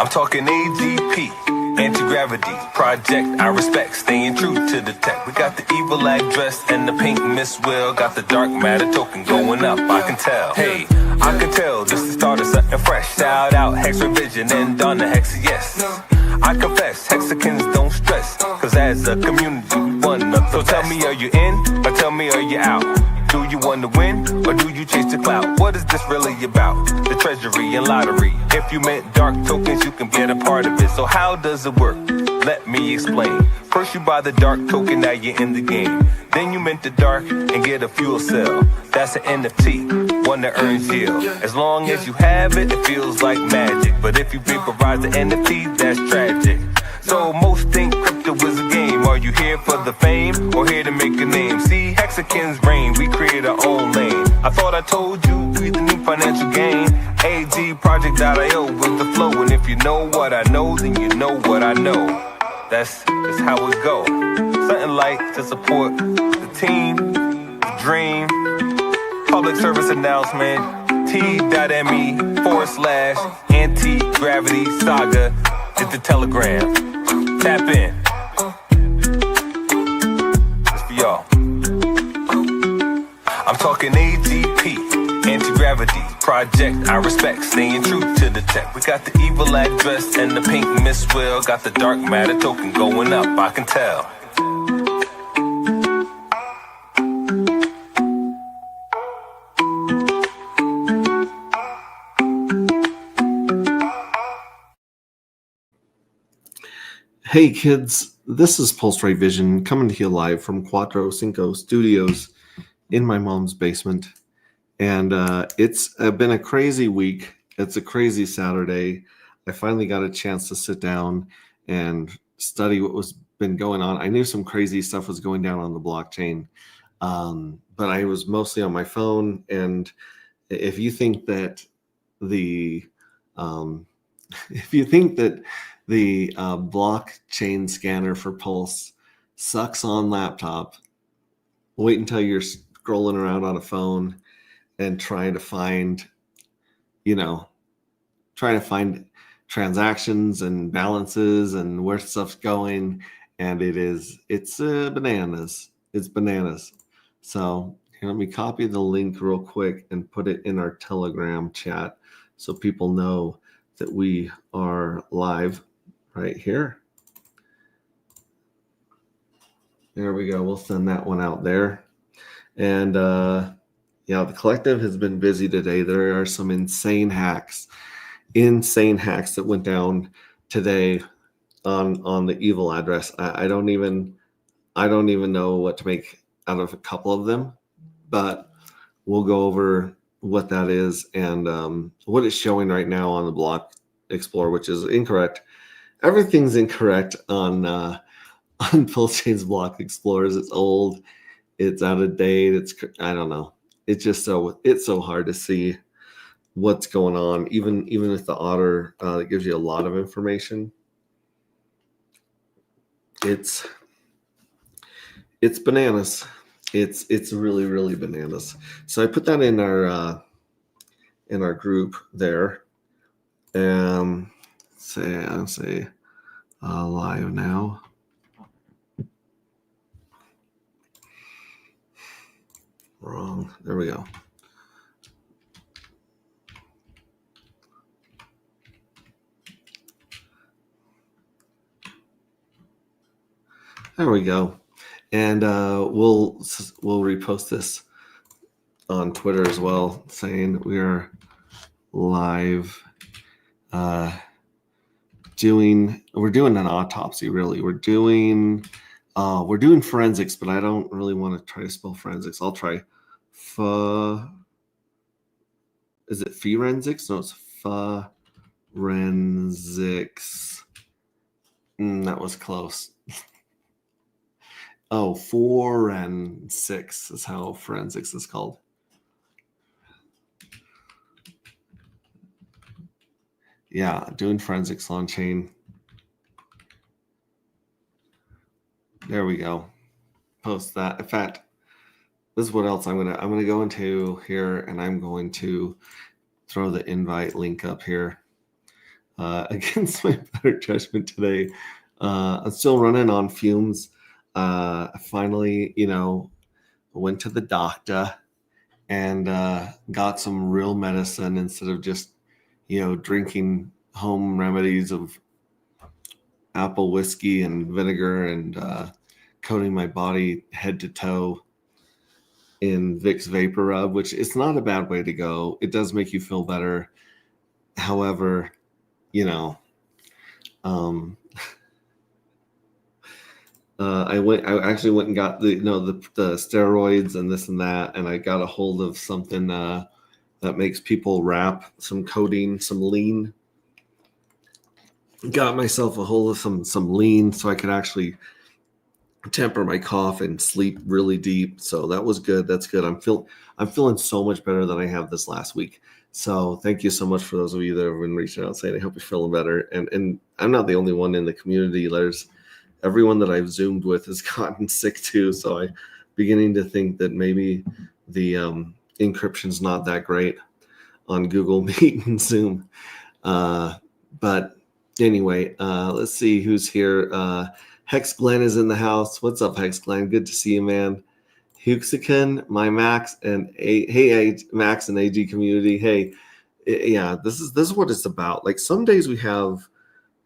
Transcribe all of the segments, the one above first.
I'm talking AGP, anti-gravity project. I respect, staying true to the tech. We got the evil address and the pink Miss Will. Got the dark matter token going up, I can tell. Hey, I can tell this is the start of something fresh. Shout out Hex Revision and Donna Hex, yes. I confess, Hexicans don't stress, cause as a community we wanna. So tell me, are you in, or tell me, are you out? Do you want to win, or do you chase the clout? What is this really about? The treasury and lottery. If you meant dark tokens, you can get a part of it. So how does it work? Let me explain. First you buy the dark token, now you're in the game. Then you mint the dark and get a fuel cell. That's an NFT, one that earns yield. As long as you have it, it feels like magic. But if you vaporize the NFT, that's tragic. So most think crypto is a game. Are you here for the fame, or here to make a name? See, Hexicans reign, we create our own lane. I thought I told you, we the new financial gain. AGProject.io with the flow. And if you know what I know, then you know what I know. That's just how it go. Something like to support the team, the dream. Public service announcement, t.me/anti-gravity saga is the telegram. Tap in. It's for y'all. I'm talking AGP, anti-gravity project. I respect, staying true to the tech. We got the evil address and the pink Miss Will. Got the dark matter token going up, I can tell. Hey kids, this is Pulse Ray Vision coming to you live from Cuatro Cinco Studios in my mom's basement. And it's been a crazy week. It's a crazy Saturday. I finally got a chance to sit down and study what was been going on. I knew some crazy stuff was going down on the blockchain, but I was mostly on my phone. And if you think that the blockchain scanner for Pulse sucks on laptop, wait until you're scrolling around on a phone and trying to find transactions and balances and where stuff's going. And it's bananas. It's bananas. So here, let me copy the link real quick and put it in our Telegram chat so people know that we are live right here. There we go. We'll send that one out there. And the collective has been busy today. There are some insane hacks that went down today on the evil address. I don't even know what to make out of a couple of them, but we'll go over what that is and what it's showing right now on the Block Explorer, which is incorrect. Everything's incorrect on Pulsechain's Block Explorers. It's old, it's out of date. I don't know. It's just so hard to see what's going on. Even with the Otter, that gives you a lot of information. It's bananas. It's really, really bananas. So I put that in our group there. Say live now. Wrong. There we go. There we go. And we'll repost this on Twitter as well, saying we are live. We're doing an autopsy, really. We're doing forensics, but I don't really want to try to spell forensics. I'll try is it forensics? No, it's forensics. That was close. Oh, forensics is how forensics is called. Yeah, doing forensics on chain. There we go. Post that. In fact, this is what else I'm gonna go into here, and I'm going to throw the invite link up here. against my better judgment today. I'm still running on fumes. I finally, went to the doctor and got some real medicine instead of just, drinking home remedies of apple whiskey and vinegar and coating my body head to toe in Vicks Vapor Rub, which is not a bad way to go. It does make you feel better. However, um, I actually went and got the steroids and this and that, and I got a hold of something that makes people rap, some codeine, some lean. Got myself a hold of some lean so I could actually temper my cough and sleep really deep. So that was good. That's good. I'm feeling so much better than I have this last week. So thank you so much for those of you that have been reaching out saying I hope you're feeling better. And I'm not the only one in the community. There's everyone that I've Zoomed with has gotten sick too. So I'm beginning to think that maybe the encryption's not that great on Google Meet and Zoom. But anyway, let's see who's here. Hex Glenn is in the house. What's up, Hex Glenn? Good to see you, man. Huxican, my Max, and Max and AG community. Hey, yeah, this is what it's about. Like some days we have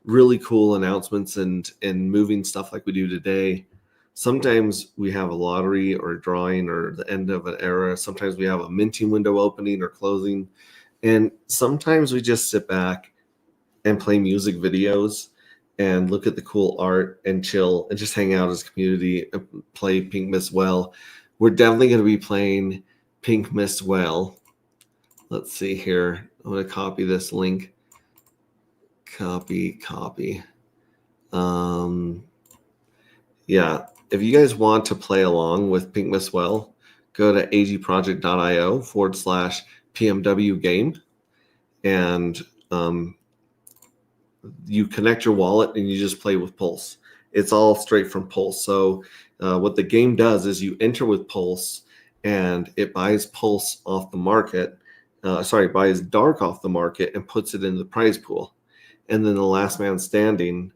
really cool announcements and moving stuff like we do today. Sometimes we have a lottery or a drawing or the end of an era. Sometimes we have a minting window opening or closing. And sometimes we just sit back and play music videos and look at the cool art and chill and just hang out as a community and play Pink Miss Well. We're definitely going to be playing Pink Miss Well. Let's see here. I'm going to copy this link. Copy. Yeah, if you guys want to play along with Pink Miss Well, go to agproject.io/PMW game and you connect your wallet and you just play with Pulse. It's all straight from Pulse. So what the game does is you enter with Pulse and it buys Pulse off the market. Buys Dark off the market and puts it in the prize pool. And then the last man standing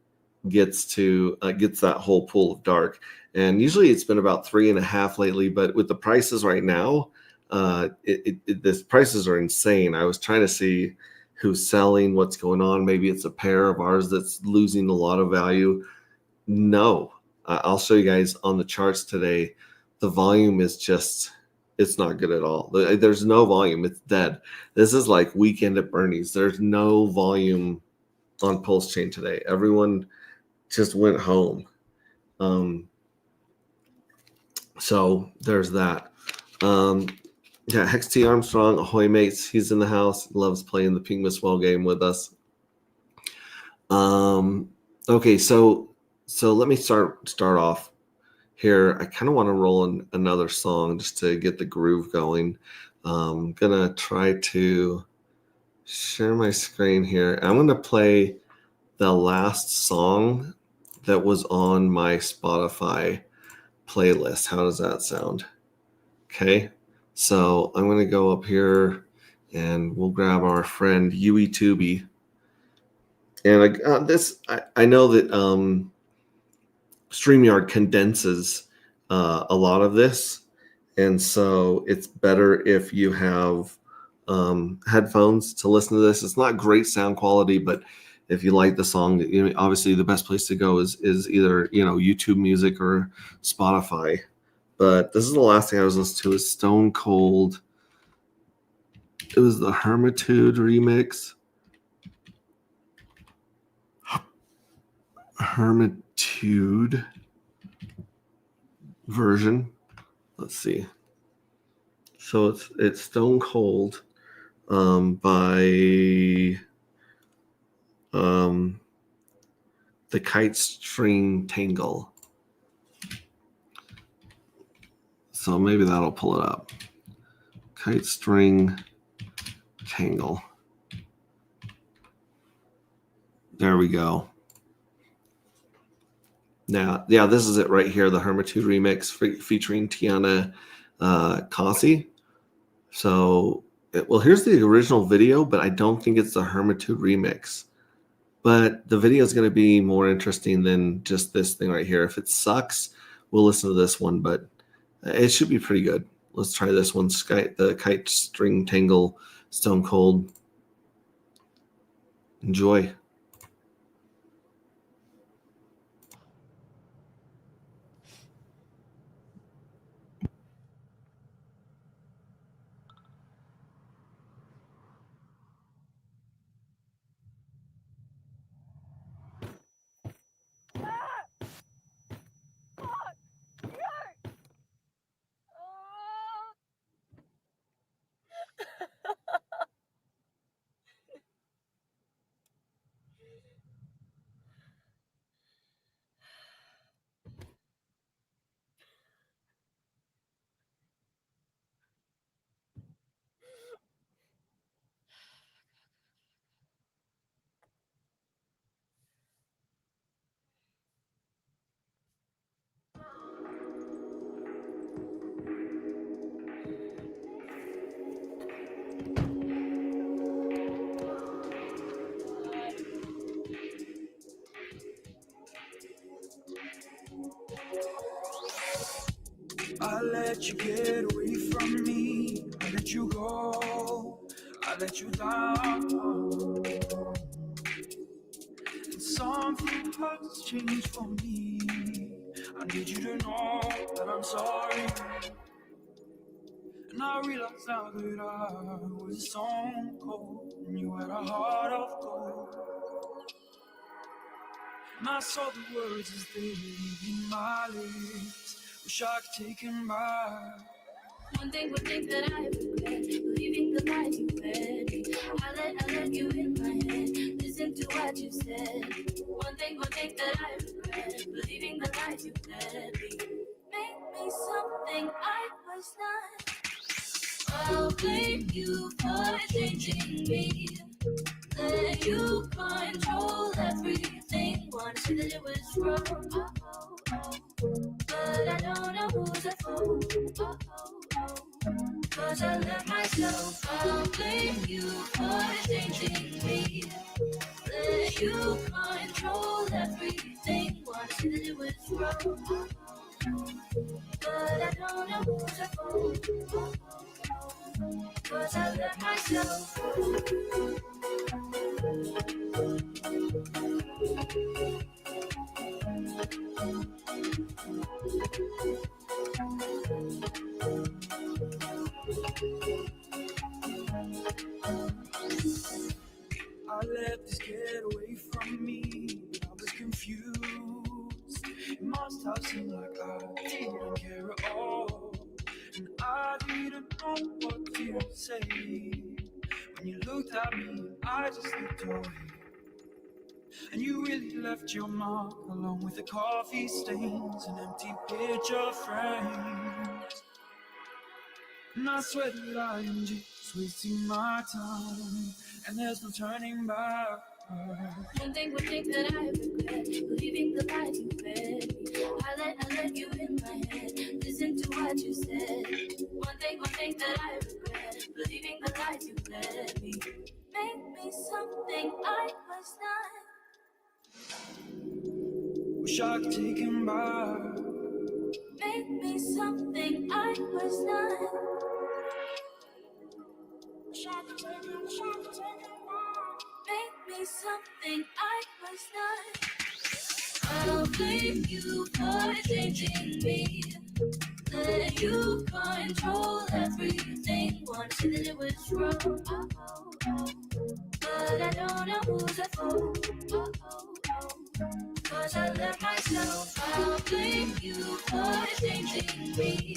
gets that whole pool of Dark. And usually it's been about 3.5 lately, but with the prices right now, the prices are insane. I was trying to see who's selling, what's going on. Maybe it's a pair of ours that's losing a lot of value. No, I'll show you guys on the charts today. The volume is just, it's not good at all. There's no volume. It's dead. This is like weekend at Bernie's. There's no volume on Pulse Chain today. Everyone just went home. So there's that. Yeah, Hex T Armstrong, ahoy mates. He's in the house. Loves playing the Pink Miss Well game with us. Okay, so let me start off here. I kind of want to roll in another song just to get the groove going. I'm gonna try to share my screen here. I'm gonna play the last song that was on my Spotify playlist. How does that sound? Okay. So I'm going to go up here and we'll grab our friend Yui Tubi. And I know that StreamYard condenses a lot of this. And so it's better if you have headphones to listen to this. It's not great sound quality, but if you like the song, obviously the best place to go is either, YouTube Music or Spotify. But this is the last thing I was listening to is Stone Cold. It was the Hermitude remix. Hermitude version. Let's see. So it's Stone Cold by the Kite String Tangle. So maybe that'll pull it up. Kite String Tangle. There we go. Now, yeah, this is it right here, the Hermitude remix featuring Tiana Kasi. So, here's the original video, but I don't think it's the Hermitude remix. but the video is going to be more interesting than just this thing right here. If it sucks, we'll listen to this one, but it should be pretty good. Let's try this one, the Kite String Tangle Stone Cold. Enjoy. I let you get away from me. I let you go. I let you down. And something has changed for me. I need you to know that I'm sorry. And I realized now that I was stone cold, and you had a heart of gold. And I saw the words as they leave my lips. Wish I could take them back. One thing that I regret, believing the lies you fed me. I let you in my head, listen to what you said. One thing that I regret, believing the lies you fed me. Make me something I was not. I'll blame you for changing me. Let you control everything. Wanna say that it was wrong, but I don't know who's at fault. Cause I love myself. I'll blame you for changing me. Let you control everything. Wanna say that it was wrong, but I don't know who's at fault. Cause I love myself. I let this get away from me. I was confused. It must have seemed like I didn't care at all. And I didn't know what to say. When you looked at me, I just looked away. And you really left your mark along with the coffee stains and empty picture frames. And I swear that I am just wasting my time, and there's no turning back. One thing that I regret, believing the lies you fed me. I let you in my head, listen to what you said. One thing that I regret, believing the lies you fed me. Make me something I was not. Wish I could take him back. Make me something I was not. Wish I could take him back. Make me something I was not. I'll blame you for changing me. Let you control everything. Wanna say that it was wrong, but I don't know who's at fault. Cause I love myself. I'll blame you for changing me.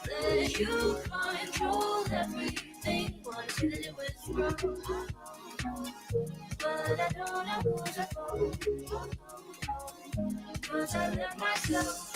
Let you control everything. Wanna say that it was wrong, but I don't know who's at fault. Cause I love myself.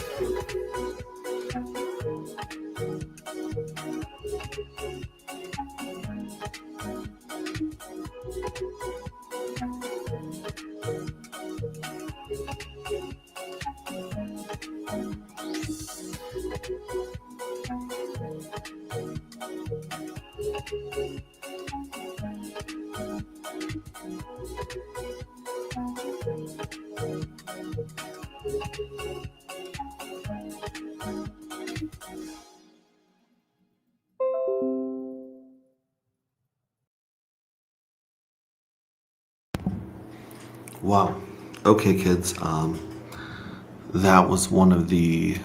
Wow. Okay, kids. That was one of the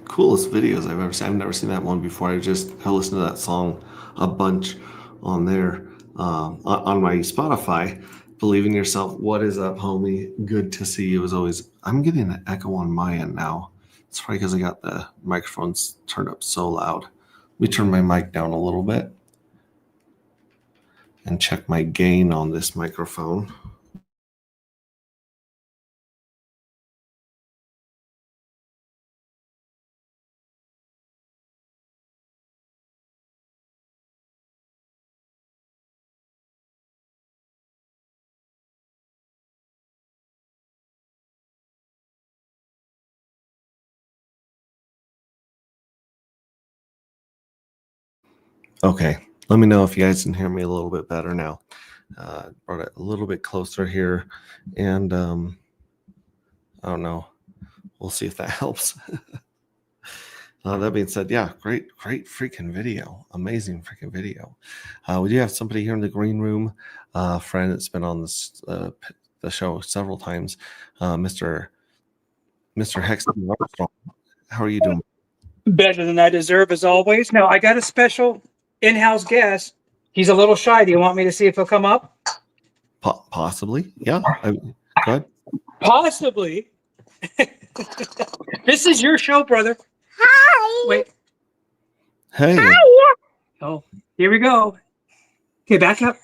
coolest videos I've ever seen. I've never seen that one before. I listened to that song a bunch on there on my Spotify. Believe in yourself. What is up, homie? Good to see you. It was always. I'm getting an echo on my end now. It's probably because I got the microphones turned up so loud. Let me turn my mic down a little bit and check my gain on this microphone. Okay, let me know if you guys can hear me a little bit better now. Brought it a little bit closer here, and I don't know. We'll see if that helps. That being said, yeah, great freaking video. Amazing freaking video. We do have somebody here in the green room, a friend that's been on this the show several times, Mr. Hexton Armstrong. How are you doing? Better than I deserve, as always. Now, I got a special in-house guest. He's a little shy. Do you want me to see if he'll come up? Possibly, yeah. Go ahead. Possibly. This is your show, brother. Hi. Wait. Hey, Oh, here we go. Okay, back up.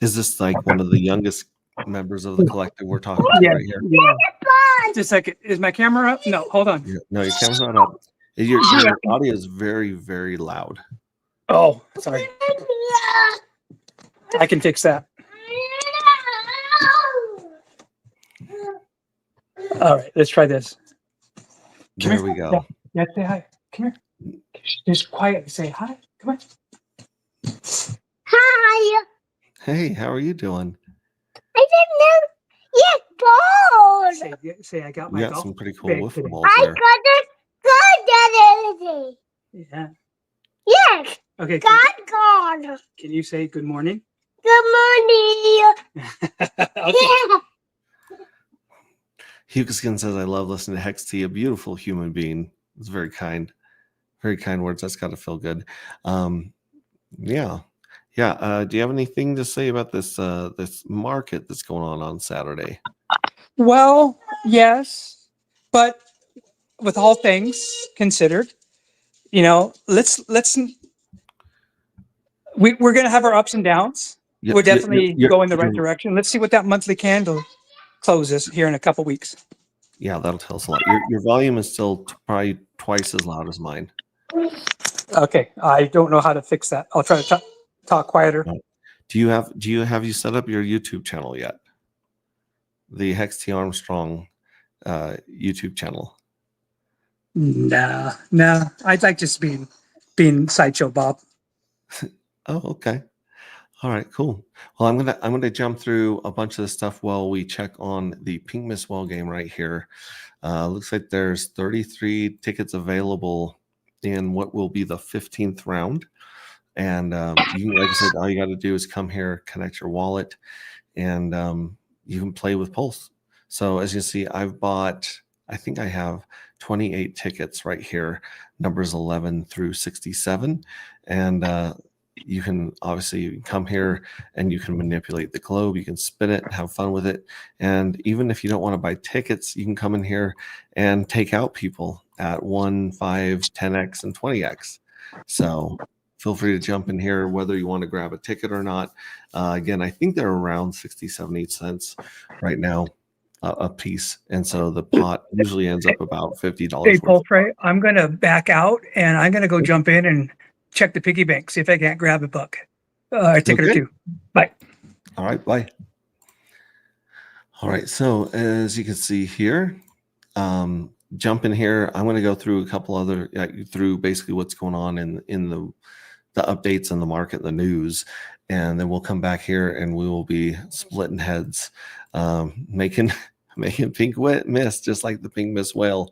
is this like one of the youngest members of the collective we're talking to Yeah. right here? Yeah. Just a second. Is my camera up? No, hold on. No, your camera's not up. Your audio is very, very loud. Oh, sorry. I can fix that. All right, let's try this. Come There here. we go. Yeah, say hi. Come here. Just quiet. Say hi. Come on. Hi. Hey, how are you doing? I didn't know. Yes, gold. Say I got We my got golf some pretty cool bag wiffle today. balls I there. got it. God, Yeah. yes, Okay. God. Can you say good morning? Good morning. Okay. Yeah. Hugaskin says, I love listening to Hex T, a beautiful human being. It's very kind words. That's got to feel good. Yeah. Do you have anything to say about this this market that's going on Saturday? Well, yes, but with all things considered, you know, we're going to have our ups and downs. Yeah, We're definitely you're- going the right you're- direction. Let's see what that monthly candle closes here in a couple weeks. Yeah, that'll tell us a lot. Your volume is still probably twice as loud as mine. Okay, I don't know how to fix that. I'll try to talk quieter. Do you have you set up your YouTube channel yet? The Hex T Armstrong YouTube channel. Nah. I'd like just being Sideshow Bob. Oh, okay. All right, cool. Well, I'm gonna jump through a bunch of the stuff while we check on the Pink Miss Well game right here. Looks like there's 33 tickets available in what will be the 15th round. And you can, like I said, all you got to do is come here, connect your wallet, and you can play with Pulse. So as you see, I think I have 28 tickets right here, numbers 11 through 67. And you can obviously come here and you can manipulate the globe. You can spin it, have fun with it. And even if you don't want to buy tickets, you can come in here and take out people at 1, 5, 10x, and 20x. So feel free to jump in here, whether you want to grab a ticket or not. Again, I think they're around 60, 70 cents right now a piece. And so the pot usually ends up about $50. Hey, worth. Paul Frey, I'm going to back out and I'm going to go jump in and check the piggy bank, see if I can't grab a buck, a ticket or Okay. two. Bye. All right, bye. All right, so as you can see here, jump in here. I'm going to go through a couple other, through basically what's going on in the updates in the market, the news, and then we'll come back here and we will be splitting heads, making Pink Miss, just like the Pink Miss Whale.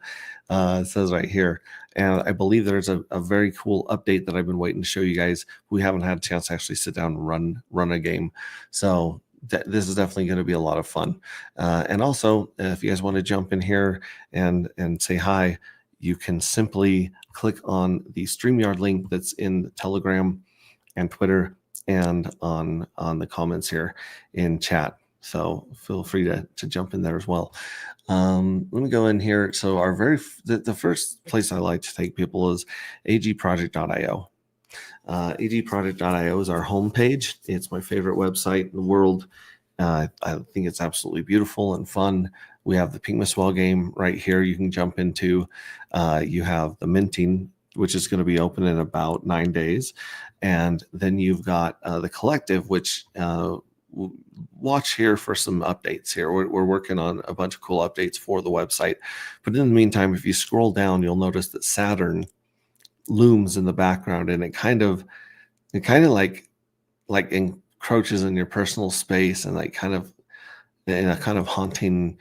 It says right here. And I believe there's a very cool update that I've been waiting to show you guys. We haven't had a chance to actually sit down and run a game. So this is definitely going to be a lot of fun. And also, if you guys want to jump in here and say hi, you can simply click on the StreamYard link that's in Telegram and Twitter and on the comments here in chat. So feel free to jump in there as well. Let me go in here. So the first place I like to take people is agproject.io. agproject.io is our homepage. It's my favorite website in the world. I think it's absolutely beautiful and fun. We have the Pink Miss Well game right here you can jump into. You have the minting, which is going to be open in about 9 days. And then you've got the collective, which watch here for some updates here. We're working on a bunch of cool updates for the website. But in the meantime, if you scroll down, you'll notice that Saturn looms in the background, and it kind of like encroaches in your personal space, and like kind of in a kind of haunting,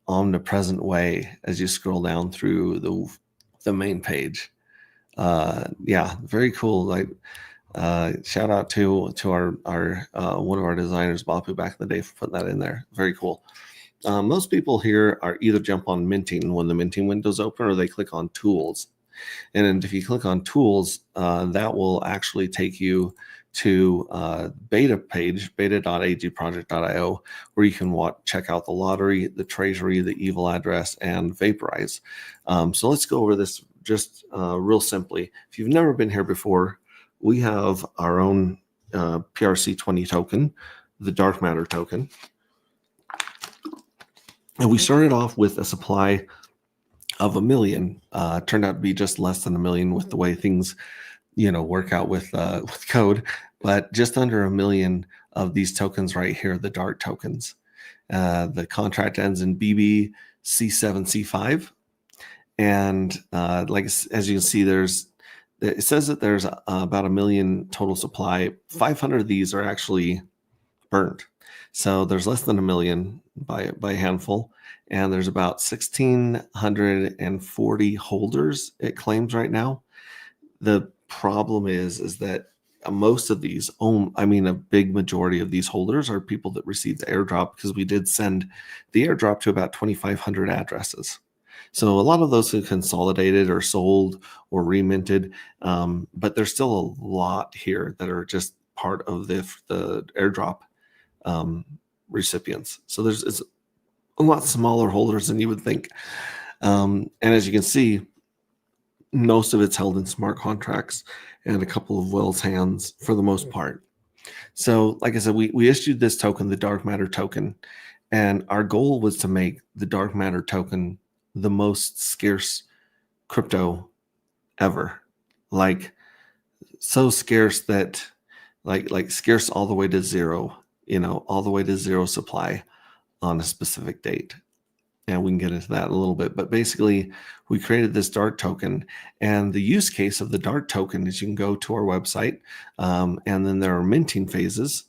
omnipresent way as you scroll down through the main page. Yeah, very cool. Like shout out to our one of our designers, Bapu, back in the day for putting that in there. Very cool. Most people here are either jump on minting when the minting window's open, or they click on tools. And if you click on tools, that will actually take you to beta page, beta.agproject.io, where you can check out the lottery, the treasury, the evil address, and vaporize. So let's go over this just real simply. If you've never been here before, we have our own PRC20 token, the dark matter token. And we started off with a supply of 1 million. Turned out to be just less than 1 million with the way things, work out with code, but just under 1 million of these tokens right here, the dark tokens. The contract ends in BBC7C5. And as you can see, it says that there's about 1 million total supply. 500 of these are actually burned. So there's less than 1 million by a handful. And there's about 1,640 holders it claims right now. The problem is that most of these a big majority of these holders are people that received the airdrop, because we did send the airdrop to about 2,500 addresses. So a lot of those are consolidated or sold or reminted, but there's still a lot here that are just part of the airdrop recipients. So it's a lot smaller holders than you would think. And as you can see, most of it's held in smart contracts and a couple of Wells hands for the most part. So like I said, we issued this token, the dark matter token, and our goal was to make the dark matter token the most scarce crypto ever. Like so scarce that like scarce all the way to zero, all the way to zero supply on a specific date. And we can get into that in a little bit. But basically, we created this dark token. And the use case of the dark token is you can go to our website, and then there are minting phases.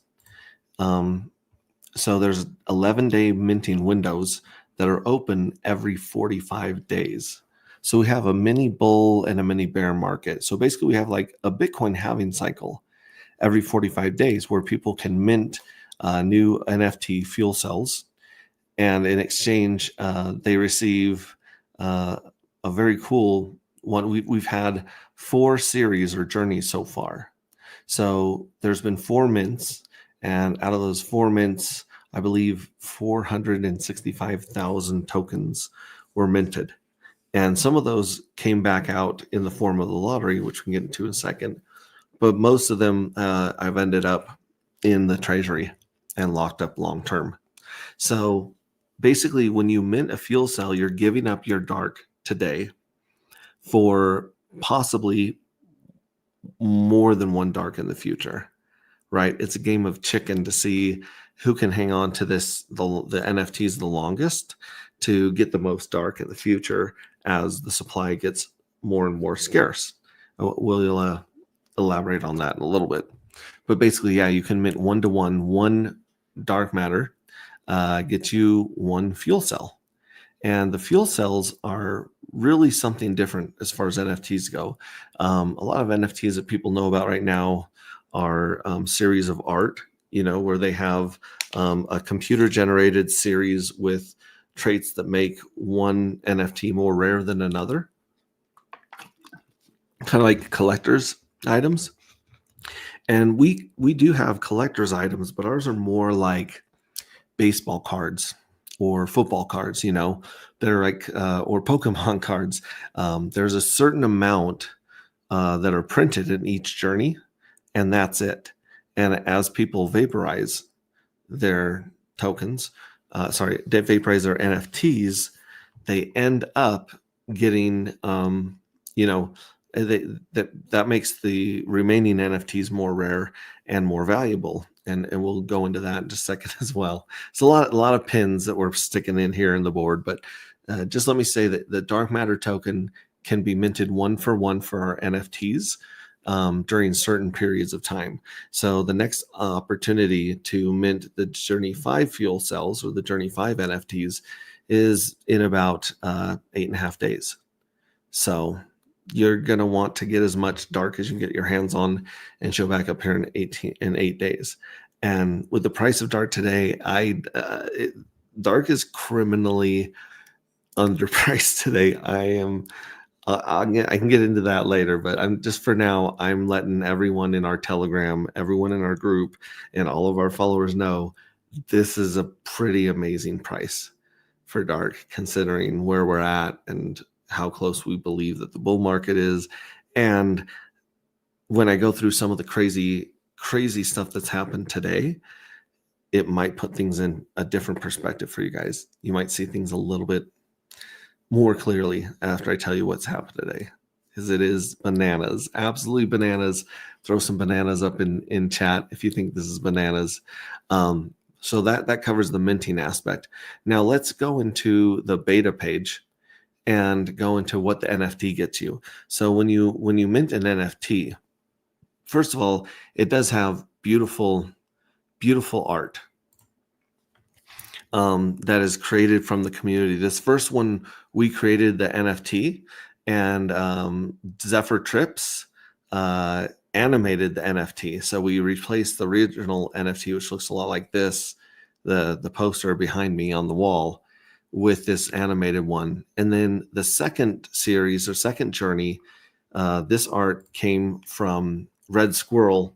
So there's 11-day minting windows that are open every 45 days. So we have a mini bull and a mini bear market. So basically, we have like a Bitcoin halving cycle every 45 days where people can mint new NFT fuel cells. And in exchange, they receive a very cool one. We've had 4 series or journeys so far. So there's been 4 mints. And out of those 4 mints, I believe 465,000 tokens were minted. And some of those came back out in the form of the lottery, which we can get into in a second. But most of them I've ended up in the treasury and locked up long term. So basically, when you mint a fuel cell, you're giving up your dark today for possibly more than one dark in the future, right? It's a game of chicken to see who can hang on to the NFTs the longest to get the most dark in the future as the supply gets more and more scarce. We'll elaborate on that in a little bit. But basically, yeah, you can mint 1-to-1, 1 dark matter gets you 1 fuel cell. And the fuel cells are really something different as far as NFTs go. A lot of NFTs that people know about right now are series of art where they have a computer generated series with traits that make one NFT more rare than another, kind of like collector's items. And we do have collector's items, but ours are more like baseball cards or football cards, they're like, or Pokemon cards. There's a certain amount that are printed in each journey, and that's it. And as people vaporize their tokens, they vaporize their NFTs, they end up getting, that makes the remaining NFTs more rare and more valuable. And we'll go into that in just a second as well. It's a lot of pins that we're sticking in here in the board, but just let me say that the dark matter token can be minted 1-for-1 for our NFTs during certain periods of time. So the next opportunity to mint the Journey 5 fuel cells or the Journey 5 NFTs is in about 8.5 days. So you're going to want to get as much dark as you can get your hands on and show back up here in 8 days. And with the price of dark today, dark is criminally underpriced today. I can get into that later, but I'm letting everyone in our Telegram, everyone in our group, and all of our followers know this is a pretty amazing price for dark, considering where we're at and how close we believe that the bull market is. And when I go through some of the crazy stuff that's happened today, it might put things in a different perspective for you guys. You might see things a little bit more clearly after I tell you what's happened today, because it is bananas, absolutely bananas. Throw some bananas up in chat if you think this is bananas. So that covers the minting aspect. Now let's go into the beta page and go into what the NFT gets you. So when you mint an NFT, first of all, it does have beautiful art that is created from the community. This first one, we created the NFT, and Zephyr Trips animated the NFT. So we replaced the original NFT, which looks a lot like this, the poster behind me on the wall, with this animated one. And then the second series or second journey, this art came from Red Squirrel,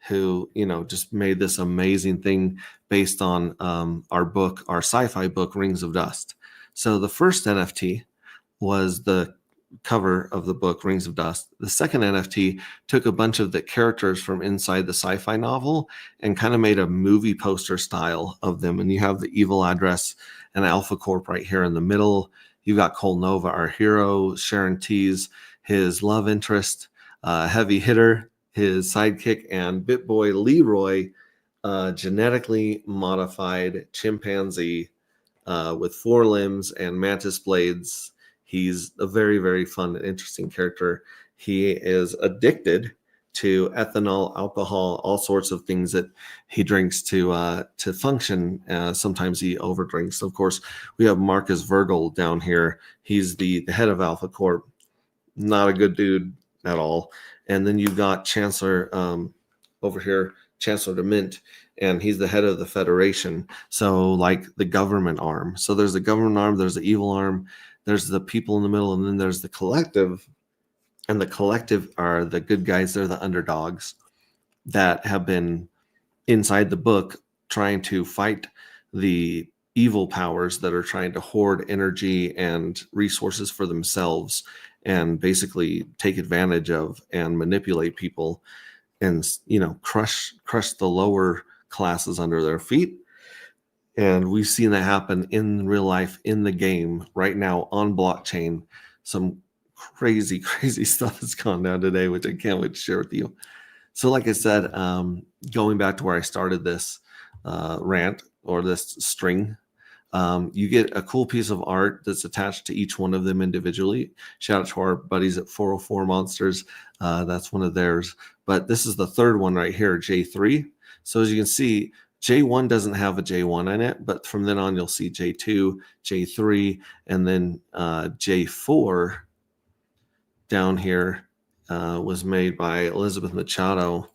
who just made this amazing thing based on our sci-fi book Rings of Dust. So the first NFT was the cover of the book Rings of Dust. The second NFT took a bunch of the characters from inside the sci-fi novel and kind of made a movie poster style of them. And you have the evil address and Alpha Corp right here in the middle. You've got Cole Nova, our hero, Sharon Tees, his love interest, Heavy Hitter, his sidekick, and BitBoy Leroy, genetically modified chimpanzee with 4 limbs and mantis blades. He's a very, very fun and interesting character. He is addicted to ethanol, alcohol, all sorts of things that he drinks to function. Sometimes he overdrinks. Of course, we have Marcus Virgil down here. He's the head of Alpha Corp. Not a good dude at all. And then you've got Chancellor over here, Chancellor de Mint, and he's the head of the Federation. So like the government arm. So there's the government arm, there's the evil arm, there's the people in the middle, and then there's the collective. And the collective are the good guys. They're the underdogs that have been inside the book trying to fight the evil powers that are trying to hoard energy and resources for themselves and basically take advantage of and manipulate people and, crush the lower classes under their feet. And we've seen that happen in real life in the game right now on blockchain. Some crazy stuff has gone down today, which I can't wait to share with you. So like I said, going back to where I started this rant or this string, you get a cool piece of art that's attached to each one of them individually. Shout out to our buddies at 404 Monsters. That's one of theirs. But this is the third one right here, J3. So as you can see, J1 doesn't have a J1 in it, but from then on, you'll see J2, J3, and then J4 down here was made by Elizabeth Machado.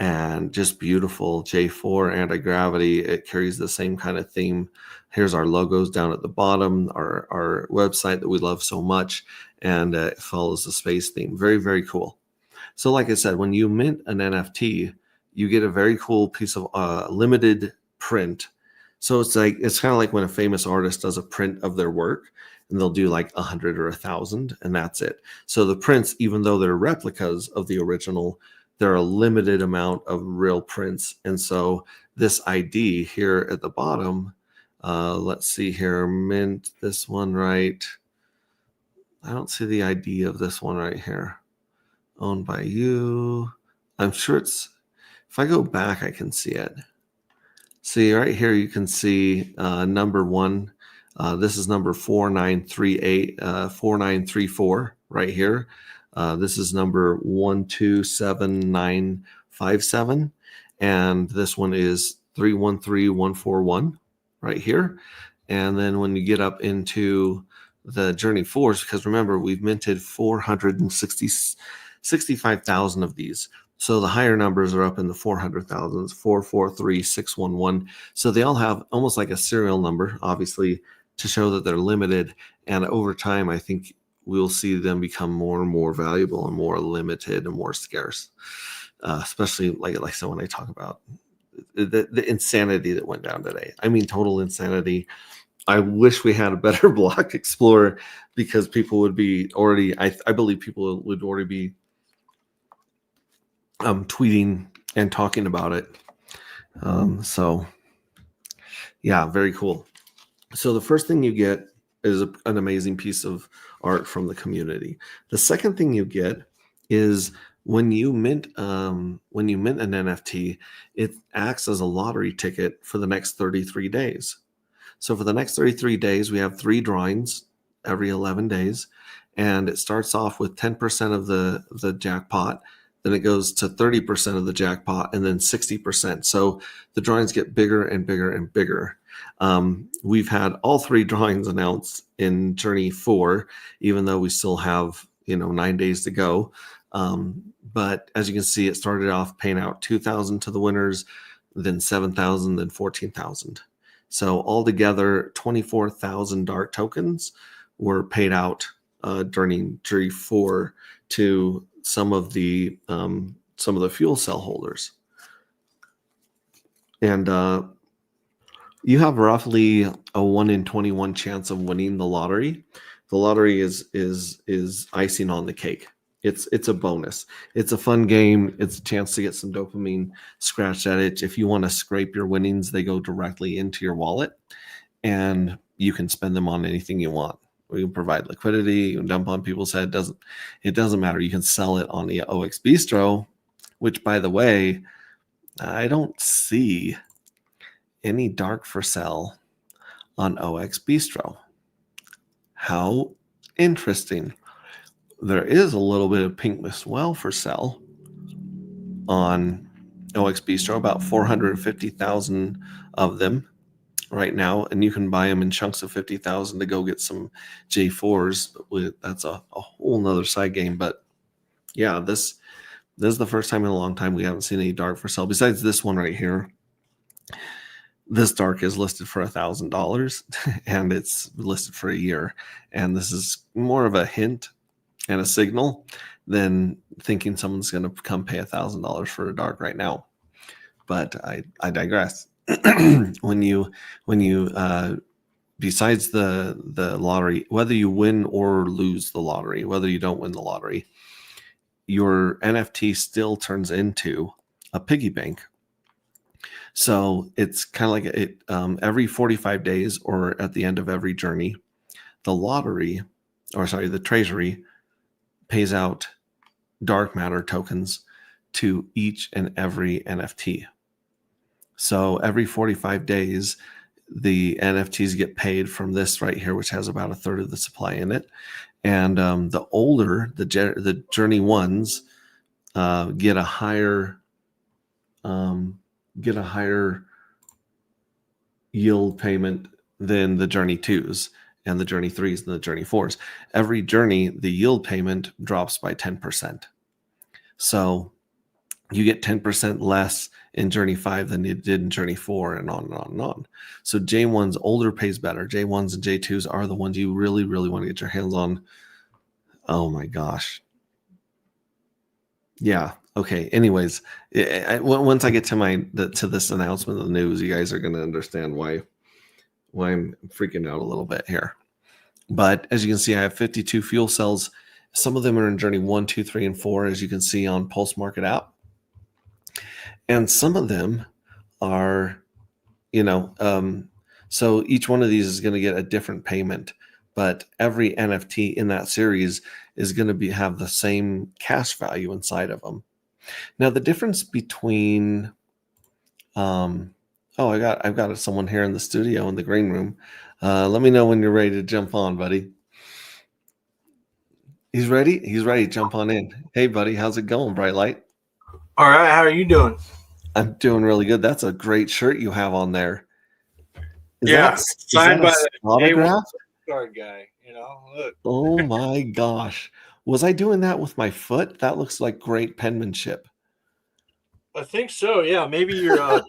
and just beautiful. J4 anti-gravity, it carries the same kind of theme. Here's our logos down at the bottom, our website that we love so much, and it follows the space theme. Very, very cool. So like I said, when you mint an NFT, you get a very cool piece of limited print. So it's kind of like when a famous artist does a print of their work, and they'll do like 100 or 1,000, and that's it. So the prints, even though they're replicas of the original, they're a limited amount of real prints. And so this ID here at the bottom, let's see here, mint this one, right? I don't see the ID of this one right here. Owned by you. I'm sure it's, if I go back, I can see it. See right here, you can see number one. This is number 4938, 4934 right here. This is number 127957. And this one is 313141 right here. And then when you get up into the Journey 4s, because remember, we've minted 465,000 of these. So the higher numbers are up in the 400,000s, 443611. So they all have almost like a serial number, obviously, to show that they're limited. And over time, I think we'll see them become more and more valuable and more limited and more scarce. Especially like I said, when I talk about the insanity that went down today. I mean, total insanity. I wish we had a better Block Explorer, because people would be already, I believe people would already be tweeting and talking about it. So yeah, very cool. So the first thing you get is an amazing piece of art from the community. The second thing you get is when you mint an NFT, it acts as a lottery ticket for the next 33 days. So for the next 33 days, we have 3 drawings every 11 days, and it starts off with 10% of the jackpot. Then it goes to 30% of the jackpot, and then 60%. So the drawings get bigger and bigger and bigger. We've had all 3 drawings announced in Journey 4, even though we still have 9 days to go. But as you can see, it started off paying out 2,000 to the winners, then 7,000, then 14,000. So altogether, 24,000 dark tokens were paid out during Journey 4 to some of the fuel cell holders. And you have roughly a 1 in 21 chance of winning the lottery. The lottery is icing on the cake. It's a bonus. It's a fun game. It's a chance to get some dopamine scratched at it. If you want to scrape your winnings, they go directly into your wallet, and you can spend them on anything you want. We can provide liquidity. You can dump on people's head. It doesn't matter. You can sell it on the OX Bistro, which, by the way, I don't see any dark for sale on OX Bistro. How interesting. There is a little bit of Pink Mist Well for sale on OX Bistro, about 450,000 of them right now, and you can buy them in chunks of 50,000 to go get some J4s. That's a whole nother side game. But yeah, this is the first time in a long time we haven't seen any dark for sale besides this one right here. This dark is listed for $1,000 and it's listed for a year. And this is more of a hint and a signal than thinking someone's going to come pay $1,000 for a dark right now. But I digress. when you besides the lottery, whether you win or lose the lottery, whether you don't win the lottery, your NFT still turns into a piggy bank. So it's kind of like every 45 days or at the end of every journey, the treasury pays out dark matter tokens to each and every NFT. So every 45 days, the NFTs get paid from this right here, which has about a third of the supply in it. And the older, the Journey 1s get a higher yield payment than the Journey 2s and the Journey 3s and the Journey 4s. Every journey, the yield payment drops by 10%. So you get 10% less in Journey 5 than you did in Journey 4, and on and on and on. So J1's older pays better. J1s and J2s are the ones you really, really want to get your hands on. Oh my gosh. Yeah. Okay. Anyways, once I get to this announcement of the news, you guys are going to understand why I'm freaking out a little bit here. But as you can see, I have 52 fuel cells. Some of them are in Journey 1, 2, 3, and 4, as you can see on Pulse Market app. And some of them are, so each one of these is going to get a different payment, but every NFT in that series is going to have the same cash value inside of them. Now, the difference between, I've got someone here in the studio in the green room. Let me know when you're ready to jump on, buddy. He's ready. He's ready. Jump on in. Hey, buddy, how's it going, Bright Light? All right, how are you doing? I'm doing really good. That's a great shirt you have on there. Signed by the autograph card guy. Look. Oh my gosh. Was I doing that with my foot? That looks like great penmanship. I think so. Yeah, maybe your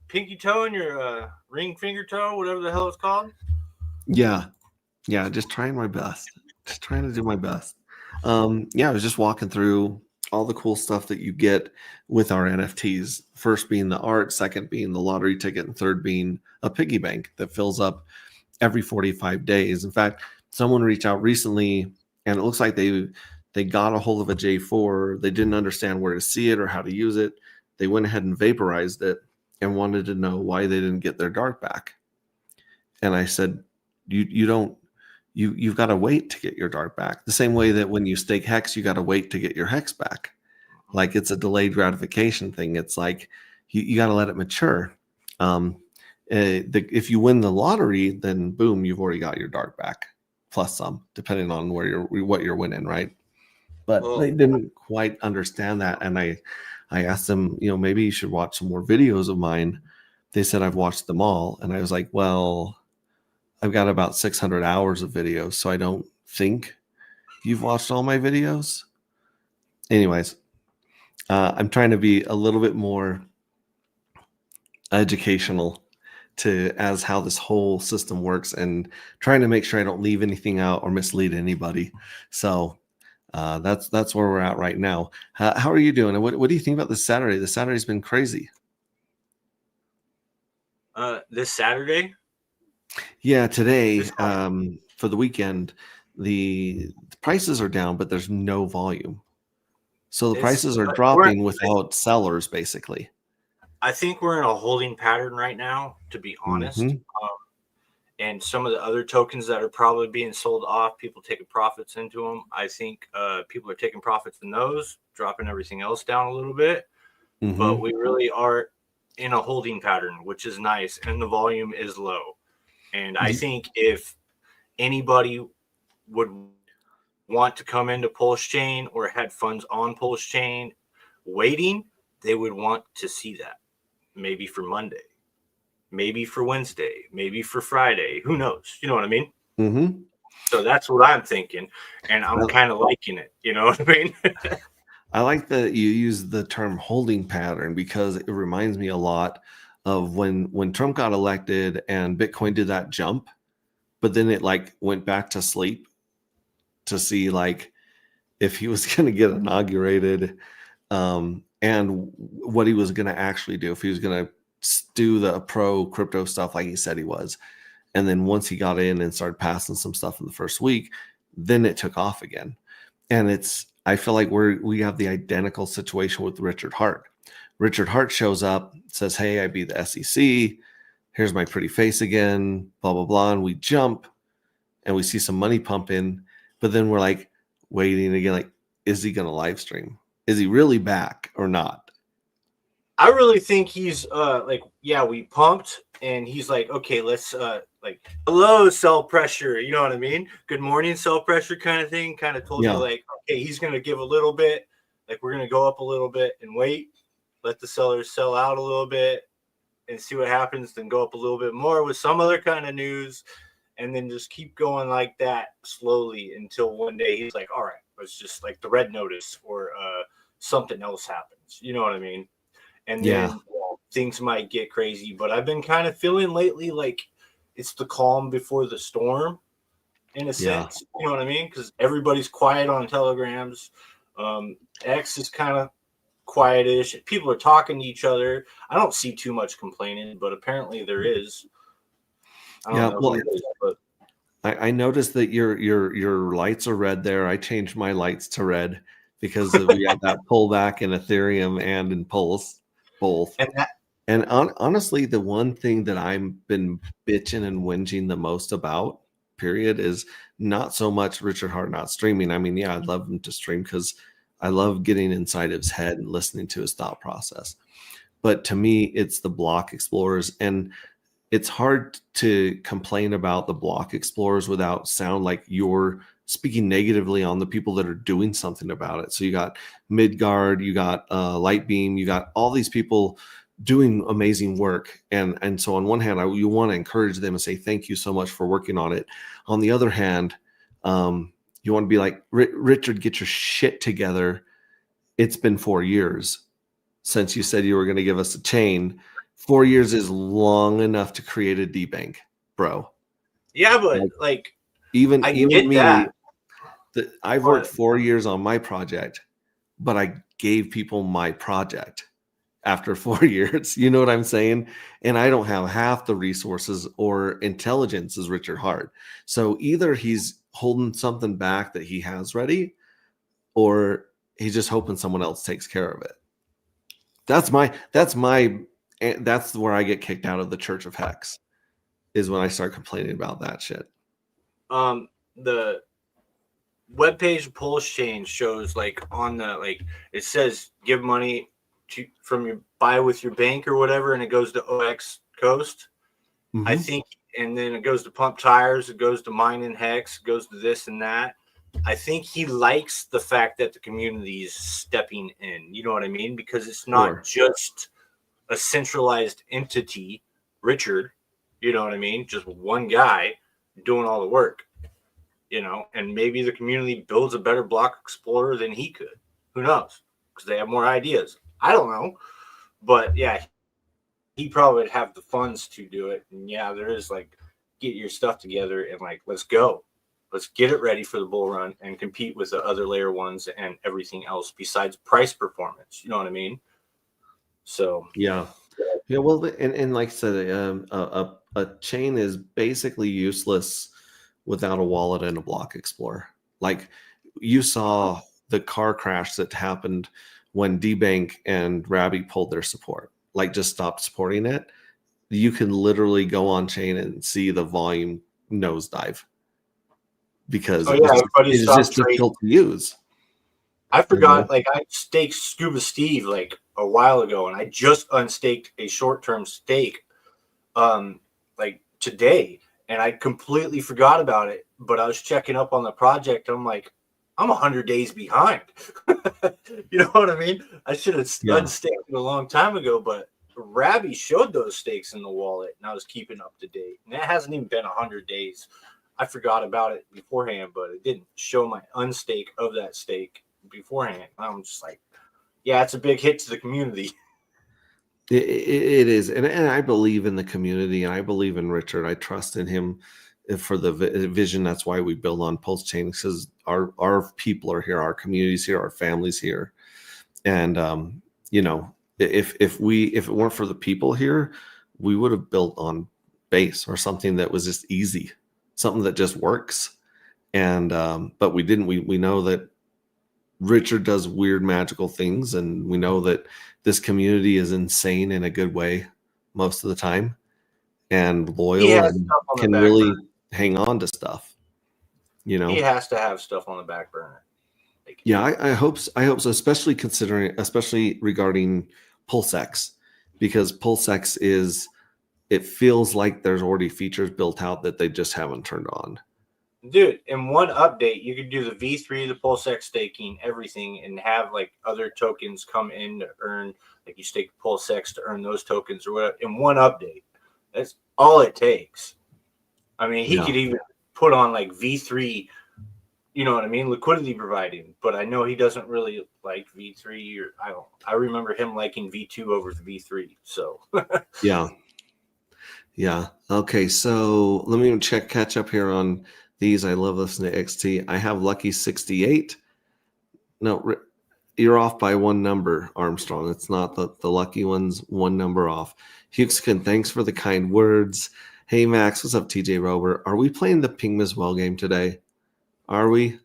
pinky toe, and your ring finger toe, whatever the hell it's called. Yeah, just trying my best. Just trying to do my best. I was just walking through all the cool stuff that you get with our NFTs. First being the art, second being the lottery ticket, and third being a piggy bank that fills up every 45 days. In fact, someone reached out recently, and it looks like they got a hold of a J4. They didn't understand where to see it or how to use it. They went ahead and vaporized it and wanted to know why they didn't get their dark back. And I said, you've got to wait to get your dark back. The same way that when you stake hex, you got to wait to get your hex back. Like it's a delayed gratification thing. It's like you got to let it mature. If you win the lottery, then boom, you've already got your dark back plus some, depending on what you're winning, right? But they didn't quite understand that, and I asked them, maybe you should watch some more videos of mine. They said I've watched them all, and I was like, well, I've got about 600 hours of videos, so I don't think you've watched all my videos. Anyways, I'm trying to be a little bit more educational as how this whole system works, and trying to make sure I don't leave anything out or mislead anybody. So that's where we're at right now. How are you doing? And what do you think about this Saturday? The Saturday's been crazy. This Saturday? Yeah, today for the weekend, the prices are down, but there's no volume. So the prices are dropping without sellers, basically. I think we're in a holding pattern right now, to be honest. Mm-hmm. And some of the other tokens that are probably being sold off, people taking profits into them. I think people are taking profits in those, dropping everything else down a little bit. Mm-hmm. But we really are in a holding pattern, which is nice. And the volume is low. And I think if anybody would want to come into Pulse Chain or had funds on Pulse Chain waiting, they would want to see that. Maybe for Monday, maybe for Wednesday, maybe for Friday. Who knows? You know what I mean? Mm-hmm. So that's what I'm thinking. And I'm kind of liking it. You know what I mean? I like that you use the term holding pattern, because it reminds me a lot of when Trump got elected and Bitcoin did that jump, but then it went back to sleep to see if he was going to get inaugurated, and what he was going to actually do, if he was going to do the pro crypto stuff like he said he was. And then once he got in and started passing some stuff in the first week, then it took off again. And I feel like we have the identical situation with Richard Hart. Richard Hart shows up, says, hey, I beat the SEC. Here's my pretty face again, blah, blah, blah. And we jump and we see some money pump in, but then we're waiting again, is he going to live stream? Is he really back or not? I really think he's we pumped, and he's okay, let's hello, sell pressure. You know what I mean? Good morning, sell pressure kind of thing. Kind of told you okay, he's going to give a little bit, we're going to go up a little bit and wait, let the sellers sell out a little bit and see what happens, then go up a little bit more with some other kind of news, and then just keep going like that slowly until one day he's all right, let's just the red notice or something else happened. happens. You know what I mean? And Yeah. then things might get crazy. But I've been kind of feeling lately like it's the calm before the storm, in a sense. You know what I mean? Because everybody's quiet on telegrams. X is kind of quietish. People are talking to each other. I don't see too much complaining, but apparently there is. I don't know Well, who it is, but I noticed that your lights are red there. I changed my lights to red because we had that pullback in Ethereum and in Pulse, both. and that, And honestly, the one thing that I've been bitching and whinging the most about, period, is not so much Richard Hart not streaming. I mean, yeah, I'd love him to stream because I love getting inside his head and listening to his thought process. But to me, it's the block explorers. And it's hard to complain about the block explorers without sound like you're speaking negatively on the people that are doing something about it. So you got Midgard, you got Lightbeam, you got all these people doing amazing work. And so on one hand, you want to encourage them and say, thank you so much for working on it. On the other hand, you want to be like, Richard, get your shit together. It's been 4 years since you said you were going to give us a chain. 4 years is long enough to create a debank, bro. yeah, but like even I even get me, that. I've worked 4 years on my project, but I gave people my project after 4 years. You know what I'm saying? And I don't have half the resources or intelligence as Richard Hart. So either he's holding something back that he has ready, or he's just hoping someone else takes care of it. That's where I get kicked out of the Church of Hex, is when I start complaining about that shit. The webpage Pulse Chain shows like on the it says give money from your buy with your bank or whatever, and it goes to OX Coast. Mm-hmm. I think, and then it goes to Pump Tires, it goes to Mine and Hex, it goes to this and that. I think he likes the fact that the community is stepping in. You know what I mean? Because it's not just a centralized entity, Richard. You know what I mean? Just one guy doing all the work. You know, and maybe the community builds a better block explorer than he could. Who knows? Because they have more ideas. I don't know. But yeah, he probably would have the funds to do it. And yeah, there is like, get your stuff together and like, let's go. Let's get it ready for the bull run and compete with the other layer ones and everything else besides price performance. You know what I mean? So yeah. Well, and like I said, a chain is basically useless without a wallet and a block explorer. Like you saw the car crash that happened when DBank and Rabby pulled their support, like just stopped supporting it. You can literally go on chain and see the volume nosedive because it's just difficult to use. I forgot, like I staked Scuba Steve like a while ago, and I just unstaked a short-term stake like today, and I completely forgot about it. But I was checking up on the project. I'm like, I'm 100 days behind. You know what I mean? I should have unstaked it a long time ago, but Rabby showed those stakes in the wallet, and I was keeping up to date. And it hasn't even been 100 days. I forgot about it beforehand, but it didn't show my unstake of that stake beforehand. I'm just like, yeah, it's a big hit to the community. It is, and I believe in the community, and I believe in Richard. I trust in him for the vision. That's why we build on Pulse Chain, because our people are here, our communities here, our families here, and you know, if it weren't for the people here, we would have built on Base or something that was just easy, something that just works, and but we didn't. We know that Richard does weird magical things, and we know that this community is insane in a good way most of the time, and loyal, and can really hang on to stuff. You know, he has to have stuff on the back burner. Yeah, I hope so, especially regarding PulseX, because PulseX it feels like there's already features built out that they just haven't turned on. Dude, in one update, you could do the V3, the PulseX staking, everything, and have like other tokens come in to earn, like you stake PulseX to earn those tokens or whatever in one update. That's all it takes. I mean, he could even put on like V3, you know what I mean, liquidity providing. But I know he doesn't really like V3, or I remember him liking V2 over the V3. So Yeah. Yeah. Okay. So let me catch up here on these. I love listening to XT. I have Lucky 68. No, you're off by one number, Armstrong. It's not the lucky one's one number off. Hugheskin, thanks for the kind words. Hey, Max. What's up, TJ Rover? Are we playing the Ping Well game today? Are we?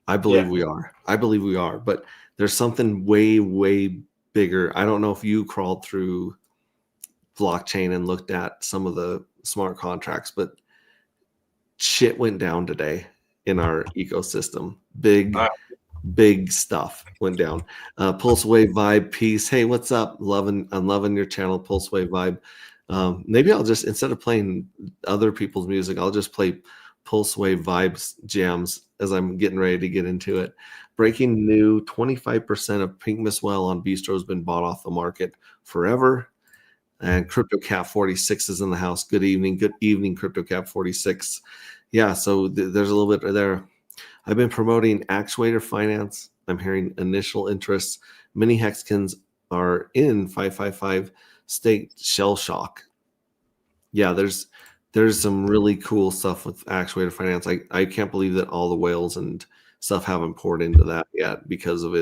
I believe we are. I believe we are. But there's something way, way bigger. I don't know if you crawled through blockchain and looked at some of the smart contracts, but shit went down today in our ecosystem. Big stuff went down. Pulse Wave Vibe, peace. Hey, what's up? I'm loving your channel, Pulse Wave Vibe. Maybe I'll just, instead of playing other people's music, I'll just play Pulse Wave Vibes jams as I'm getting ready to get into it. Breaking new, 25% of Pink Miss Well on Bistro has been bought off the market forever. And CryptoCap 46 is in the house. Good evening, CryptoCap 46. Yeah, so there's a little bit there. I've been promoting Actuator Finance. I'm hearing initial interest. Many Hexkins are in 555 state shell shock. Yeah, there's some really cool stuff with Actuator Finance. I can't believe that all the whales and stuff haven't poured into that yet because of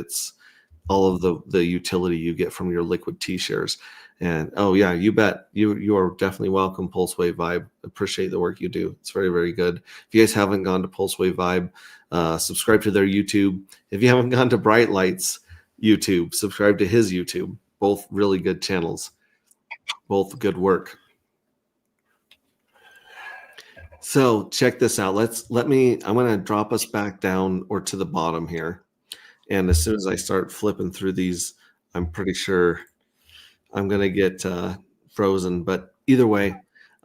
all of the utility you get from your liquid T shares. And oh yeah, you bet. You are definitely welcome, Pulse Wave Vibe. Appreciate the work you do. It's very, very good. If you guys haven't gone to Pulse Wave Vibe, subscribe to their YouTube. If you haven't gone to Bright Lights YouTube, subscribe to his YouTube. Both really good channels. Both good work. So check this out. I'm going to drop us back down or to the bottom here. And as soon as I start flipping through these, I'm pretty sure I'm going to get frozen. But either way,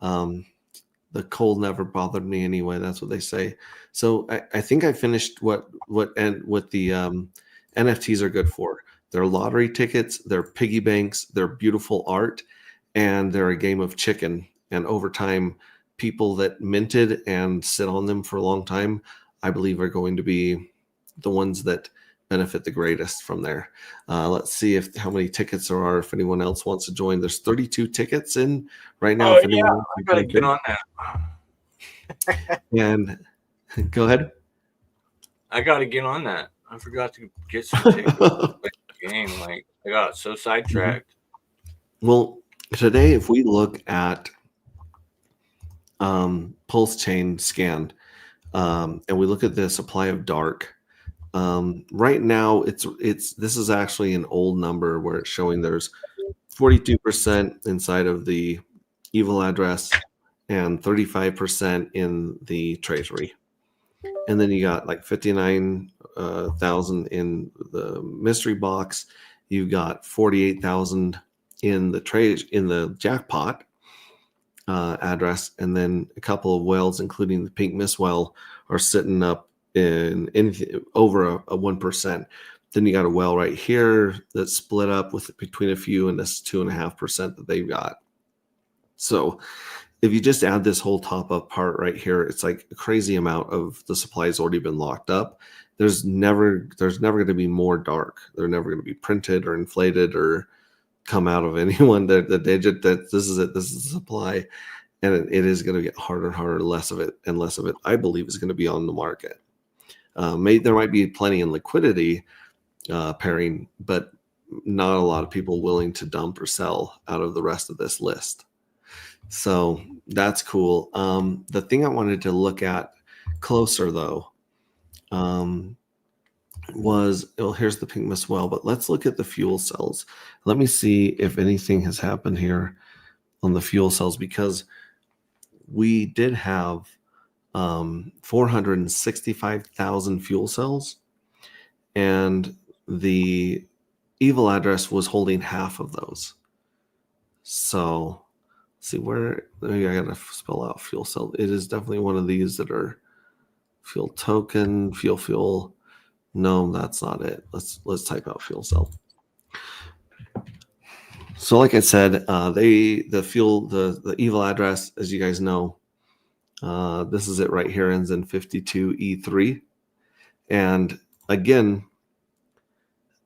the cold never bothered me anyway. That's what they say. So I think I finished what the NFTs are good for. They're lottery tickets, they're piggy banks, they're beautiful art, and they're a game of chicken. And over time, people that minted and sit on them for a long time, I believe, are going to be the ones that benefit the greatest from there. Let's see how many tickets there are. If anyone else wants to join, there's 32 tickets in right now. Oh yeah, I gotta get on that. And go ahead. I gotta get on that. I forgot to get some tickets for the game. Like I got so sidetracked. Well, today, if we look at Pulse Chain Scan, and we look at the supply of dark. Right now, this is actually an old number where it's showing there's 42% inside of the evil address and 35% in the treasury, and then you got like 59,000 in the mystery box. You got 48,000 in the jackpot address, and then a couple of whales, including the Pink Miss Well, are sitting up in over a 1%. Then you got a whale right here that's split up with between a few, and this 2.5% that they've got. So if you just add this whole top up part right here, it's like a crazy amount of the supply has already been locked up. There's never going to be more dark. They're never going to be printed or inflated or come out of anyone. That this is it. This is the supply, and it is going to get harder and harder. Less of it and less of it, I believe, is going to be on the market. There might be plenty in liquidity pairing, but not a lot of people willing to dump or sell out of the rest of this list. So that's cool. The thing I wanted to look at closer, though, here's the Pink Miss Well, but let's look at the fuel cells. Let me see if anything has happened here on the fuel cells, because we did have 465,000 fuel cells, and the evil address was holding half of those. So let's see where, maybe I gotta spell out fuel cell. It is definitely one of these that are fuel token, fuel. No, that's not it. Let's type out fuel cell. So like I said, the evil address, as you guys know, this is it right here, ends in 52E3. And again,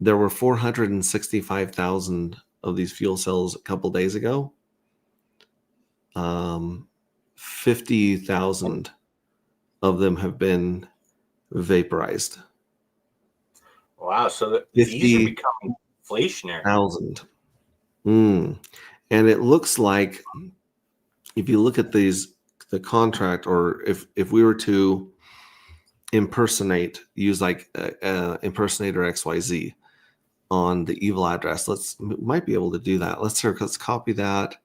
there were 465,000 of these fuel cells a couple days ago. 50,000 of them have been vaporized. Wow. So these are becoming inflationary. 50,000. And it looks like if you look at the contract, or if we were to use like impersonator XYZ on the evil address, might be able to do that. Let's copy that.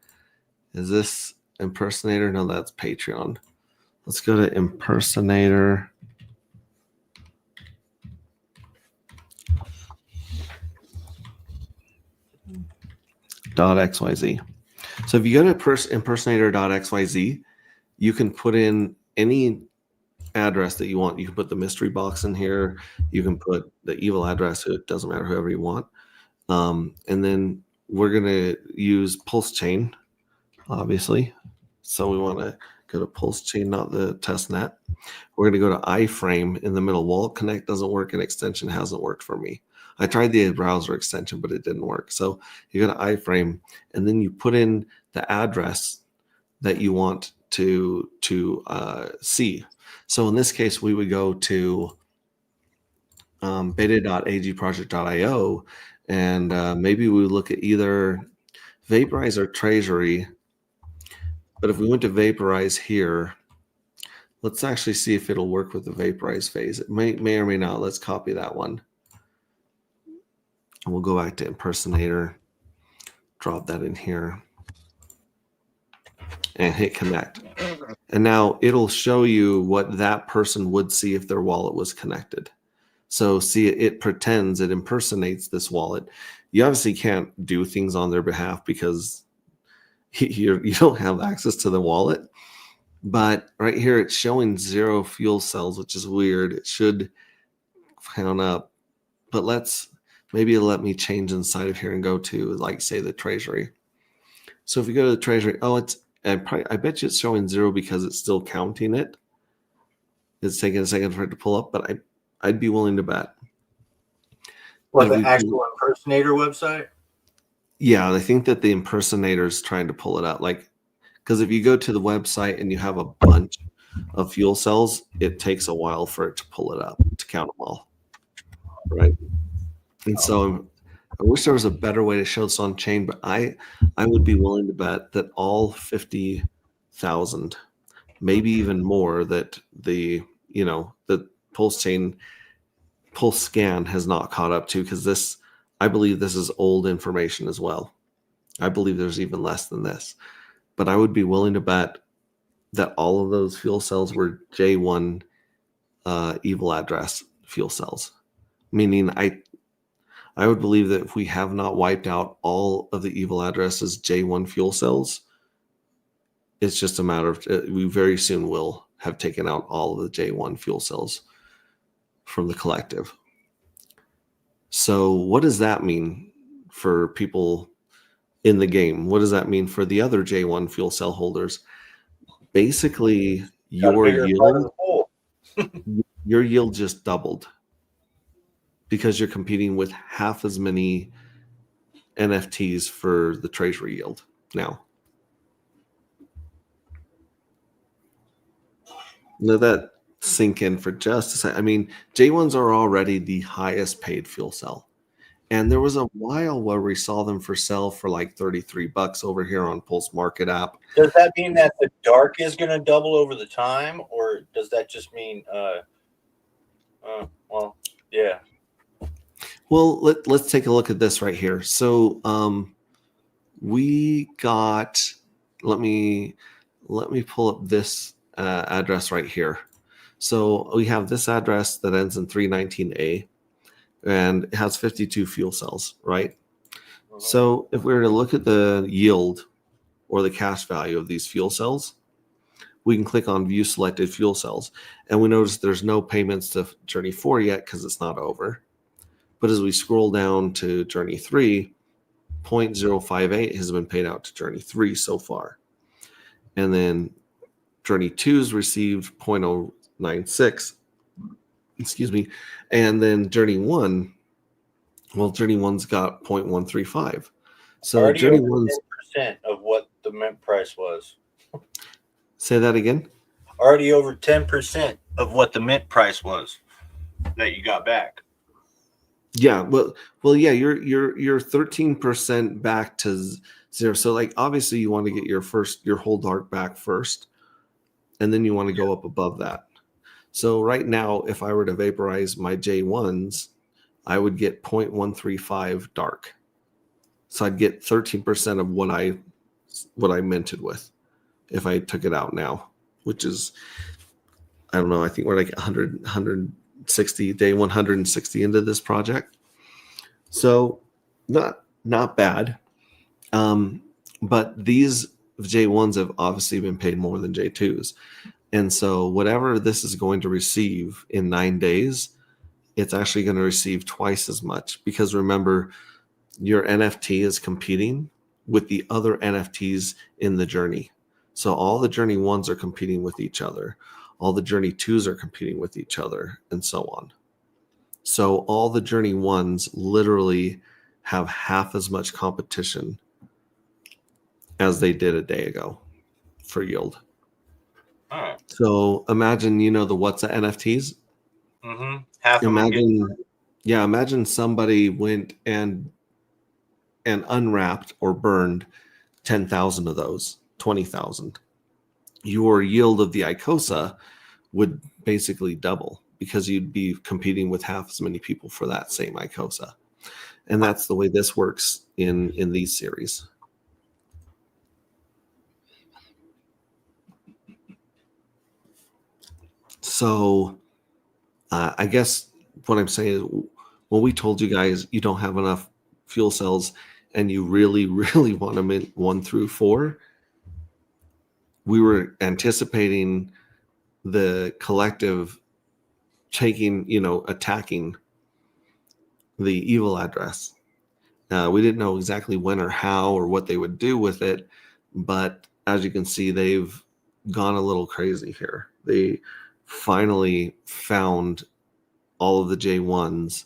Is this impersonator? No, that's Patreon. Let's go to impersonator. .xyz. So if you go to impersonator.xyz, you can put in any address that you want. You can put the mystery box in here. You can put the evil address. It doesn't matter, whoever you want. And then we're going to use pulse chain, obviously. So we want to go to pulse chain, not the test net. We're going to go to iframe in the middle. Wallet Connect doesn't work, and extension hasn't worked for me. I tried the browser extension, but it didn't work. So you go to iframe, and then you put in the address that you want to see. So in this case, we would go to beta.agproject.io, and maybe we would look at either Vaporize or Treasury. But if we went to Vaporize here, let's actually see if it'll work with the Vaporize phase. It may or may not. Let's copy that one. And we'll go back to impersonator, drop that in here, and hit connect. And now it'll show you what that person would see if their wallet was connected. So see, it pretends, it impersonates this wallet. You obviously can't do things on their behalf because you don't have access to the wallet. But right here, it's showing 0 fuel cells, which is weird. It should count up. But maybe it'll let me change inside of here and go to, like, say, the Treasury. So if you go to the Treasury, I bet you it's showing 0 because it's still counting it. It's taking a second for it to pull up, but I'd be willing to bet. What, the actual impersonator website? Yeah, I think that the impersonator is trying to pull it out. Like, because if you go to the website and you have a bunch of fuel cells, it takes a while for it to pull it up, to count them all. Right? And so I wish there was a better way to show this on chain, but I would be willing to bet that all 50,000, maybe even more, that the pulse scan has not caught up to, because I believe this is old information as well. I believe there's even less than this, but I would be willing to bet that all of those fuel cells were J1 evil address fuel cells, meaning I would believe that if we have not wiped out all of the evil addresses J1 fuel cells, it's just a matter of, we very soon will have taken out all of the J1 fuel cells from the collective. So what does that mean for people in the game? What does that mean for the other J1 fuel cell holders? Basically, your yield just doubled, because you're competing with half as many NFTs for the Treasury yield now. Let that sink in for just a second. I mean, J1s are already the highest paid fuel cell. And there was a while where we saw them for sale for like $33 over here on Pulse Market app. Does that mean that the dark is going to double over the time, or does that just mean, yeah. Well, let's take a look at this right here. So we got, let me pull up this address right here. So we have this address that ends in 319A, and it has 52 fuel cells, right? So if we were to look at the yield or the cash value of these fuel cells, we can click on View Selected Fuel Cells, and we notice there's no payments to Journey 4 yet because it's not over. But as we scroll down to Journey 3, 0.058 has been paid out to Journey 3 so far. And then Journey 2's received 0.096, excuse me. And then Journey 1, well, Journey 1's got 0.135. So Already Journey over 1's, 10% of what the mint price was. say that again? Already over 10% of what the mint price was that you got back. Yeah, well, yeah, you're 13% back to zero. So like obviously you want to get your whole dark back first, and then you want to go up above that. So right now, if I were to vaporize my J1s, I would get 0.135 dark. So I'd get 13% of what I minted with if I took it out now, which is, I don't know, I think we're like 160 day 160 into this project. So not bad. But these J1s have obviously been paid more than J2s. And so whatever this is going to receive in 9 days, it's actually going to receive twice as much, because remember, your NFT is competing with the other NFTs in the journey. So all the Journey 1s are competing with each other. All the Journey 2s are competing with each other, and so on. So all the Journey 1s literally have half as much competition as they did a day ago for yield. Huh. So imagine, the what's the NFTs? Mm-hmm. Half of them get Imagine somebody went and unwrapped or burned 10,000 of those, 20,000. Your yield of the ICOSA would basically double, because you'd be competing with half as many people for that same ICOSA. And that's the way this works in these series. So I guess what I'm saying is, when we told you guys you don't have enough fuel cells and you really, really want to mint 1 through 4, we were anticipating the collective attacking the evil address. We didn't know exactly when or how or what they would do with it, but as you can see, they've gone a little crazy here. They finally found all of the J1s,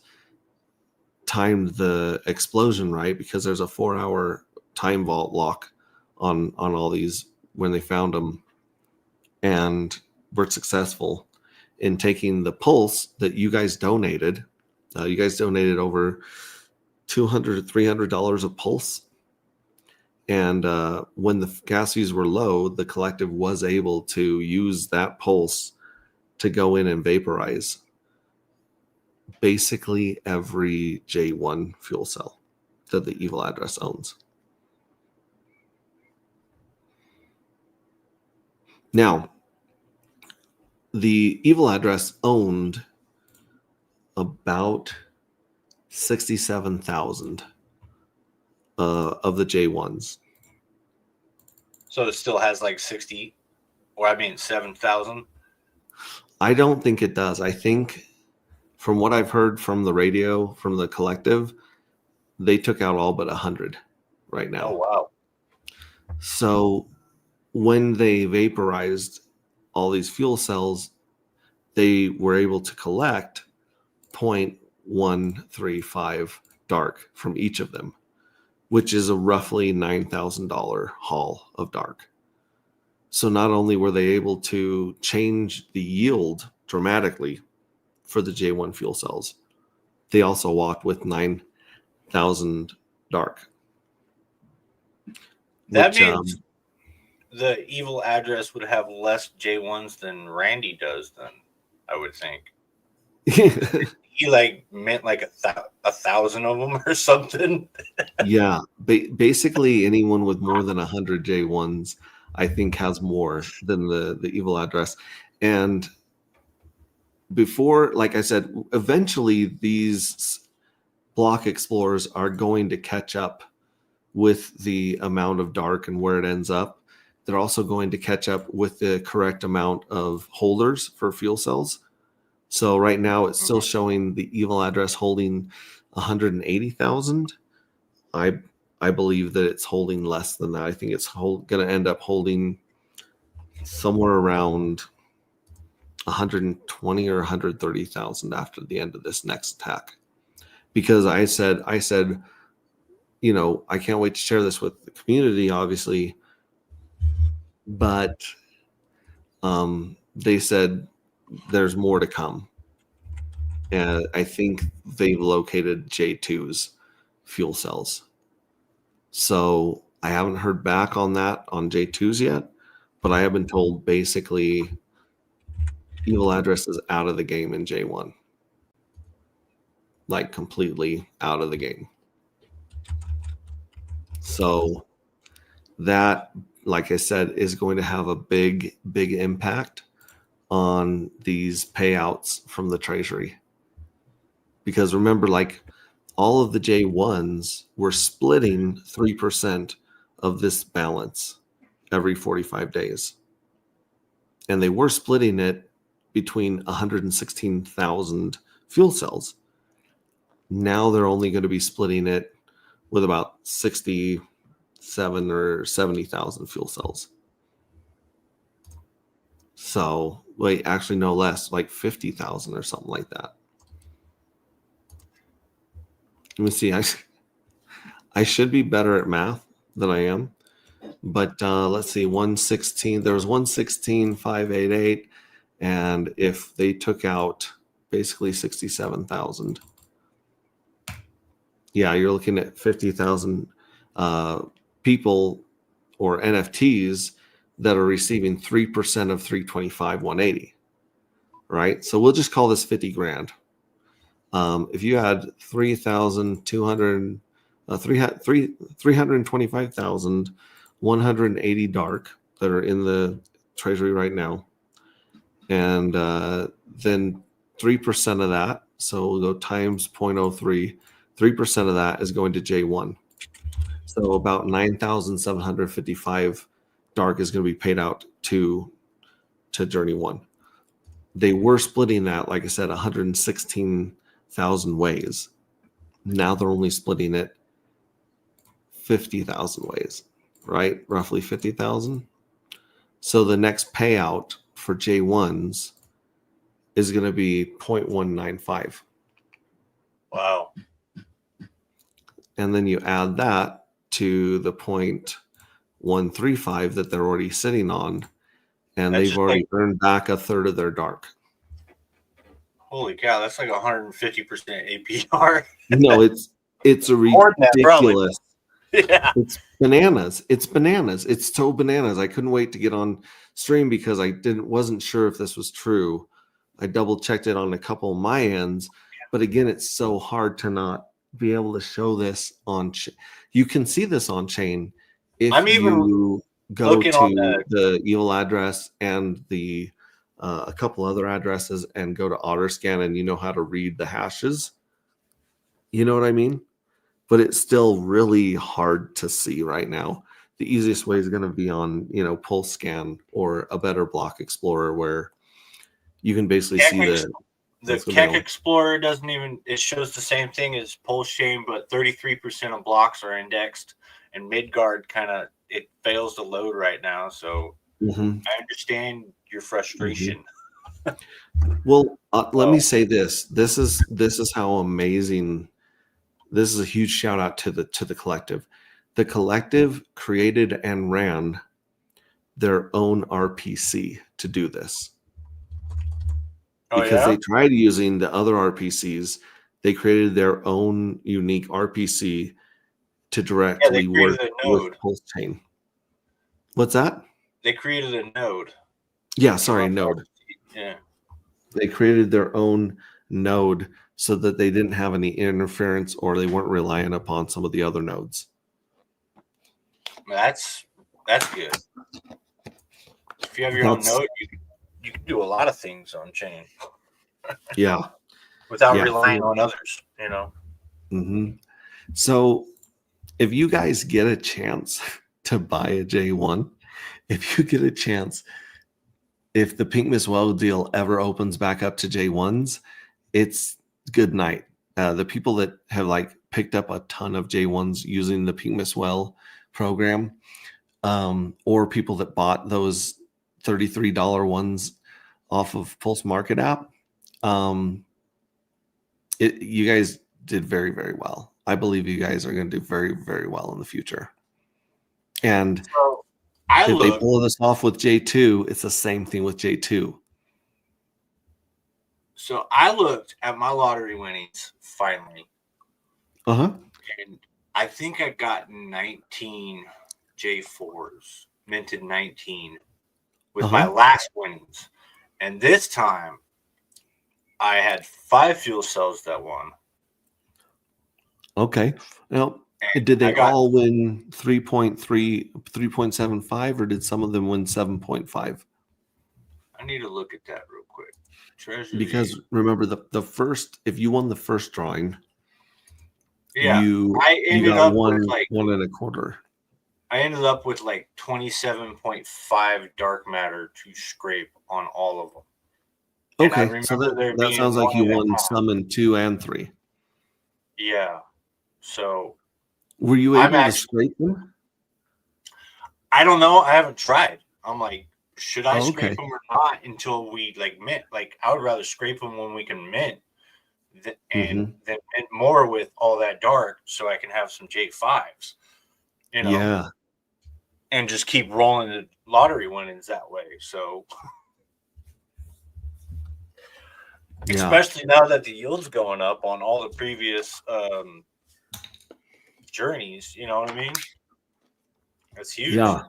timed the explosion right, because there's a 4-hour time vault lock on all these when they found them, and were successful in taking the pulse that you guys donated. You guys donated over $200 to $300 of pulse. And when the gas fees were low, the collective was able to use that pulse to go in and vaporize basically every J1 fuel cell that the evil address owns. Now, the evil address owned about 67,000 of the J1s. So it still has like 7,000. I don't think it does. I think, from what I've heard from the radio, from the collective, they took out all but 100 right now. Oh, wow. So when they vaporized all these fuel cells, they were able to collect 0.135 dark from each of them, which is a roughly $9,000 haul of dark. So not only were they able to change the yield dramatically for the J1 fuel cells, they also walked with 9,000 dark. That means the evil address would have less J1s than Randy does, then, I would think. He meant like 1,000 of them or something. Yeah. Basically, anyone with more than 100 J1s, I think, has more than the evil address. And before, like I said, eventually these block explorers are going to catch up with the amount of dark and where it ends up. They're also going to catch up with the correct amount of holders for fuel cells. So right now it's still showing the evil address holding 180,000. I believe that it's holding less than that. I think it's going to end up holding somewhere around 120 or 130,000 after the end of this next hack. Because I said, you know, I can't wait to share this with the community, obviously, but they said there's more to come. And I think they've located J2's fuel cells. So I haven't heard back on that on J2's yet, but I have been told basically Evil Address is out of the game in J1. Like completely out of the game. So that, like I said, is going to have a big impact on these payouts from the Treasury. Because remember, like all of the J1s were splitting 3% of this balance every 45 days. And they were splitting it between 116,000 fuel cells. Now they're only going to be splitting it with about 67 or 70,000 fuel cells. So, wait, actually no less, like 50,000 or something like that. Let me see. I should be better at math than I am. But let's see, 116. There was 116,588. And if they took out basically 67,000, yeah, you're looking at 50,000 people or NFTs that are receiving 3% of 325,180, right? So we'll just call this 50 grand. If you had 325,180 dark that are in the Treasury right now, and then 3% of that, so we'll go times 0.03, 3% of that is going to J1. So about 9,755 dark is going to be paid out to Journey 1. They were splitting that, like I said, 116,000 ways. Now they're only splitting it 50,000 ways, right? Roughly 50,000. So the next payout for J1s is going to be 0.195. Wow. And then you add that to the 0.135 that they're already sitting on, and they've already earned back a third of their dark. Holy cow, that's like 150% APR. No, it's a ridiculous. Yeah. It's bananas. It's bananas. It's so bananas. I couldn't wait to get on stream because I wasn't sure if this was true. I double checked it on a couple of my ends, but again, it's so hard to not be able to show this on. You can see this on chain if you go to the Evil Address and the a couple other addresses and go to Otterscan, and you know how to read the hashes. You know what I mean? But it's still really hard to see right now. The easiest way is going to be on, Pulse Scan or a better Block Explorer, where you can basically see the Keck Explorer doesn't even, it shows the same thing as Pulse Chain, but 33% of blocks are indexed, and Midgard it fails to load right now. So I understand your frustration. Well, let me say this. This is how amazing. This is a huge shout out to the collective. The collective created and ran their own RPC to do this. Because they tried using the other RPCs, they created their own unique RPC to directly work with Pulse Chain. What's that? They created a node. Yeah, sorry, node. Yeah. They created their own node so that they didn't have any interference or they weren't reliant upon some of the other nodes. That's good. If you have your own node, you can do a lot of things on chain. Yeah. Without relying on others, So if you guys get a chance to buy a J1, if you get a chance, if the Pink Miss Well deal ever opens back up to J1s, it's good night. The people that have picked up a ton of J1s using the Pink Miss Well program, or people that bought those $33 ones off of Pulse Market app. You guys did very, very well. I believe you guys are going to do very, very well in the future. And So if they pull this off with J2, it's the same thing with J2. So I looked at my lottery winnings finally, Uh-huh. and I think I got 19 J4s, minted 19 with my last winnings. And this time I had 5 fuel cells that won. Okay. Now, And did I they got- all win 3.75, or did some of them win 7.5? I need to look at that real quick. Treasury. Because remember, the first, if you won the first drawing, yeah, you ended got up one, with like 1.25. I ended up with like 27.5 dark matter to scrape on all of them. And I Okay, so remember there that being sounds like one you that won had- some in 2 and 3. Yeah. So Were you I'm able to actually- scrape them? I don't know. I haven't tried. I'm like, should I Oh, scrape okay. them or not until we like mint? Like, I would rather scrape them when we can mint, and Mm-hmm. then mint more with all that dark, so I can have some J5s. You know, Yeah. and just keep rolling the lottery winnings that way. So, Yeah. especially now that the yield's going up on all the previous journeys, you know what I mean? That's huge. Yeah.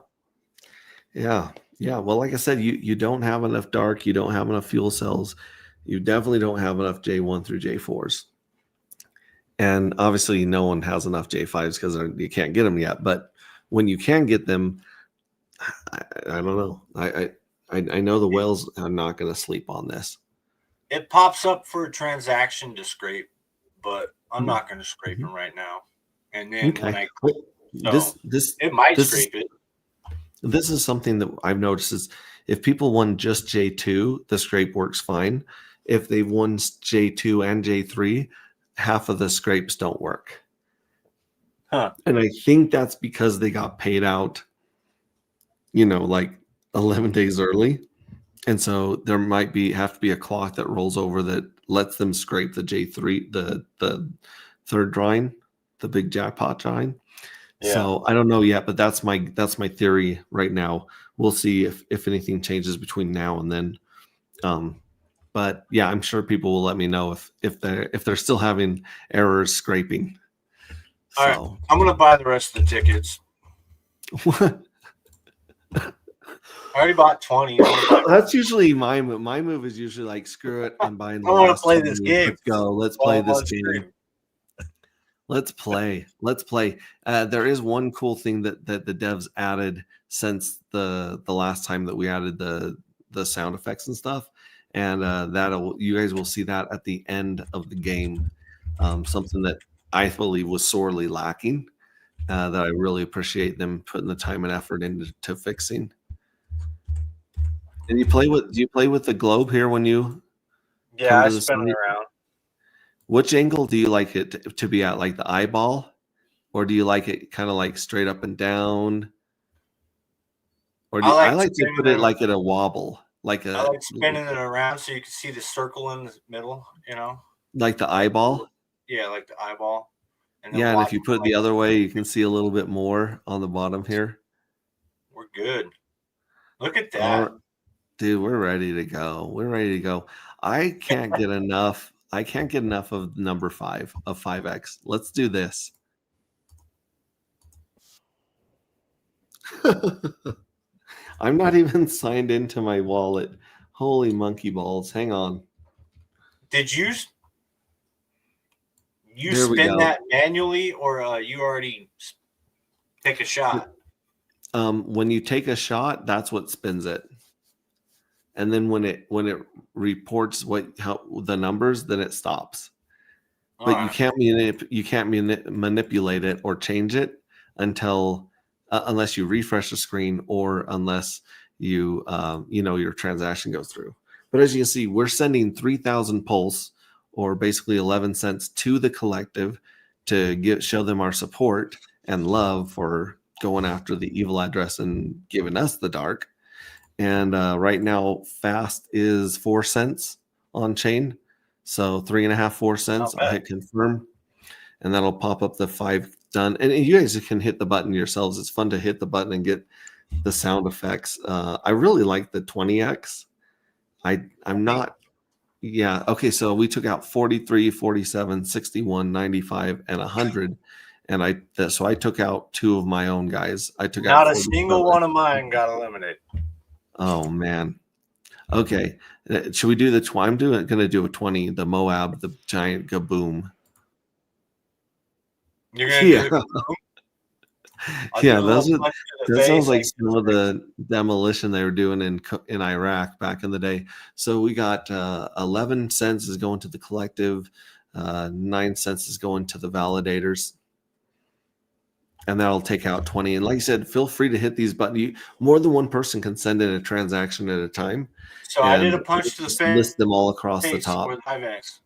Yeah. Yeah. Well, like I said, you don't have enough dark, you don't have enough fuel cells, you definitely don't have enough J1 through J4s. And obviously no one has enough J5s because you can't get them yet. But when you can get them, I don't know. I know the whales are not going to sleep on this. It pops up for a transaction to scrape, but I'm Mhm. not going to scrape Mhm. them right now. And then when Okay. I Well, this it might this scrape it. This is something that I've noticed is if people won just J2, the scrape works fine. If they won J2 and J3, half of the scrapes don't work. Huh. And I think that's because they got paid out, like 11 days early. And so there might have to be a clock that rolls over that lets them scrape the J3, the third drawing, the big jackpot drawing. Yeah. So I don't know yet, but that's my theory right now. We'll see if anything changes between now and then. But yeah, I'm sure people will let me know if they're still having errors scraping. All right. So I'm going to buy the rest of the tickets. I already bought 20. that's usually my move. My move is usually like screw it, I'm buying the I wanna last play 20. this game. Let's go. Let's While play I'm this on game. stream. Let's play. Let's play. There is one cool thing that the devs added since the last time that we added the sound effects and stuff, and you guys will see that at the end of the game. Something that I believe was sorely lacking. That I really appreciate them putting the time and effort into fixing. And do you play with the globe here when you? Yeah, come I to the spin it site? around. Which angle do you like it to be at? Like the eyeball? Or do you like it kind of like straight up and down? Or do I like to spinning put it them- like at a wobble, I like spinning it around so you can see the circle in the middle, like the eyeball. Yeah, like the eyeball. then Yeah, and if watch you put it the other way, you can see a little bit more on the bottom here. We're good. Look at that. All right. Dude, we're ready to go. We're ready to go. I can't get enough. I can't get enough of number 5 of 5X. Let's do this. I'm not even signed into my wallet. Holy monkey balls. Hang on. Did you There we spin go. that manually or you already take a shot? When you take a shot, that's what spins it. And then when it reports how the numbers, then it stops. But you can't manipulate it or change it until unless you refresh the screen or unless you your transaction goes through. But as you can see, we're sending 3,000 pulse or basically 11 cents to the collective to show them our support and love for going after the evil address and giving us the dark. And right now, fast is 4 cents on chain. So 3.5, 4 cents. Not I'll bad. hit confirm, and that'll pop up the 5 done. And you guys can hit the button yourselves. It's fun to hit the button and get the sound effects. I really like the 20x. I'm not. Yeah. Okay. So we took out 43, 47, 61, 95, and 100. And so I took out 2 of my own guys. I took Not out a single 47. one of mine got eliminated. Oh man. Okay. Should we do the I'm going to do a 20, the Moab, the giant Gaboom. You're gonna Yeah. do the Yeah, that sounds face, like some of the demolition they were doing in Iraq back in the day. So we got 11 cents is going to the collective, 9 cents is going to the validators, and that'll take out 20. And like I said, feel free to hit these buttons. More than one person can send in a transaction at a time. So I did a and punch to the just face list them all across the top. with IVEX.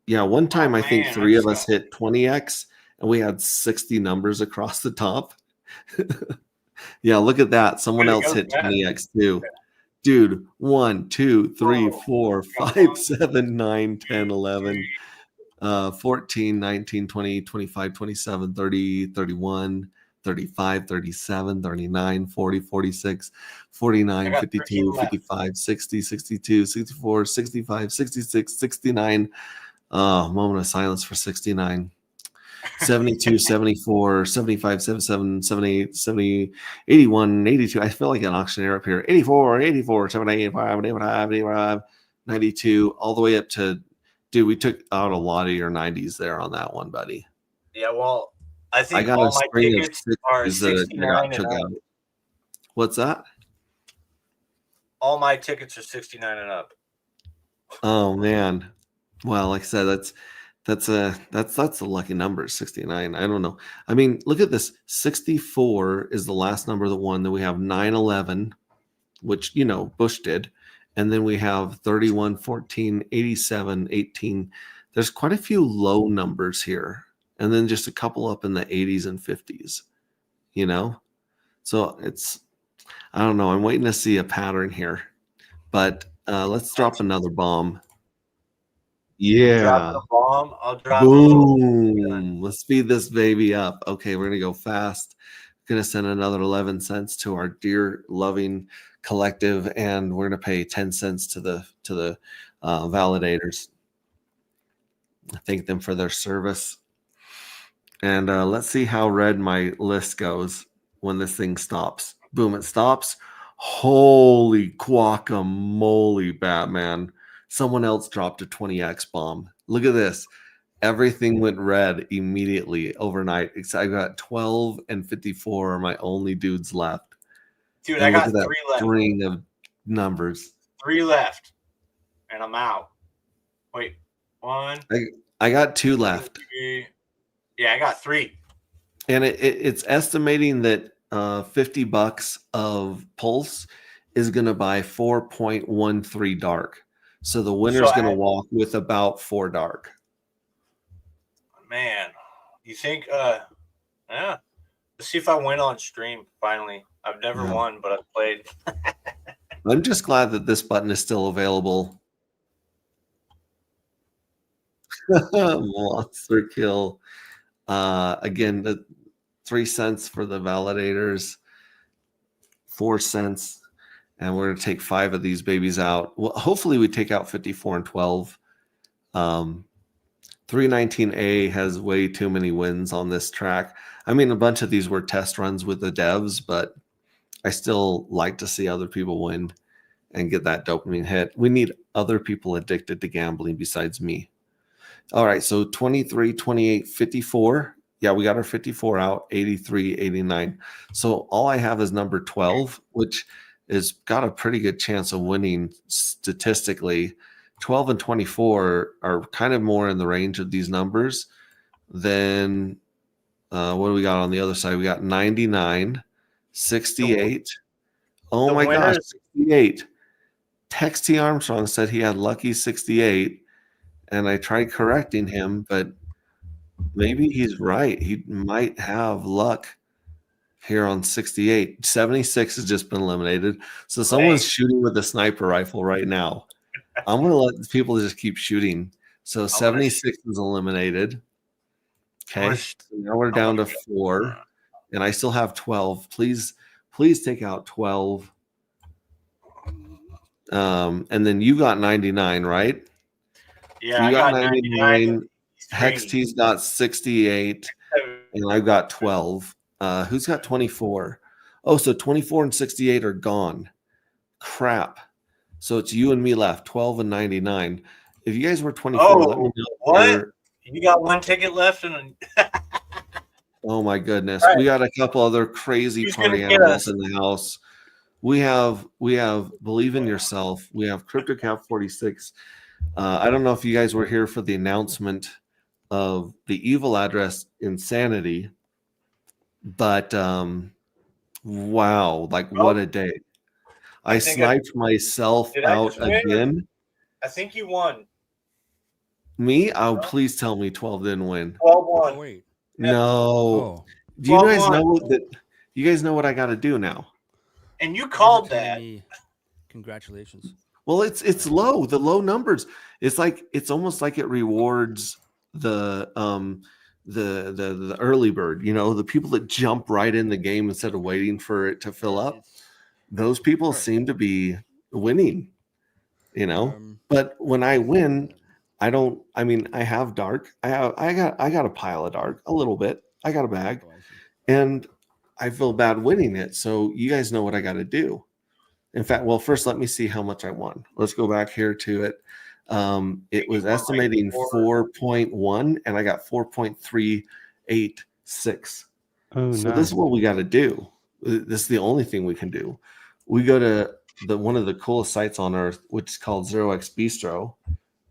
Yeah, one time I think man, 3 I of just us hit 20x, and we had 60 numbers across the top. Yeah, look at that. Someone Way to else go, hit Matt. 20x too. Dude, 1, 2, 3, Whoa. 4, Come 5, on. 7, 9, 10, 11, 14, 19, 20, 25, 27, 30, 31, 35, 37, 39, 40, 46, 49, I got 52, 13 left. 55, 60, 62, 64, 65, 66, 69. Moment of silence for 69. 72, 74, 75, 77, 78, 70, 81, 82. I feel like an auctioneer up here. 84, 84, 78, 85, 85, 85, 92, all the way up to, dude, we took out a lot of your 90s there on that one, buddy. Yeah, well, I I think got all a my string of tickets are 60s that I 69 got and took up. out. What's that? All my tickets are 69 and up. Oh man. Well, like I said, that's a lucky number, 69. I don't know. I mean, look at this. 64 is the last number that won. Then we have 911, which Bush did. And then we have 31, 14, 87, 18. There's quite a few low numbers here. And then just a couple up in the 80s and 50s. So I don't know. I'm waiting to see a pattern here. But let's drop another bomb. Yeah. Dropping a bomb. I'll drop Boom. Let's speed this baby up. Okay, we're going to go fast. Going to send another 11 cents to our dear loving collective, and we're going to pay 10 cents to the validators. Thank them for their service. And let's see how red my list goes when this thing stops. Boom, it stops. Holy guacamole, Batman. Someone else dropped a 20x bomb. Look at this. Everything went red immediately overnight. I got 12 and 54 are my only dudes left. Dude, And I look got at that 3 left. string of numbers. 3 left. And I'm out. Wait. 1. I got 2 left. 3. Yeah, I got 3. And it's estimating that $50 of Pulse is going to buy 4.13 dark. So the winner's going to walk with about 4 dark. Man, you think? Yeah. Let's see if I win on stream. Finally, I've never won, but I've played. I'm just glad that this button is still available. Monster kill. Again, the 3 cents for the validators, 4 cents. And we're going to take 5 of these babies out. Well, hopefully we take out 54 and 12. 319A has way too many wins on this track. I mean, a bunch of these were test runs with the devs, but I still like to see other people win and get that dopamine hit. We need other people addicted to gambling besides me. All right, so 23, 28, 54. Yeah, we got our 54 out, 83, 89. So all I have is number 12, which is got a pretty good chance of winning statistically. 12 and 24 are kind of more in the range of these numbers than what do we got on the other side? We got 99, 68. Oh my gosh, 68. Tex T. Armstrong said he had lucky 68, and I tried correcting him, but maybe he's right. He might have luck here on 68. 76 has just been eliminated. So someone's shooting with a sniper rifle right now. I'm going to let people just keep shooting. So 76 is eliminated. Okay. So now we're down to 4, and I still have 12. Please take out 12. And then you got 99, right? Yeah, So you I got got 99. Hex T's got 68, and I've got 12. Who's got 24? Oh, so 24 and 68 are gone. Crap. So it's you and me left, 12 and 99. If you guys were 24, let me know. What? You got one ticket left, and oh my goodness, right. We got a couple other crazy party animals in the house. We have Believe in Yourself. We have CryptoCap 46. I don't know if you guys were here for the announcement of the evil address Insanity, but wow, like what a day. I sniped myself out again. I think you won. Me? Oh, please tell me 12 didn't win. 12 won. Oh, wait. No. Oh. Do you guys know that? You guys know what I got to do now? And you called that. Congratulations. Well, it's low. The low numbers. It's almost like it rewards the early bird. You know, the people that jump right in the game instead of waiting for it to fill up. Those people seem to be winning. You know, but when I win, I don't. I mean, I have dark. I got a pile of dark, a little bit. I got a bag, and I feel bad winning it. So you guys know what I got to do. In fact, well, first let me see how much I won. Let's go back here to it. It was estimating 4.1, and I got 4.386. Oh, so nice. this is what we got to do. This is the only thing we can do. We go to one of the coolest sites on earth, which is called 0x Bistro,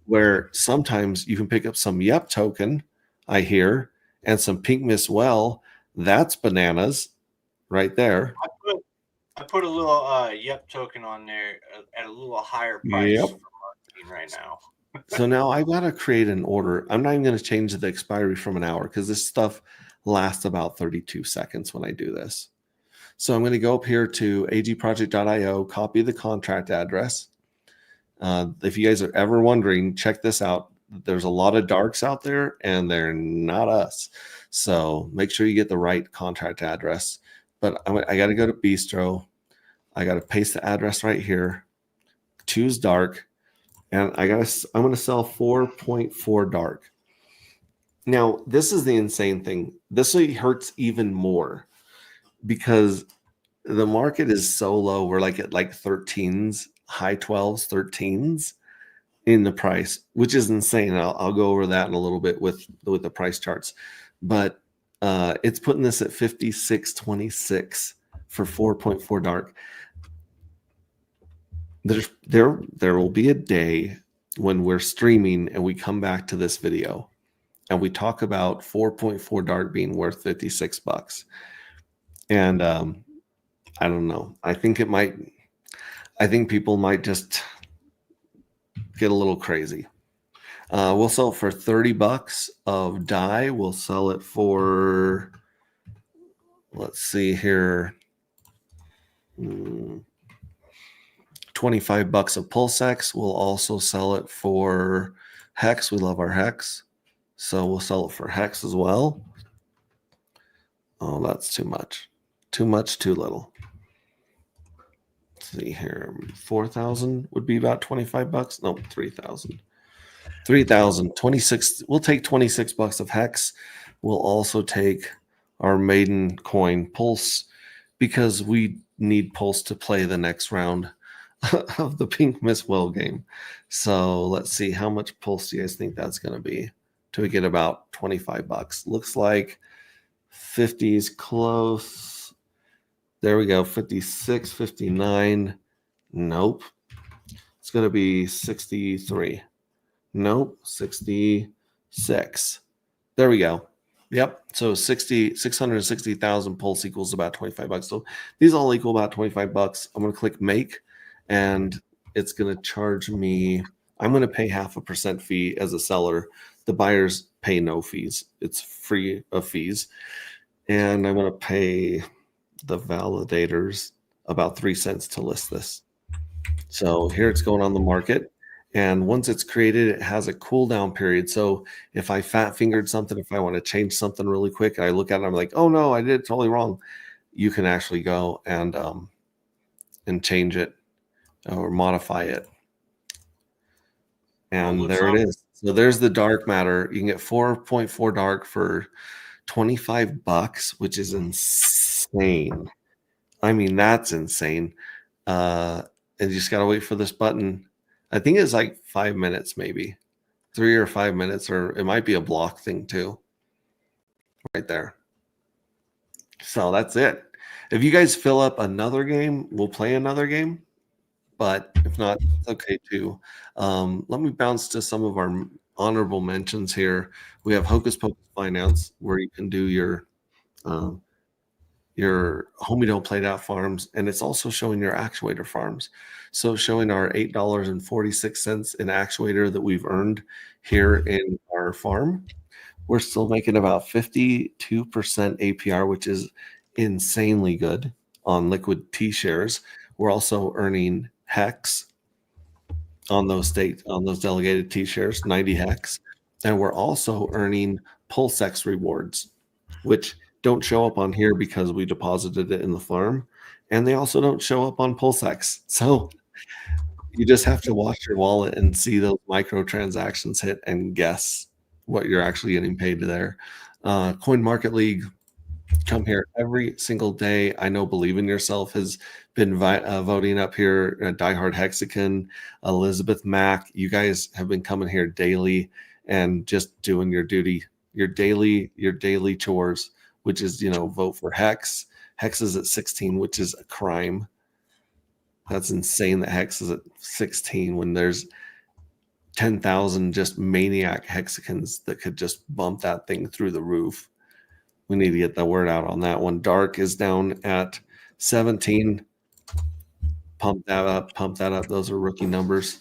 where sometimes you can pick up some Yep token, I hear, and some Pink Miss Well. That's bananas right there. I put a little Yep token on there at a little higher price for marketing right now. So now I got to create an order. I'm not even going to change the expiry from an hour because this stuff lasts about 32 seconds when I do this. So I'm going to go up here to agproject.io, copy the contract address. If you guys are ever wondering, check this out. There's a lot of darks out there, and they're not us. So make sure you get the right contract address. But I got to go to Bistro. I got to paste the address right here. Choose dark, and I'm going to sell 4.4 dark. Now this is the insane thing. This hurts even more because the market is so low. We're like at like 13s, high 12s, 13s in the price, which is insane. I'll go over that in a little bit with the price charts, but it's putting this at 56.26 for 4.4 dark. There will be a day when we're streaming and we come back to this video and we talk about 4.4 dark being worth $56. And I don't know. I think people might just get a little crazy. We'll sell it for $30 of dye. We'll sell it for, let's see here, $25 of PulseX. We'll also sell it for Hex. We love our Hex. So we'll sell it for Hex as well. Oh, that's too much. Too much, too little. Let's see here. 4,000 would be about $25. No, 3,000. 3,000. 26. We'll take $26 of Hex. We'll also take our maiden coin Pulse because we need Pulse to play the next round of the Pink Miss Well game. So let's see, how much Pulse do you guys think that's going to be to get about $25? Looks like 50 is close. There we go. 56, 59. Nope. It's going to be 63. Nope. 66. There we go. Yep. So 660,000 pulse equals about $25. So these all equal about $25. I'm going to click make, and it's going to charge me. I'm going to pay 0.5% fee as a seller. The buyers pay no fees. It's free of fees. And I'm going to pay the validators about 3 cents to list this. So here it's going on the market. And once it's created, it has a cooldown period. So if I fat fingered something, if I want to change something really quick, I look at it, I'm like, oh no, I did it totally wrong. You can actually go and change it or modify it. And there it is. So there's the dark matter. You can get 4.4 dark for $25, which is insane. I mean, that's insane. And you just got to wait for this button. I think it's like 5 minutes, maybe 3 or 5 minutes, or it might be a block thing too. Right there. So that's it. If you guys fill up another game, we'll play another game. But if not, it's okay too. Let me bounce to some of our honorable mentions here. We have Hocus Pocus Finance, where you can do your homie don't play that farms, and it's also showing your actuator farms. So showing our $8.46 in actuator that we've earned here in our farm. We're still making about 52% APR, which is insanely good on liquid T shares. We're also earning hex on those delegated T shares, 90 hex. And we're also earning PulseX rewards, which don't show up on here because we deposited it in the farm. And they also don't show up on PulseX. So you just have to watch your wallet and see those microtransactions hit and guess what you're actually getting paid there. Coin Market League, come here every single day. I know Believe in Yourself has been voting up here. Diehard Hexagon, Elizabeth Mack. You guys have been coming here daily and just doing your duty, your daily chores, which is, vote for Hex. Hex is at 16, which is a crime. That's insane that Hex is at 16 when there's 10,000 just maniac hexagons that could just bump that thing through the roof. We need to get the word out on that one. Dark is down at 17. Pump that up. Those are rookie numbers.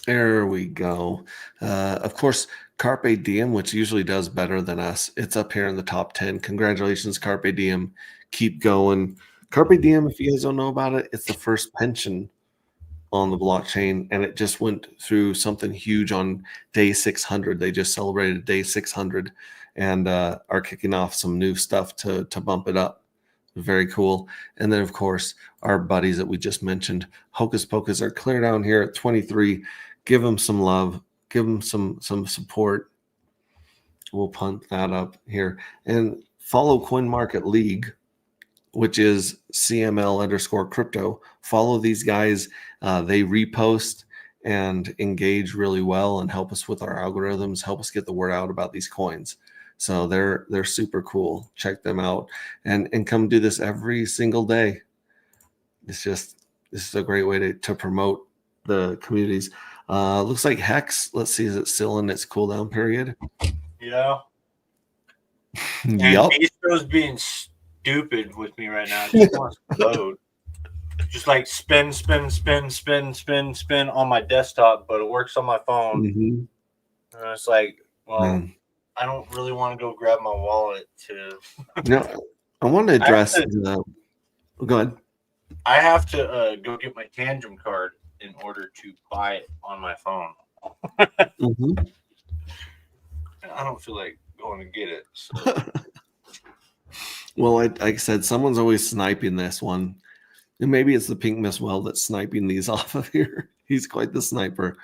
There we go. Of course, Carpe Diem, which usually does better than us, it's up here in the top 10. Congratulations, Carpe Diem. Keep going. Carpe Diem, if you guys don't know about it, it's the first pension on the blockchain, and it just went through something huge on day 600. They just celebrated day 600 and are kicking off some new stuff to bump it up. Very cool. And then, of course, our buddies that we just mentioned, Hocus Pocus, are clear down here at 23. Give them some love. Give them some support. We'll punt that up here. And follow Coin Market League, which is CML_crypto. Follow these guys. They repost and engage really well and help us with our algorithms, help us get the word out about these coins. So they're super cool. Check them out and come do this every single day. This is a great way to promote the communities. Looks like Hex, let's see, is it still in its cooldown period? Yeah. Yep. Astro's being stupid with me right now. It just wants to load. Just like spin on my desktop, but it works on my phone. Mm-hmm. And it's like, well, I don't really want to go grab my wallet to. No, I want to address go ahead. I have to go get my Tangent card in order to buy it on my phone. Mm-hmm. I don't feel like going to get it. So. Well, like I said, someone's always sniping this one. And maybe it's the Pink Miss Well that's sniping these off of here. He's quite the sniper.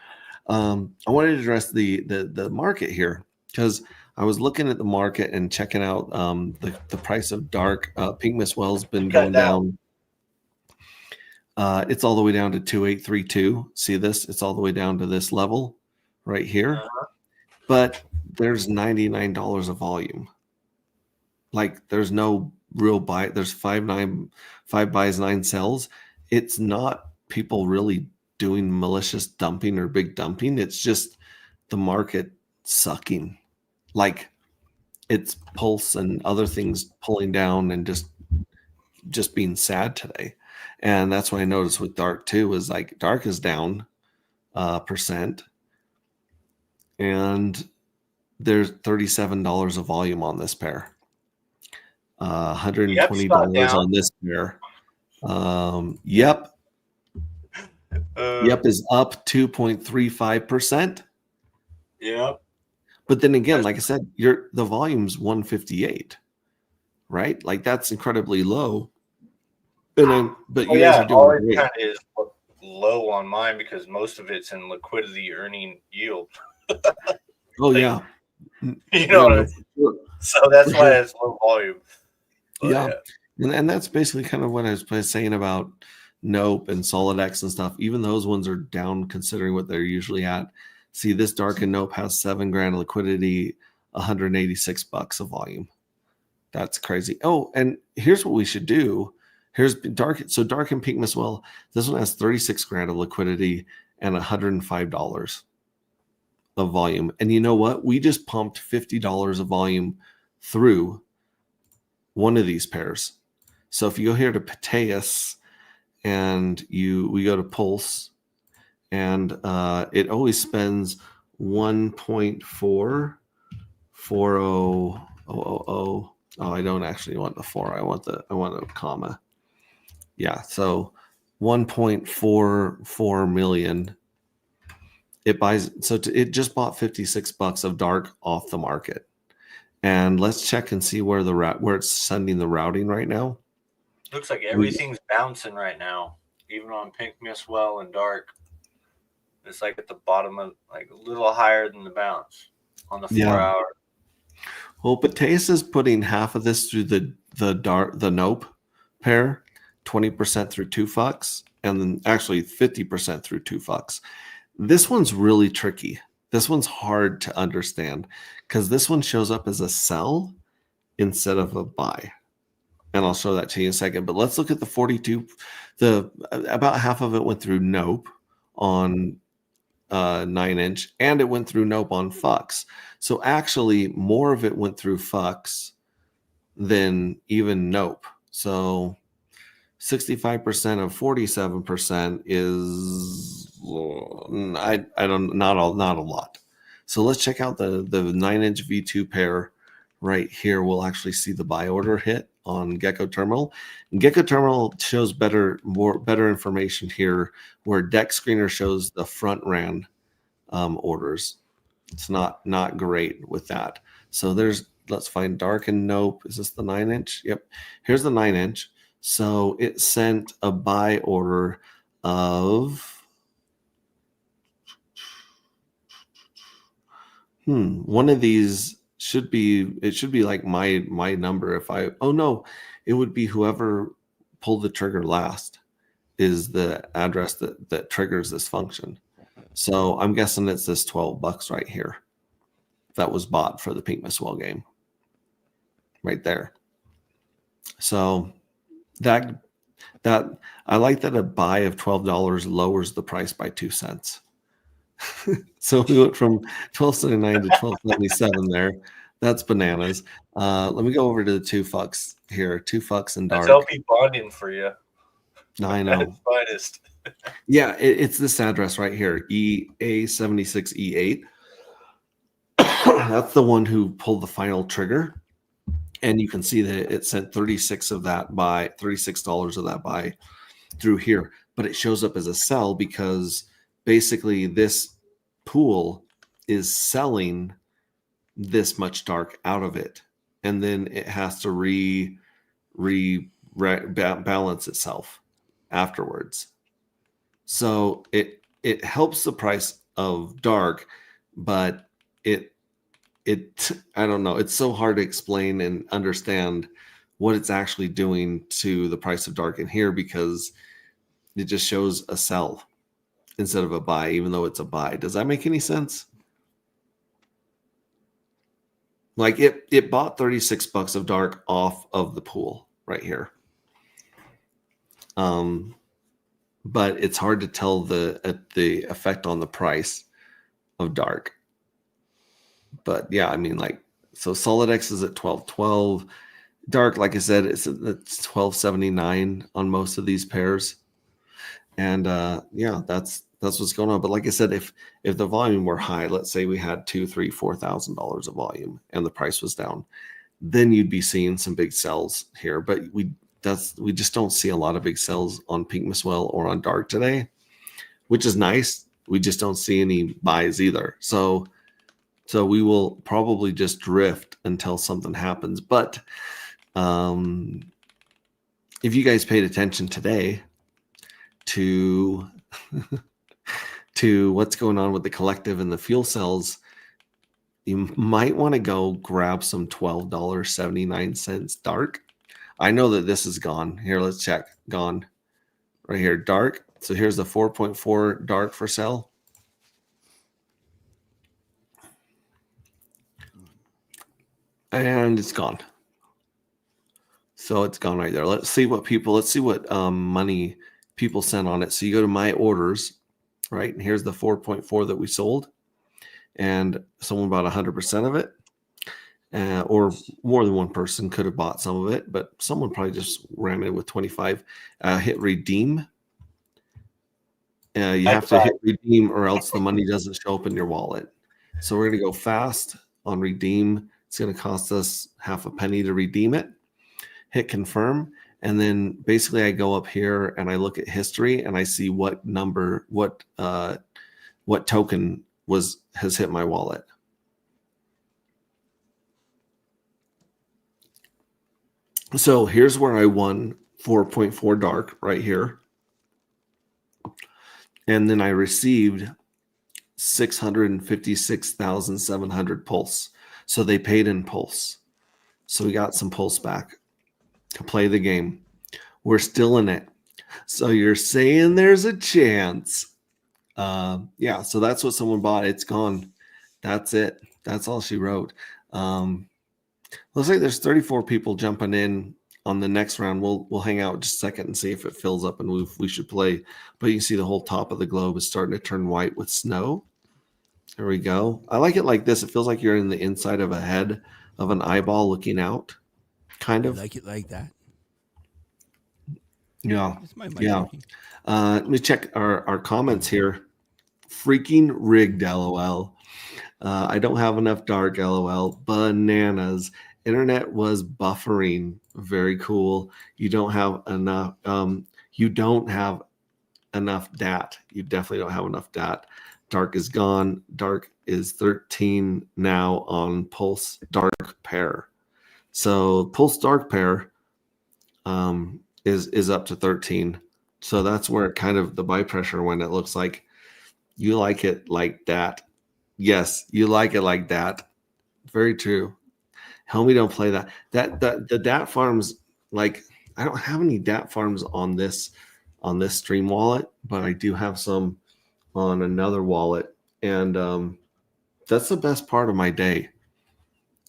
I wanted to address the market here because I was looking at the market and checking out the price of dark. Pink Miss Well's been going down. It's all the way down to 2832. See this? It's all the way down to this level right here. But there's $99 of volume. Like there's no real buy. There's 5 buys, 9 sells. It's not people really doing malicious dumping or big dumping. It's just the market sucking. Like it's Pulse and other things pulling down and just being sad today. And that's what I noticed with Dark too, is like Dark is down percent. And there's $37 of volume on this pair. $120 down. on this pair. Yep is up 2.35%. Yep. But then again, like I said, the volume's 158, right? Like that's incredibly low. But you guys are doing always great. kind of is low on mine because most of it's in liquidity earning yield. Oh yeah, You know what I mean? sure. So that's why it's low volume. But Yeah. And that's basically kind of what I was saying about Nope and SolidX and stuff. Even those ones are down considering what they're usually at. See, this Dark and Nope has $7,000 liquidity, $186 of volume. That's crazy. Oh, and here's what we should do. Here's Dark. So Dark and Pink Miss Well, this one has $36,000 of liquidity and $105 of volume. And you know what? We just pumped $50 of volume through one of these pairs. So if you go here to Pateus and we go to Pulse, and it always spends 1.44000. Oh, I don't actually want the 4. I want a comma. Yeah, so 1.44 million. It buys, so it just bought $56 of Dark off the market. And let's check and see where it's sending the routing right now. Looks like everything's bouncing right now, even on Pink Miss Well and Dark. It's like at the bottom of, like, a little higher than the bounce on the 4 hour. Well, Pateus is putting half of this through the Nope pair, 20% through 2FUX, and then actually 50% through 2FUX. This one's really tricky. This one's hard to understand because this one shows up as a sell instead of a buy. And I'll show that to you in a second. But let's look at the 42. About half of it went through Nope on 9-inch, and it went through Nope on FUX. So actually, more of it went through FUX than even Nope. So 65% of 47% is not a lot. So let's check out the 9-inch V2 pair right here. We'll actually see the buy order hit on Gecko Terminal. And Gecko Terminal shows better information here, where Deck Screener shows the front ran orders. It's not great with that. So let's find Dark and Nope. Is this the 9-inch? Yep. Here's the 9-inch. So it sent a buy order of one of these should be like my number. It would be whoever pulled the trigger last is the address that triggers this function. So I'm guessing it's this $12 right here that was bought for the Pink Miss Well game right there. So that I like that a buy of $12 lowers the price by 2 cents. So we went from $12.79 to $12.77 there. That's bananas. Let me go over to the 2FUX here. 2FUX and Dark. That's LP bonding for you. I know. At its finest. Yeah, it's this address right here, EA76E8. That's the one who pulled the final trigger. And you can see that it sent $36 of that buy through here. But it shows up as a sell because basically this pool is selling this much Dark out of it. And then it has to balance itself afterwards. So it helps the price of Dark, but it I don't know. It's so hard to explain and understand what it's actually doing to the price of Dark in here because it just shows a sell instead of a buy, even though it's a buy. Does that make any sense? Like it bought $36 of Dark off of the pool right here. But it's hard to tell the effect on the price of Dark. But yeah, I mean, like, so SolidX is at $12.12. Dark, like I said, it's $12.79 on most of these pairs. And yeah, that's what's going on. But like I said, if the volume were high, let's say we had $2,000, $3,000, $4,000 of volume and the price was down, then you'd be seeing some big sells here. But we just don't see a lot of big sells on Pink Miss Well or on Dark today, which is nice. We just don't see any buys either. So we will probably just drift until something happens. But if you guys paid attention today to to what's going on with the collective and the fuel cells, you might want to go grab some $12.79 dark. I know that this is gone. Here, let's check. Gone. Right here, dark. So here's the 4.4 dark for sale. And it's gone. So it's gone right there. Let's see what money people sent on it. So you go to my orders, right? And here's the 4.4 that we sold. And someone bought 100% of it. Or more than one person could have bought some of it, but someone probably just ran it with 25. Hit redeem. You have to hit redeem or else the money doesn't show up in your wallet. So we're going to go fast on redeem. It's going to cost us half a penny to redeem it. Hit confirm. And then basically I go up here and I look at history and I see what token has hit my wallet. So here's where I won 4.4 dark right here. And then I received 656,700 pulse. So they paid in pulse. So we got some pulse back to play the game. We're still in it. So you're saying there's a chance. Yeah, so that's what someone bought. It's gone. That's it. That's all she wrote. Looks like there's 34 people jumping in on the next round. We'll hang out just a second and see if it fills up and we should play. But you can see the whole top of the globe is starting to turn white with snow. There we go. I like it like this. It feels like you're in the inside of a head of an eyeball looking out, kind of. I like it like that. Yeah. It's my mic Yeah. working? Let me check our comments here. Freaking rigged, LOL. I don't have enough dark, LOL. Bananas. Internet was buffering. Very cool. You don't have enough. You don't have enough DAT. You definitely don't have enough DAT. Dark is gone. Dark is 13 now on Pulse Dark Pair. So Pulse Dark Pair is up to 13. So that's where it kind of the buy pressure went. It looks like you like it like that. Yes, you like it like that. Very true. Homie, don't play that. The DAT farms, like I don't have any DAT farms on this stream wallet, but I do have some on another wallet, and that's the best part of my day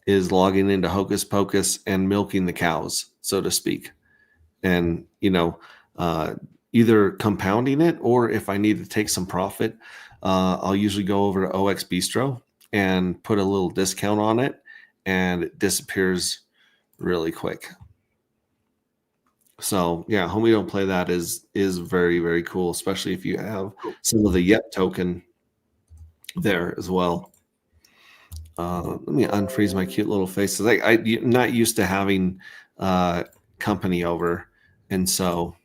is logging into Hocus Pocus and milking the cows, so to speak, and either compounding it or if I need to take some profit, I'll usually go over to OX Bistro and put a little discount on it, and it disappears really quick. So yeah, homie, don't play that is very, very cool, especially if you have some of the Yep token there as well. Let me unfreeze my cute little faces. I'm not used to having company over, and so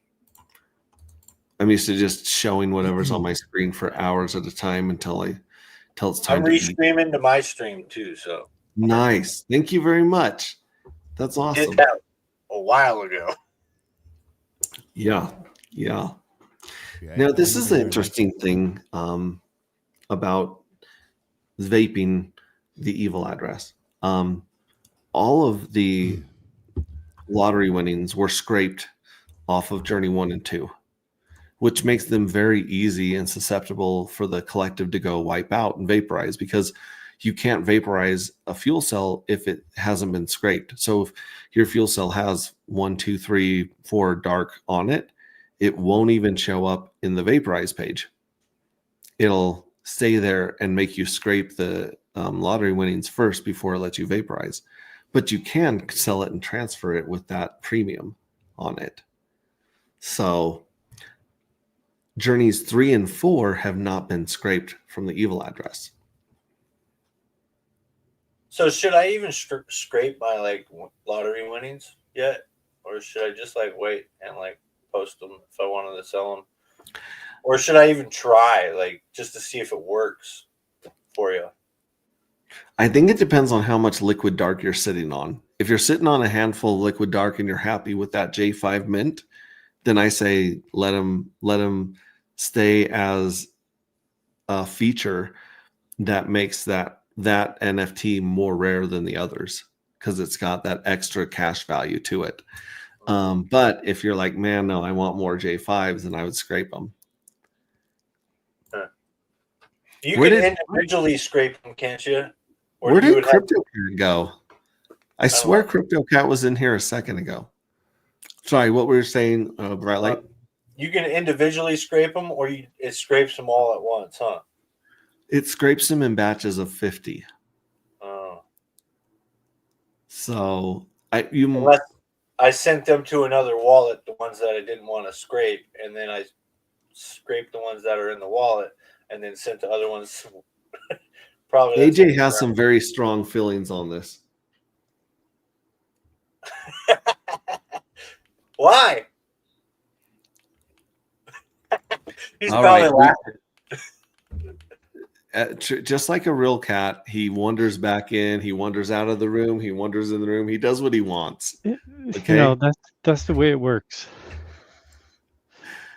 I'm used to just showing whatever's on my screen for hours at a time until it's time I'm to eat. restreaming to my stream too, so Nice. Thank you very much. That's awesome. did that a while ago. Yeah. Yeah. Yeah, Now, I this is know the you're interesting thing about vaping the evil address. All of the lottery winnings were scraped off of Journey 1 and 2, which makes them very easy and susceptible for the collective to go wipe out and vaporize, because you can't vaporize a fuel cell if it hasn't been scraped. So if your fuel cell has 1, 2, 3, 4 dark on it, it won't even show up in the vaporize page. It'll stay there and make you scrape the lottery winnings first before it lets you vaporize. But you can sell it and transfer it with that premium on it. So Journeys 3 and 4 have not been scraped from the evil address. So should I even scrape my like lottery winnings yet, or should I just like wait and like post them if I wanted to sell them, or should I even try like just to see if it works for you? I think it depends on how much liquid dark you're sitting on. If you're sitting on a handful of liquid dark and you're happy with that J5 mint, then I say let them stay as a feature that makes that NFT more rare than the others because it's got that extra cash value to it. But if you're like, man, no, I want more J5s, then I would scrape them. You can individually scrape them, can't you? Or Where you did would have- CryptoCat go? I swear CryptoCat was in here a second ago. Sorry, what were you saying, Bradley? You can individually scrape them, or it scrapes them all at once, huh? It scrapes them in batches of 50. Oh. So Unless I sent them to another wallet, the ones that I didn't want to scrape, and then I scraped the ones that are in the wallet, and then sent the other ones. Probably AJ has some very strong feelings on this. Why? He's All probably right. laughing. Just like a real cat, he wanders back in, he wanders out of the room, he wanders in the room, he does what he wants. Okay. You know, that's the way it works.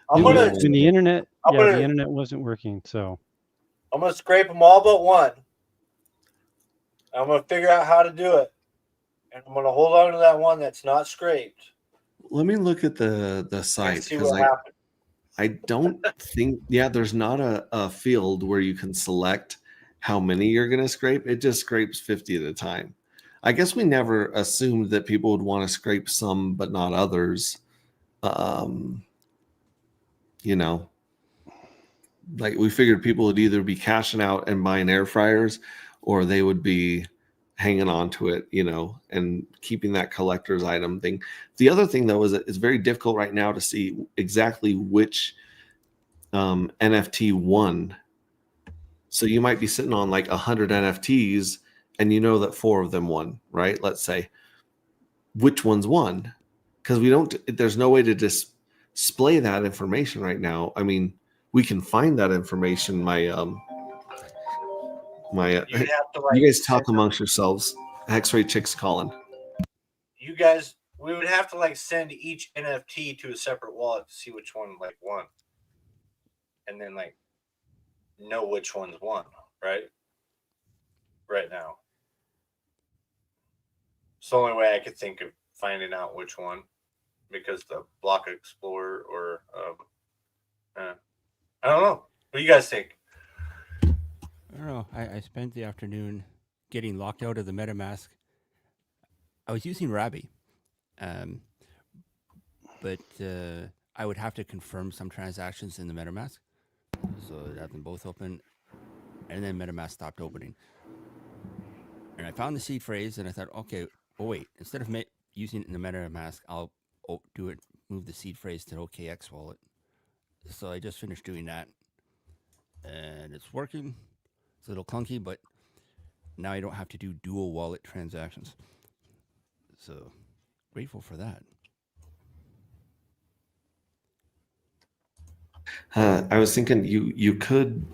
I'm When gonna the internet, I'm the gonna- internet wasn't working, so I'm gonna scrape them all but one. I'm gonna figure out how to do it, and I'm gonna hold on to that one that's not scraped. Let me look at the And site see because what happens. I don't think there's not a field where you can select how many you're going to scrape. It just scrapes 50 at a time. I guess we never assumed that people would want to scrape some but not others. You know, like we figured people would either be cashing out and buying air fryers or they would be hanging on to it, you know, and keeping that collector's item thing. The other thing though is that it's very difficult right now to see exactly which NFT won. So you might be sitting on like 100 NFTs and you know that 4 of them won, right? Let's say. Which ones won? Because there's no way to display that information right now. I mean, we can find that information. You'd have to, like, you guys talk amongst yourselves. X-Ray Chick's calling. You guys, we would have to like send each NFT to a separate wallet to see which one like won, and then like know which ones won, right? Right now, it's the only way I could think of finding out which one, because the Block Explorer or I don't know. What do you guys think? I don't know. I spent the afternoon getting locked out of the MetaMask. I was using Rabby, but I would have to confirm some transactions in the MetaMask, so I'd have them both open, and then MetaMask stopped opening. And I found the seed phrase, and I thought, okay, wait, instead of using it in the MetaMask, I'll move the seed phrase to OKX wallet. So I just finished doing that, and it's working. It's a little clunky, but now I don't have to do dual wallet transactions. So grateful for that. I was thinking you could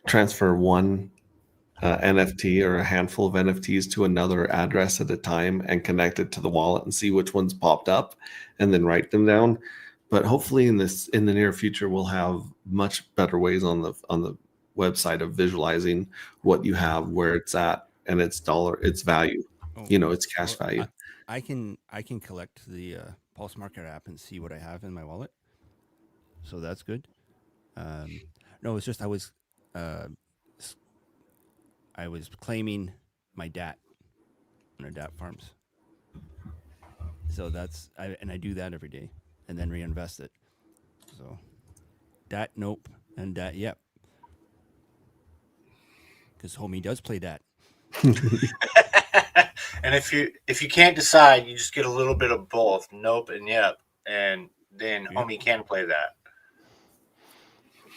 transfer one NFT or a handful of NFTs to another address at a time and connect it to the wallet and see which ones popped up and then write them down. But hopefully in the near future, we'll have much better ways on the website of visualizing what you have, where it's at, and its value. Its cash value. I can collect the Pulse Market app and see what I have in my wallet, so that's good. No, it's just I was claiming my DAT on our DAT farms, so I do that every day and then reinvest it. So DAT nope and DAT yep, because homie does play DAT. And if you can't decide, you just get a little bit of both, nope and yep, and then homie can play that.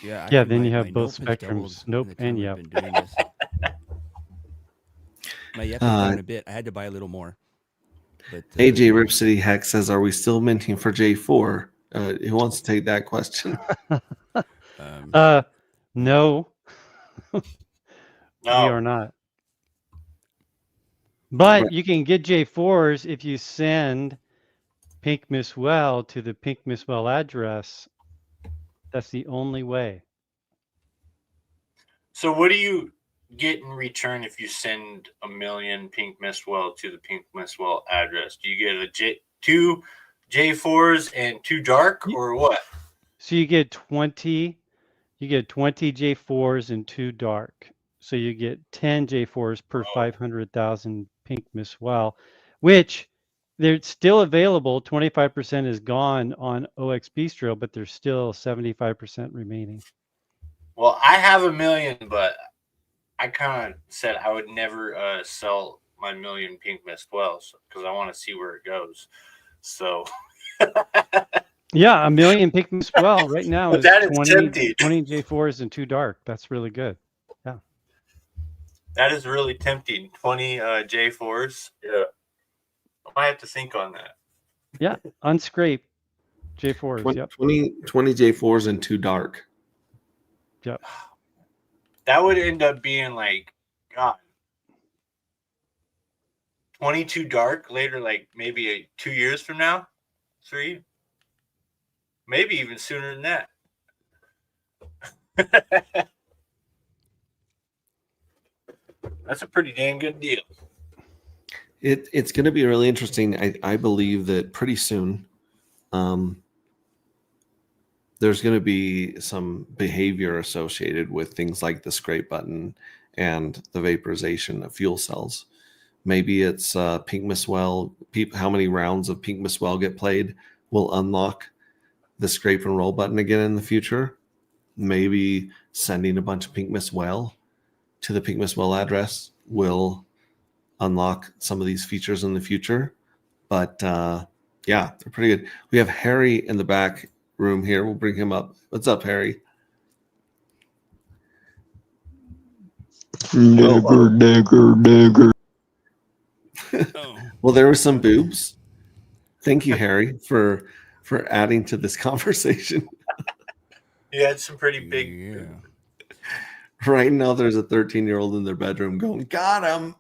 Yeah. yeah, then you have both spectrums, nope and yep. My Yep is down a bit. I had to buy a little more. But AJ Ripcity Hex says, "Are we still minting for J4?" Who wants to take that question? No, we are not. But you can get J4s if you send Pink Miss Well to the Pink Miss Well address. That's the only way. So what do you get in return if you send 1 million Pink Mistwell to the Pink Mistwell address? Do you get two J4s and 2 dark, or what? So you get 20 J4s and 2 dark. So you get 10 J4s per 500,000 Pink Miss Well, which they're still available. 25% is gone on OX Bistro, but there's still 75% remaining. Well, I have 1 million, but I kind of said I would never sell my 1 million Pink Mistwells because I want to see where it goes. So yeah, 1 million Pink Miss Well right now is that is 20 J4s and 2 dark. That's really good. Yeah. That is really tempting. 20 J4s. Yeah. I might have to think on that. Yeah, unscrape J4s. 20, Yep. 20 J4s and 2 dark. Yep. That would end up being like, God, 22 dark later, like maybe 2 years from now, 3, maybe even sooner than that. That's a pretty damn good deal. It's going to be really interesting. I believe that pretty soon there's going to be some behavior associated with things like the scrape button and the vaporization of fuel cells. Maybe it's Pink Mistwell. How many rounds of Pink Mistwell get played will unlock the scrape and roll button again in the future. Maybe sending a bunch of Pink Mistwell to the Pink Mistwell address will unlock some of these features in the future. But yeah, they're pretty good. We have Harry in the back room here. We'll bring him up. What's up, Harry? Nigger. Well, there were some boobs. Thank you, Harry, for adding to this conversation. You had some pretty big. Yeah. Right now, there's a 13-year-old in their bedroom going, "Got him."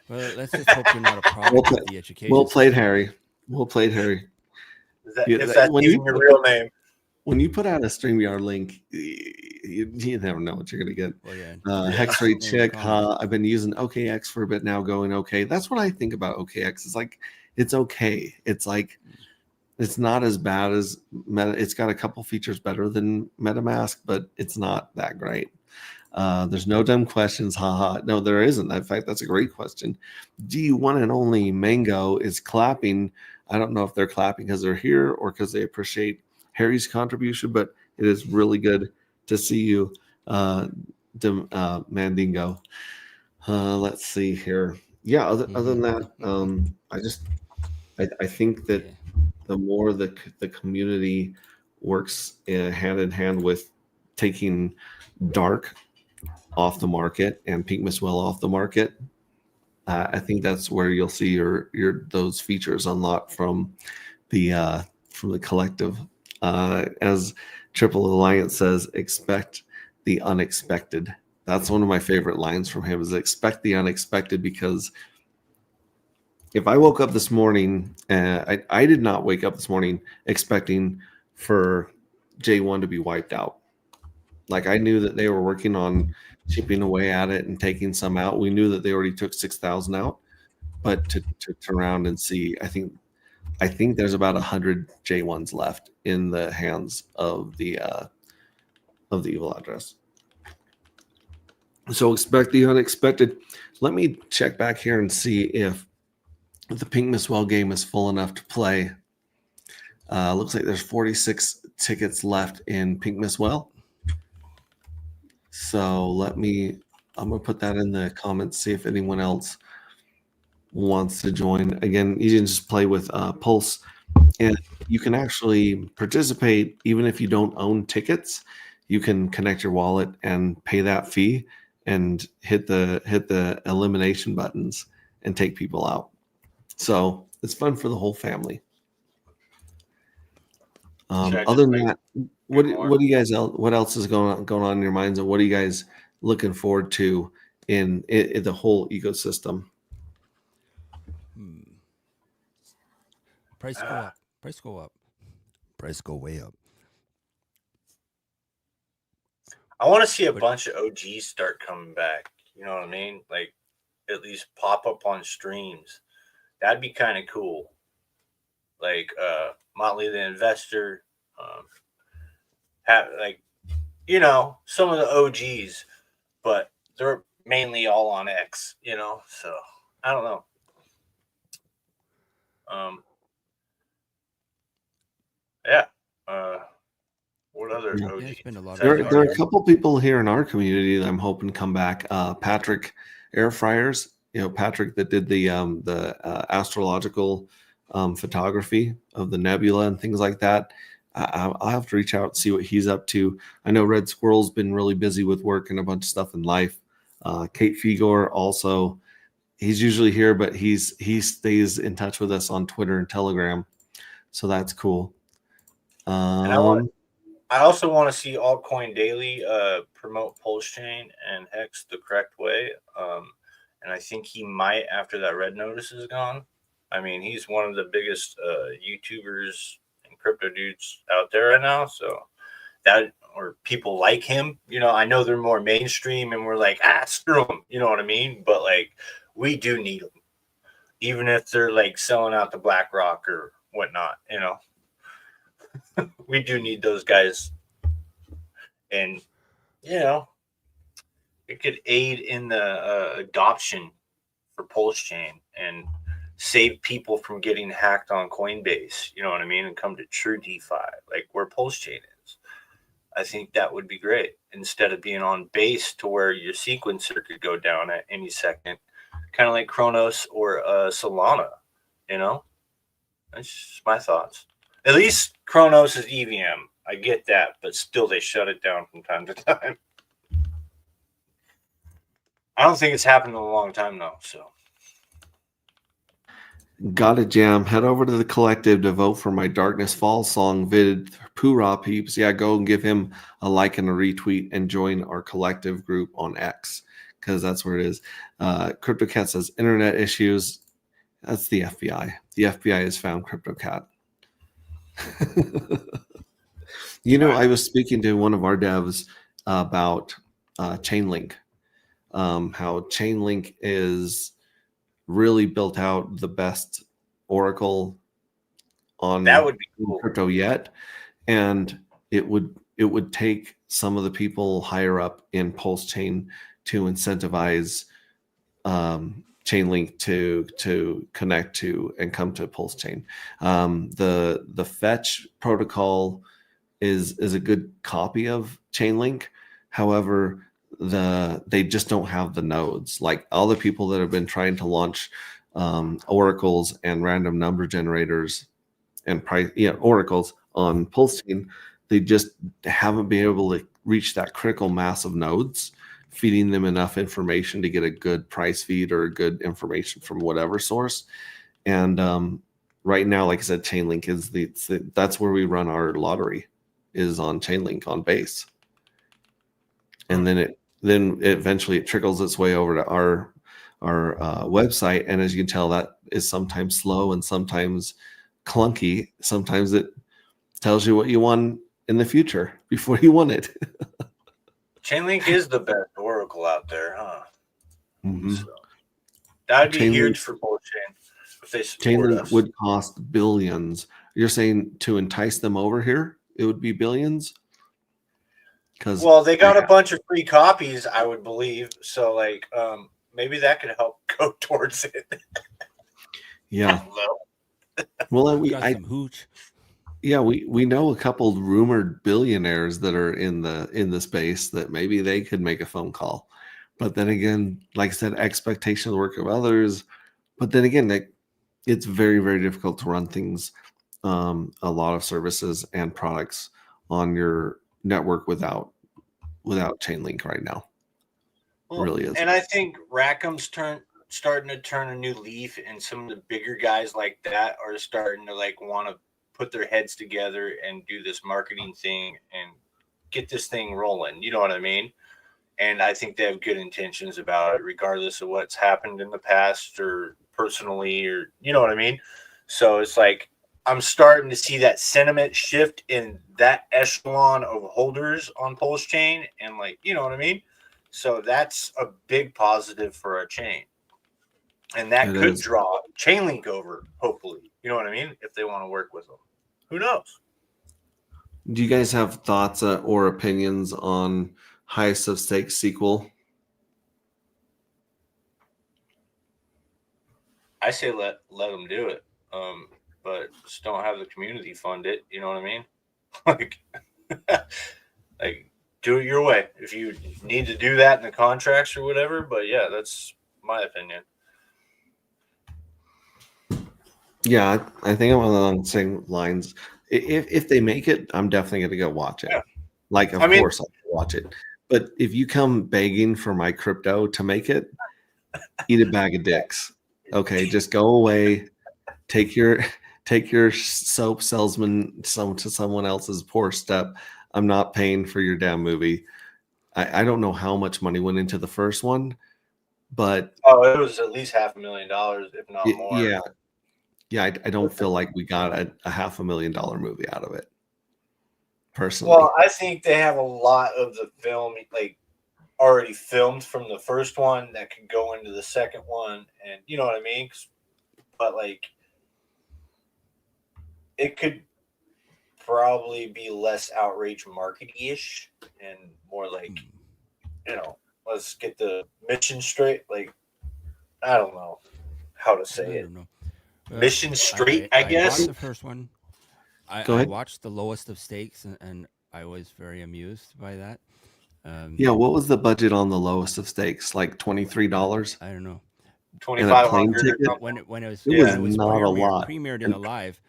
Well, let's just hope you're not a problem with the education. Well played, Harry. Well played, Harry. If that's even your real name. When you put out a StreamYard link, you never know what you're going to get. Well, yeah. Hexray Chick, I've been using OKX for a bit now, going okay. That's what I think about OKX. It's like, it's okay. It's like, it's not as bad as Meta. It's got a couple features better than MetaMask, but it's not that great. There's no dumb questions. Haha. No, there isn't. In fact, that's a great question. Do you one and only Mango is clapping? I don't know if they're clapping because they're here or because they appreciate Harry's contribution, but it is really good to see you, Mandingo. Let's see here. Yeah, other than that, I think that the more the community works hand in hand with taking dark off the market and Pink Mistwell off the market, I think that's where you'll see your those features unlocked from the collective. As Triple Alliance says, expect the unexpected. That's one of my favorite lines from him, is expect the unexpected, because if I woke up this morning, I did not wake up this morning expecting for J1 to be wiped out. Like, I knew that they were working on chipping away at it and taking some out. We knew that they already took 6,000 out, but to turn around and see, I think there's about 100 J1s left in the hands of the evil address. So expect the unexpected. Let me check back here and see if the Pink Mistwell game is full enough to play. Looks like there's 46 tickets left in Pink Mistwell. So I'm gonna put that in the comments, see if anyone else wants to join. Again, you can just play with Pulse, and you can actually participate even if you don't own tickets. You can connect your wallet and pay that fee, and hit the elimination buttons and take people out. So it's fun for the whole family. Should I Other just than make that, what more? do you guys what else is going on in your minds, and what are you guys looking forward to in the whole ecosystem? Price go up. Price go up. Price go way up. I want to see a bunch of OGs start coming back. You know what I mean? Like at least pop up on streams. That'd be kind of cool. Like Motley the Investor, have like, you know, some of the OGs, but they're mainly all on X, you know. So I don't know. Yeah. What other Yeah. OGs? It's been a lot There of are a couple people here in our community that I'm hoping come back. Patrick Air Fryers, you know, Patrick that did the astrological photography of the nebula and things like that. I'll have to reach out and see what he's up to. I know Red Squirrel's been really busy with work and a bunch of stuff in life. Kate Figor also, he's usually here, but he stays in touch with us on Twitter and Telegram, so that's cool. And I also want to see Altcoin Daily promote Pulse Chain and Hex the correct way. And I think he might after that red notice is gone. I mean, he's one of the biggest YouTubers and crypto dudes out there right now. So that, or people like him, you know, I know they're more mainstream and we're like, screw them. You know what I mean? But like, we do need them, even if they're like selling out to BlackRock or whatnot, you know. We do need those guys, and you know, it could aid in the adoption for Pulse Chain and save people from getting hacked on Coinbase. You know what I mean? And come to true DeFi, like where Pulse Chain is. I think that would be great instead of being on base to where your sequencer could go down at any second, kind of like Kronos or Solana. You know, that's just my thoughts. At least Kronos is EVM. I get that, but still they shut it down from time to time. I don't think it's happened in a long time though. So Got a jam. Head over to the collective to vote for my Darkness Falls song vid. Poorah peeps. Yeah, go and give him a like and a retweet and join our collective group on X, because that's where it is. CryptoCat says internet issues. That's the FBI. The FBI has found CryptoCat. You know, I was speaking to one of our devs about Chainlink, how Chainlink is really built out the best Oracle on that would be cool. crypto yet, and it would take some of the people higher up in Pulse Chain to incentivize Chainlink to connect to and come to Pulse Chain. The Fetch protocol is a good copy of Chainlink. However, they just don't have the nodes. Like all the people that have been trying to launch oracles and random number generators and oracles on Pulse Chain, they just haven't been able to reach that critical mass of nodes, feeding them enough information to get a good price feed or good information from whatever source. And right now, like I said, Chainlink is that's where we run our lottery, is on Chainlink on base. And then eventually it trickles its way over to our website. And as you can tell, that is sometimes slow and sometimes clunky. Sometimes it tells you what you want in the future before you want it. Chainlink is the best Oracle out there, huh? Mm-hmm. So that'd be Chainlink, huge for Pulse Chain if they support Chainlink us. would cost billions. You're saying to entice them over here, it would be billions? Well, they got a bunch of free copies, I would believe. So, like, maybe that could help go towards it. Yeah. Well, we know a couple rumored billionaires that are in the space that maybe they could make a phone call. But then again, like I said, expectation of the work of others. But then again, it's very, very difficult to run things, a lot of services and products on your network without Chainlink right now. Well, really is. and I think Rackham's starting to turn a new leaf, and some of the bigger guys like that are starting to like want to put their heads together and do this marketing thing and get this thing rolling. You know what I mean? And I think they have good intentions about it, regardless of what's happened in the past or personally, or you know what I mean? So it's like I'm starting to see that sentiment shift in that echelon of holders on Pulse Chain, and like, you know what I mean? So that's a big positive for our chain. And that It could is. draw Chainlink over, hopefully. You know what I mean? If they want to work with them. Who knows? Do you guys have thoughts or opinions on Highest of Stakes sequel? I say let them do it. But just don't have the community fund it. You know what I mean? Like, like do it your way if you need to do that in the contracts or whatever. But yeah, that's my opinion. Yeah, I think I'm along the same lines. If they make it, I'm definitely going to go watch it. Yeah. Like, of course, I'll watch it. But if you come begging for my crypto to make it, eat a bag of dicks. Okay, just go away. Take your soap salesman to someone else's poor step. I'm not paying for your damn movie. I don't know how much money went into the first one, but it was at least $500,000, if not more. Yeah, I don't feel like we got a $500,000 movie out of it. Personally, Well, I think they have a lot of the film like already filmed from the first one that could go into the second one, and you know what I mean. But like, it could probably be less outrage market-ish and more like, you know, let's get the mission straight. Like, I don't know how to say it. Mission straight, I guess. Watched the first one. Go I ahead. watched the Lowest of Stakes, and I was very amused by that. Yeah, what was the budget on the Lowest of Stakes? Like $23? I don't know. $2,500. When it was It was not a lot. premiered in a live,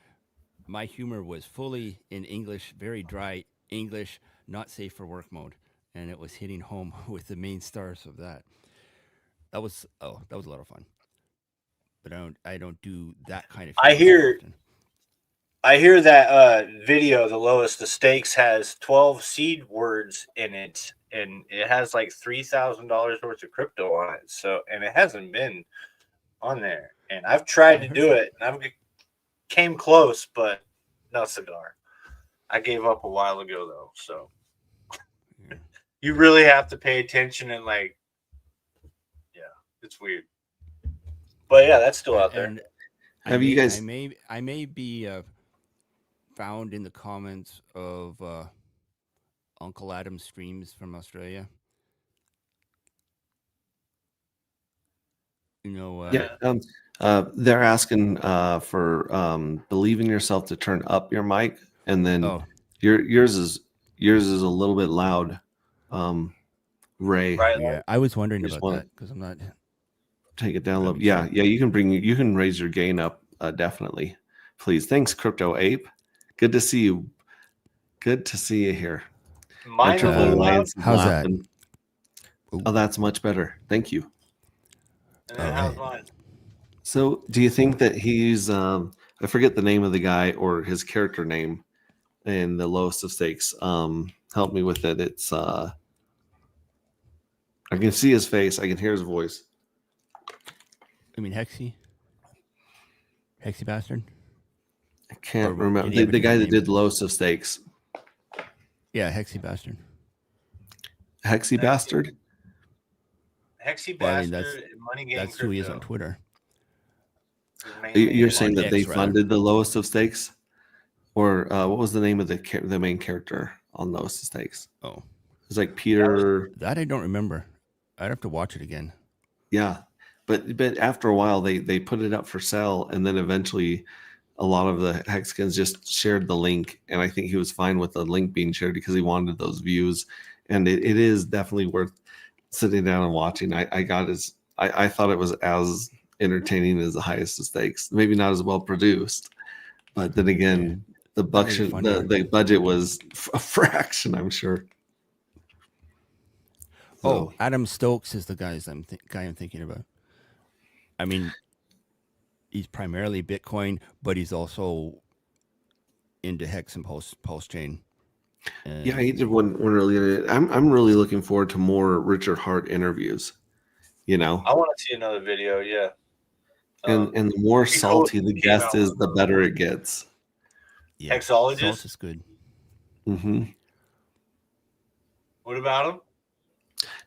my humor was fully in English, very dry English, not safe for work mode, and it was hitting home with the main stars of that. That was a lot of fun. But I don't do that kind of. I hear that video, The Lowest of Stakes, has 12 seed words in it, and it has like $3,000 worth of crypto on it. So, and it hasn't been on there. And I've tried to do it, and I came close, but no cigar. I gave up a while ago, though. So, you really have to pay attention and like, yeah, it's weird. But yeah, that's still out there. And Have you guys? I may be found in the comments of Uncle Adam Streams from Australia. You know, they're asking for believe in yourself to turn up your mic, and then yours is a little bit loud. Ray, yeah, I was wondering about that because I'm not. Take it down a little. Yeah, you can raise your gain up definitely, please. Thanks, Crypto Ape. Good to see you. Good to see you here. How's that? Oh, that's much better. Thank you. And then how's mine? So, do you think that he's? I forget the name of the guy or his character name in the Lowest of Stakes. Help me with it. It's. I can see his face. I can hear his voice. I mean, Hexy Bastard. I can't remember the guy that did Lowest of Stakes. Yeah, Hexy Bastard. Hexy Bastard. Hexy Well, I mean, Bastard. Money Game. That's who he is on Twitter. You're saying that they X, rather. funded the Lowest of Stakes, or what was the name of the main character on Lowest of Stakes? Oh, it's like Peter. That I don't remember. I'd have to watch it again. Yeah, but after a while they put it up for sale, and then eventually a lot of the Hexicans just shared the link, and I think he was fine with the link being shared because he wanted those views, and it is definitely worth sitting down and watching. I thought it was as entertaining as the Highest of Stakes. Maybe not as well produced, but then again, the budget was a fraction, I'm sure. Oh, Adam Stokes is the guy I'm thinking about. I mean, he's primarily Bitcoin, but he's also into Hex and Pulse Chain. Yeah, he did one really. I'm really looking forward to more Richard Hart interviews. You know, I want to see another video. Yeah. and the more he salty totally the came guest out is, with the better it gets. Yeah, Hexologist? Salt is good. Mm-hmm. What about him?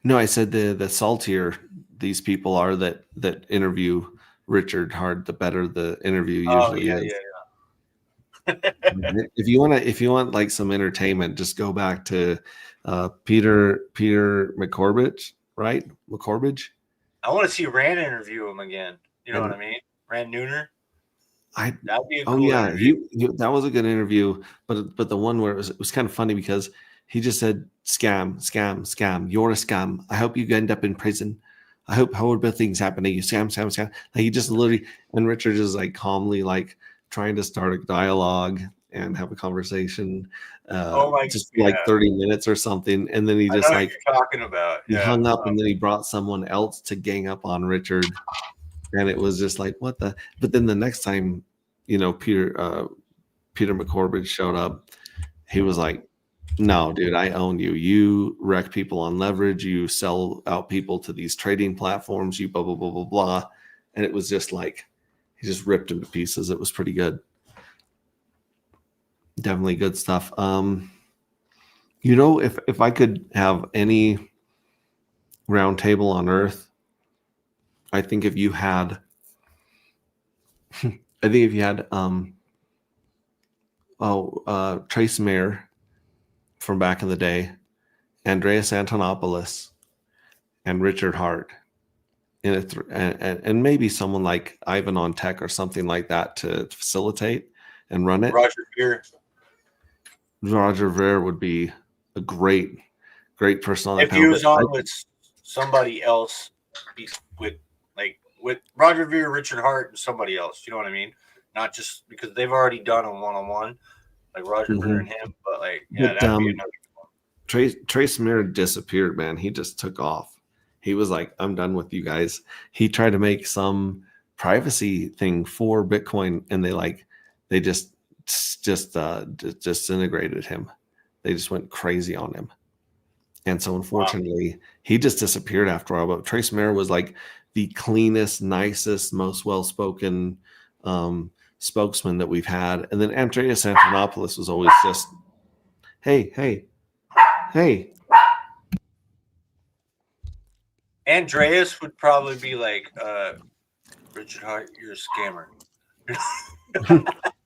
No, I said the saltier these people are that interview Richard Hart, the better the interview usually is. If you want like some entertainment, just go back to Peter McCorbage, right? McCorbage. I want to see Rand interview him again. You know what I mean? Rand Nooner. That'd be a cool interview. He that was a good interview, but the one where it was kind of funny because he just said scam. You're a scam. I hope you end up in prison. I hope horrible things happen to you. Scam. Like he just literally, and Richard is like calmly like trying to start a dialogue and have a conversation. Like 30 minutes or something, and then he just like you're talking about. He hung up, and then he brought someone else to gang up on Richard. And it was just like, what the? But then the next time, Peter McCorbage showed up, he was like, no, dude, I own you. You wreck people on leverage. You sell out people to these trading platforms. You blah, blah, blah, blah, blah. And it was just like, he just ripped him to pieces. It was pretty good. Definitely good stuff. If I could have any round table on earth, I think if you had Trace Mayer from back in the day, Andreas Antonopoulos, and Richard Hart, and maybe someone like Ivan on Tech or something like that to facilitate and run it. Roger Ver would be a great person on that panel. If he was on with somebody else, with Roger Ver, Richard Hart, and somebody else, you know what I mean? Not just because they've already done a one-on-one, like Roger Ver and him, but that'd be another one. Trace Mayer disappeared, man. He just took off. He was like, I'm done with you guys. He tried to make some privacy thing for Bitcoin, and they just disintegrated him. They just went crazy on him. And so unfortunately, he just disappeared after a while. But Trace Mayer was like the cleanest, nicest, most well-spoken spokesman that we've had. And then Andreas Antonopoulos was always just, hey. Andreas would probably be like, Richard Hart, you're a scammer.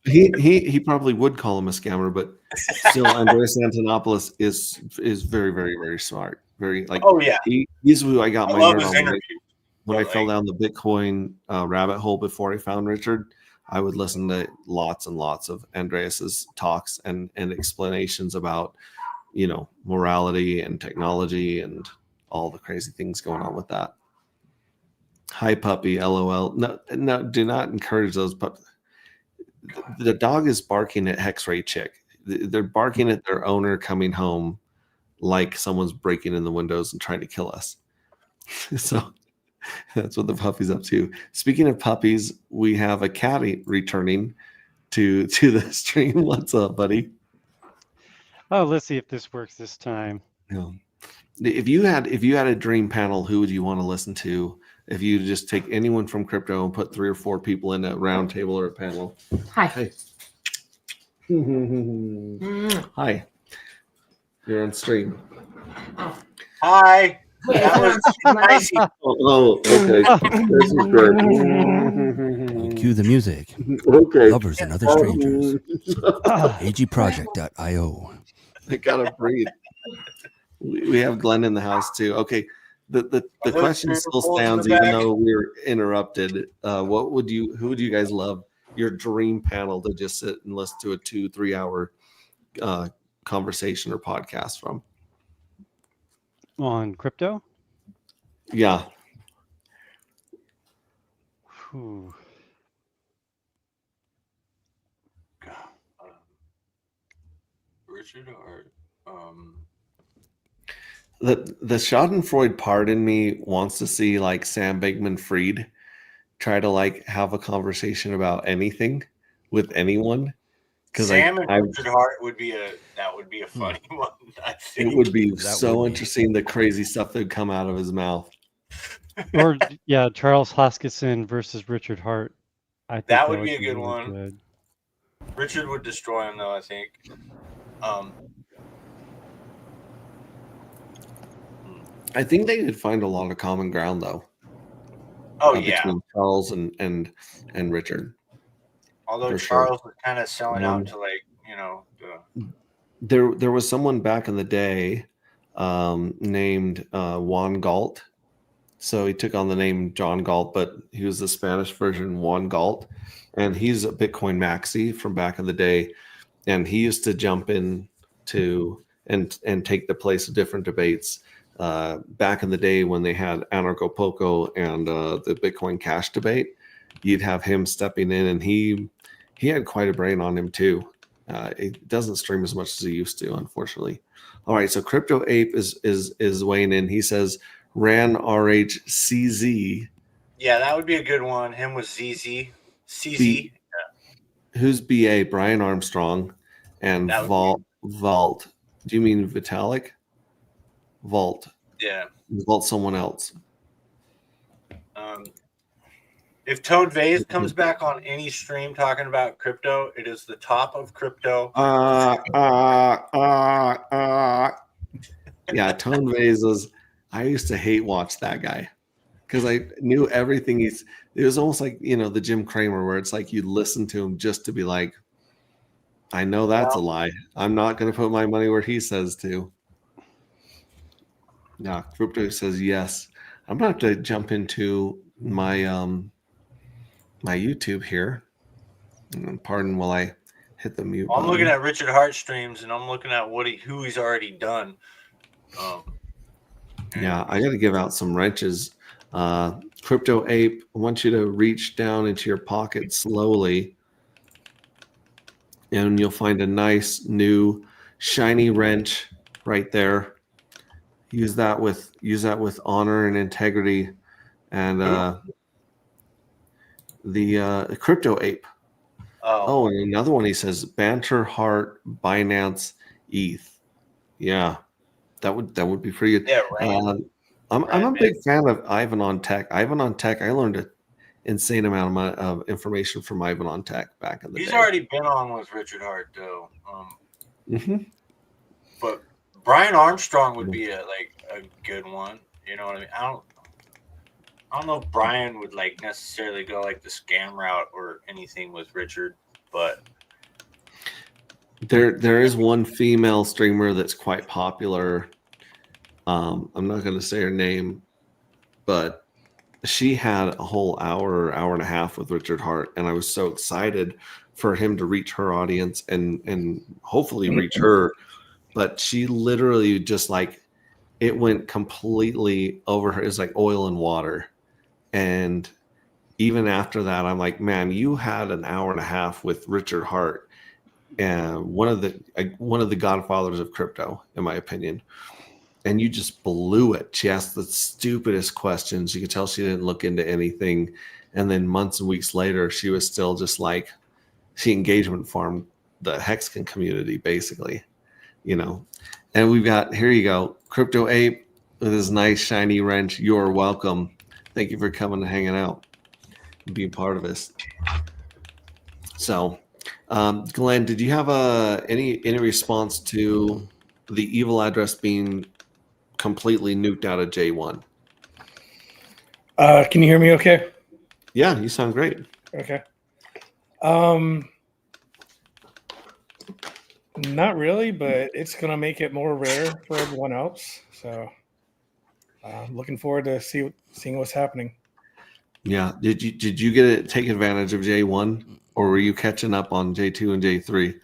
He probably would call him a scammer, but still, Andreas Antonopoulos is very, very, very smart. Very he's who I got my nerd on. When I fell down the Bitcoin rabbit hole before I found Richard, I would listen to lots and lots of Andreas's talks and explanations about morality and technology and all the crazy things going on with that. Hi puppy, LOL. No, do not encourage those puppies. The dog is barking at Hexray Chick. They're barking at their owner coming home like someone's breaking in the windows and trying to kill us. So that's what the puppy's up to. Speaking of puppies, we have a cat returning to the stream. What's up, buddy? Oh, let's see if this works this time. Yeah. If you had a dream panel, who would you want to listen to? If you just take anyone from crypto and put 3 or 4 people in a round table or a panel. Hi. Hi. You're on stream. Hi. That was nice. Oh, okay. This is good. Cue the music. Okay. Lovers and other strangers. agproject.io. I gotta breathe. We have Glenn in the house too. Okay. The question still stands even though we're interrupted. Who would you guys love your dream panel to just sit and listen to a 2-3 hour conversation or podcast from? On crypto? Yeah. Whew. Richard or the Schadenfreude part in me wants to see like Sam Bankman-Fried try to like have a conversation about anything with anyone. Because Sam and I Richard Hart would be a funny one. I think it would be That so would be. interesting the crazy stuff that would come out of his mouth. Or yeah, Charles Hoskinson versus Richard Hart. I think That would be a good really one. good. Richard would destroy him though. I think. I think they could find a lot of common ground though. Oh yeah. Between Charles and Richard. Although for sure. Charles was kind of selling out to like There was someone back in the day named Juan Galt. So he took on the name John Galt, but he was the Spanish version Juan Galt, and he's a Bitcoin maxi from back in the day, and he used to jump in to and take the place of different debates back in the day when they had Anarcho Poco and the Bitcoin Cash debate. You'd have him stepping in, and he had quite a brain on him too. It doesn't stream as much as he used to, unfortunately. All right, so Crypto Ape is weighing in. He says Ran RHCZ. Yeah, that would be a good one. Him with ZZ. CZ. Who's BA? Brian Armstrong and Vault. Do you mean Vitalik? Vault. Yeah. Vault someone else. If Toad Vase comes back on any stream talking about crypto, it is the top of crypto. Yeah, Tone Vase was. I used to hate watch that guy because I knew everything it was almost like, the Jim Cramer where it's like you listen to him just to be like, I know that's a lie. I'm not going to put my money where he says to. Yeah, Crypto says yes. I'm going to have to jump into my my YouTube here. Pardon while I hit the mute button. I'm looking at Richard Hart streams and I'm looking at who he's already done. Yeah, I got to give out some wrenches. Crypto Ape, I want you to reach down into your pocket slowly, and you'll find a nice new shiny wrench right there. Use that with honor and integrity, and the Crypto Ape. Oh, and another one. He says Banter Heart Binance ETH. Yeah. That would be pretty good. Yeah, right. I'm a big fan of Ivan on Tech. Ivan on Tech, I learned an insane amount of information from Ivan on Tech back in the day. He's already been on with Richard Hart though. But Brian Armstrong would be a good one. You know what I mean? I don't know if Brian would like necessarily go like the scam route or anything with Richard, but There is one female streamer that's quite popular. I'm not going to say her name, but she had a whole hour and a half with Richard Hart, and I was so excited for him to reach her audience and hopefully reach her. But she literally just it went completely over her. It was like oil and water. And even after that, I'm like, man, you had an hour and a half with Richard Hart. And one of the godfathers of crypto, in my opinion, and you just blew it. She asked the stupidest questions. You could tell she didn't look into anything, and then months and weeks later, she was still just like she engagement farmed the Hexagon community, basically, And we've got here you go, Crypto Ape with his nice shiny wrench. You're welcome. Thank you for coming and hanging out and being part of this. So. Glenn, did you have any response to the evil address being completely nuked out of J1? Can you hear me okay? Yeah, you sound great. Okay. Not really, but it's going to make it more rare for everyone else. So looking forward to seeing what's happening. Yeah. Did you take advantage of J1? Or were you catching up on J2 and J3?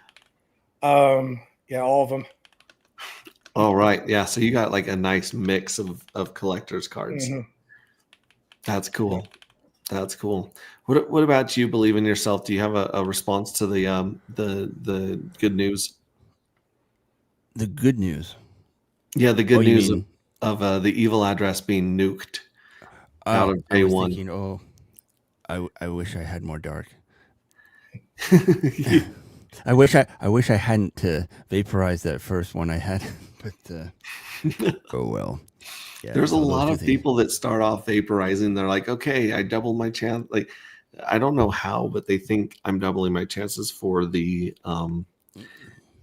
Yeah, all of them. All right. Yeah. So you got like a nice mix of collector's cards. Mm-hmm. That's cool. That's cool. What about you? Believe in yourself. Do you have a response to the good news? The good news. Yeah, the good news. the evil address being nuked out of I day was one. thinking, I wish I had more dark. I wish I hadn't vaporized that first one I had, but oh well. Yeah, There's a so those lot two of things. people that start off vaporizing. They're like, okay, I doubled my chance. Like, I don't know how, but they think I'm doubling my chances for the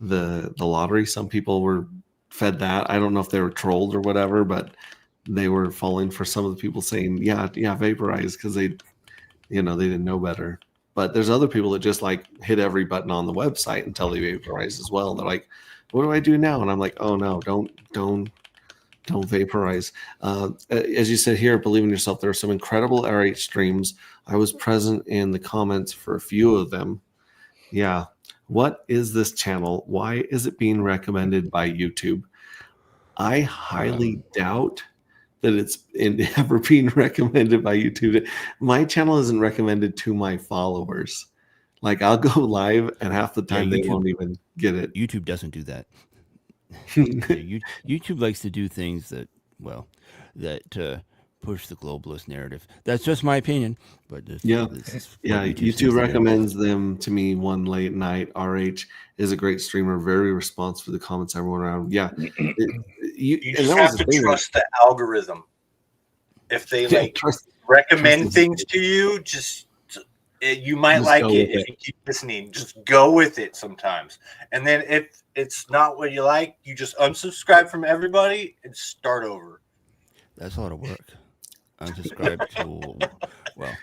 lottery. Some people were fed that. I don't know if they were trolled or whatever, but they were falling for some of the people saying, yeah, vaporize, because they didn't know better. But there's other people that just like hit every button on the website until they vaporize as well. They're like, what do I do now? And I'm like, oh no, don't vaporize. As you said here, believe in yourself. There are some incredible RH streams. I was present in the comments for a few of them. Yeah. What is this channel? Why is it being recommended by YouTube? I highly doubt that it's ever being recommended by YouTube. My channel isn't recommended to my followers. Like, I'll go live and half the time they won't even get it. YouTube doesn't do that. YouTube likes to do things that push the globalist narrative. That's just my opinion, but this is what YouTube thinks they do. recommends them to me one late night. RH is a great streamer, very responsive to the comments everyone around. Yeah, You just have to trust the algorithm. If they recommend things to you, you might like it if you keep listening. Just go with it sometimes. And then if it's not what you like, you just unsubscribe from everybody and start over. That's a lot of work. Unsubscribe to, well,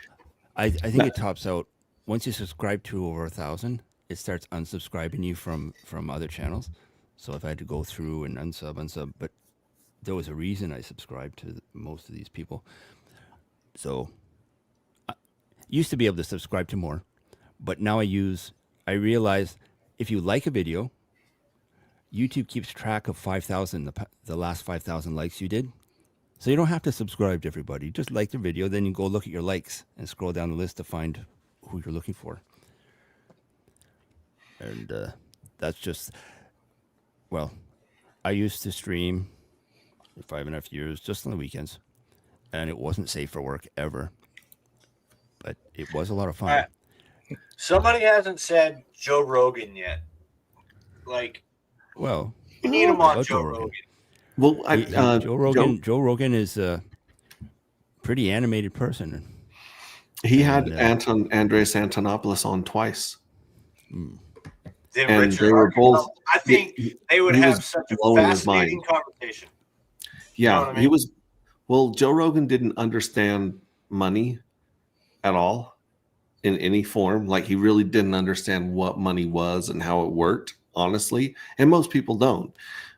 I think it tops out once you subscribe to over 1,000. It starts unsubscribing you from other channels. So if I had to go through and unsub, but there was a reason I subscribed to most of these people. So I used to be able to subscribe to more, but now I realize if you like a video, YouTube keeps track of 5,000, the last 5,000 likes you did. So you don't have to subscribe to everybody. Just like the video, then you go look at your likes and scroll down the list to find who you're looking for. And that's just, well, I used to stream for 5.5 years just on the weekends, and it wasn't safe for work ever, but it was a lot of fun. Right. Somebody hasn't said Joe Rogan yet. Like, well, you need him on Joe Rogan. Well, Joe Rogan is a pretty animated person. He had Andreas Antonopoulos on twice. Then And Richard they were both. I think they would he have was such a blowing his fascinating mind. conversation. Yeah, know what I mean? he was. Well, Joe Rogan didn't understand money at all in any form. Like, he really didn't understand what money was and how it worked, honestly. And most people don't.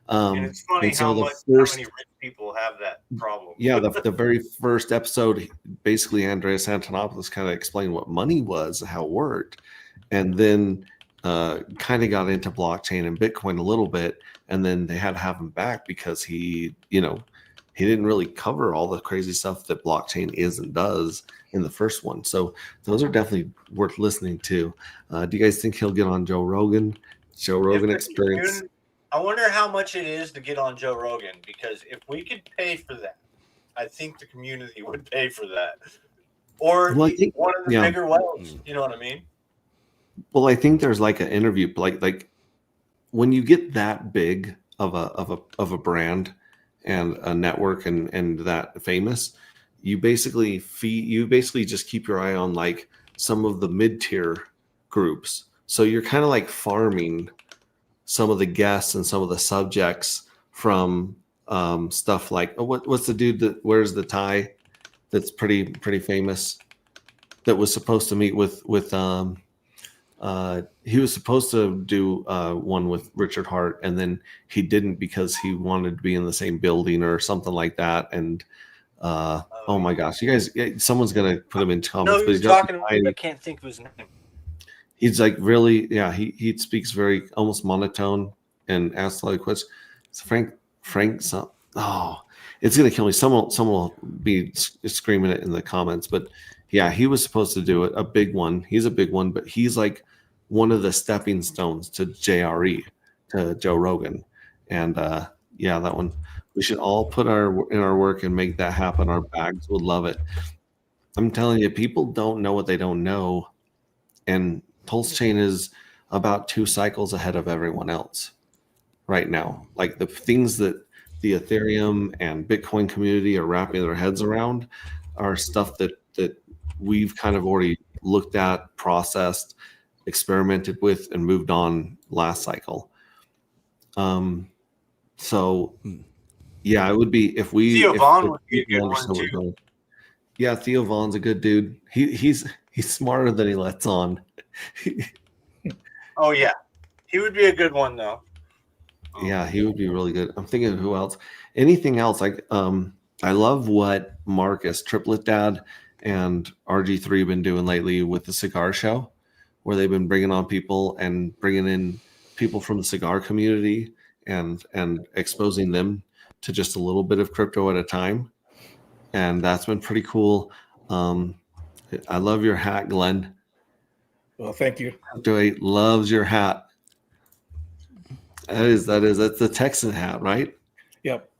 And it's funny how many rich people have that problem. Yeah, the very first episode, basically Andreas Antonopoulos kind of explained what money was, how it worked, and then kind of got into blockchain and Bitcoin a little bit, and then they had to have him back because he didn't really cover all the crazy stuff that blockchain is and does in the first one. So those are definitely worth listening to. Do you guys think he'll get on Joe Rogan? Joe Rogan Experience. I wonder how much it is to get on Joe Rogan, because if we could pay for that, I think the community would pay for that. Or Well, I think- one of the yeah. bigger whales. You know what I mean? Well, I think there's like an interview, like when you get that big of a brand and a network and that famous, you basically just keep your eye on like some of the mid-tier groups. So you're kind of like farming some of the guests and some of the subjects from stuff like what's the dude that wears the tie that's pretty famous that was supposed to meet with he was supposed to do one with Richard Hart, and then he didn't because he wanted to be in the same building or something like that. And oh my gosh, you guys, someone's gonna put him in comments. No, but he's talking about, I can't think of his name. He's like really, yeah. He speaks very almost monotone and asks a lot of questions. It's Frank. Oh, it's gonna kill me. Someone will be screaming it in the comments. But yeah, he was supposed to do it. A big one. He's a big one, but he's like one of the stepping stones to JRE, to Joe Rogan. And yeah, that one. We should all put in our work and make that happen. Our bags would love it. I'm telling you, people don't know what they don't know, and Pulse Chain is about 2 cycles ahead of everyone else right now. Like the things that the Ethereum and Bitcoin community are wrapping their heads around are stuff that we've kind of already looked at, processed, experimented with, and moved on last cycle. So yeah, it would be if we Theo Vaughn if would be a good one understood what we're too. doing. Yeah, Theo Vaughn's a good dude. He's smarter than he lets on. Oh yeah, he would be a good one though. Yeah, he would be really good. I'm thinking of who else. Anything else? Like, I love what Marcus, Triplet Dad, and RG3 have been doing lately with the cigar show, where they've been bringing on people and bringing in people from the cigar community and exposing them to just a little bit of crypto at a time. And that's been pretty cool. I love your hat, Glenn. Well, thank you. Joey loves your hat. That's the Texan hat, right? Yep.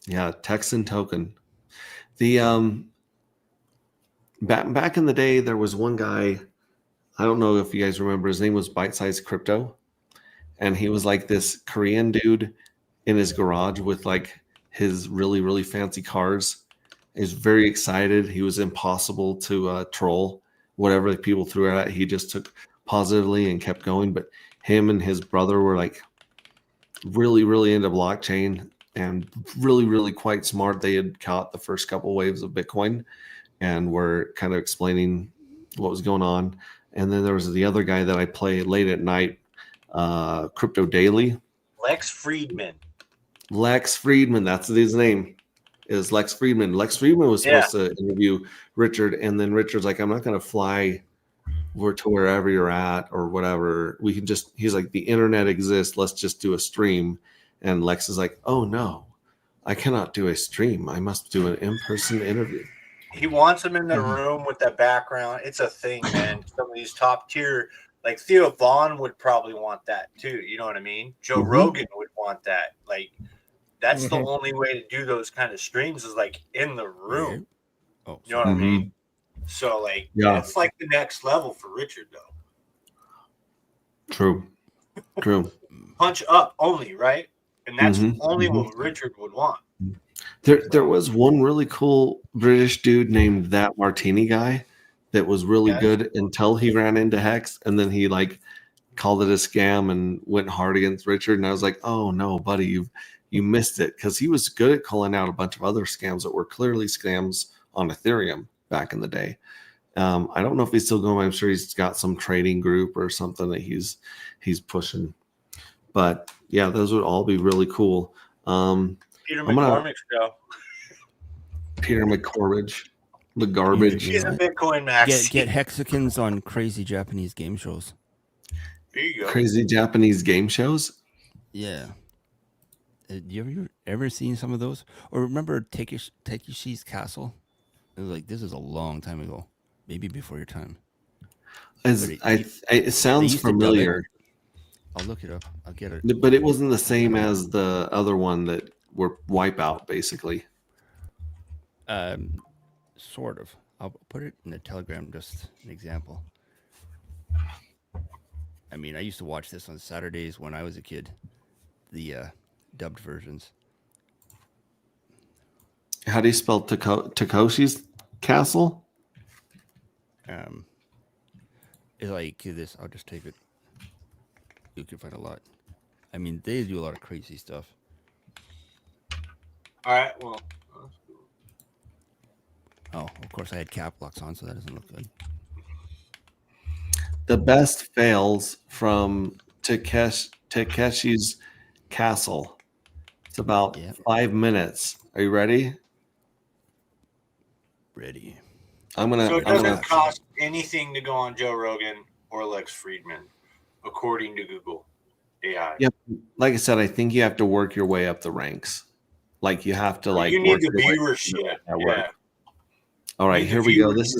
Yeah, Texan token. The back in the day, there was one guy. I don't know if you guys remember. His name was Bite Size Crypto, and he was like this Korean dude in his garage with like his really, really fancy cars. He was very excited. He was impossible to troll. Whatever the people threw at it, he just took positively and kept going. But him and his brother were like really, really into blockchain and really, really quite smart. They had caught the first couple waves of Bitcoin and were kind of explaining what was going on. And then there was the other guy that I play late at night, Crypto Daily. Lex Friedman. Lex Friedman, that's his name. Is Lex Friedman. Lex Friedman was supposed to interview Richard, and then Richard's like, I'm not going to fly to wherever you're at or whatever. We can just, he's like, the internet exists. Let's just do a stream. And Lex is like, oh no, I cannot do a stream. I must do an in-person interview. He wants him in the room with that background. It's a thing, man. Some of these top tier, like Theo Vaughn would probably want that too. You know what I mean? Joe Rogan would want that. Like, that's the only way to do those kind of streams is like in the room. Oh, you know what I mean? So like, it's like the next level for Richard though. True. Punch up only, right? And that's only what Richard would want. There was one really cool British dude named That Martini Guy that was really good until he ran into Hex, and then he like called it a scam and went hard against Richard. And I was like, oh no, buddy, you missed it, because he was good at calling out a bunch of other scams that were clearly scams on Ethereum back in the day. I don't know if he's still going. I'm sure he's got some trading group or something that he's pushing. But yeah, those would all be really cool. Peter McCormick's show. Peter McCormick, the garbage. He's a Bitcoin max. Get Hexicans on crazy Japanese game shows. There you go. Crazy Japanese game shows? Yeah. You ever seen some of those? Or remember Takeshi's Castle? It was like, this is a long time ago. Maybe before your time. It sounds familiar. I'll look it up. I'll get it. But it wasn't the same as the other one that were Wipeout, basically. Sort of. I'll put it in the Telegram, just an example. I mean, I used to watch this on Saturdays when I was a kid. The dubbed versions. How do you spell Takeshi's Castle? It's like this. I'll just take it. You can find a lot. I mean, they do a lot of crazy stuff. All right. Well. Oh, of course, I had cap locks on, so that doesn't look good. The best fails from Takeshi's Castle. It's about 5 minutes. Are you ready? Ready. So it doesn't cost anything to go on Joe Rogan or Lex Friedman, according to Google AI. Yep. Like I said, I think you have to work your way up the ranks. Like you have to you need the viewership. Yeah. All right, here we go. This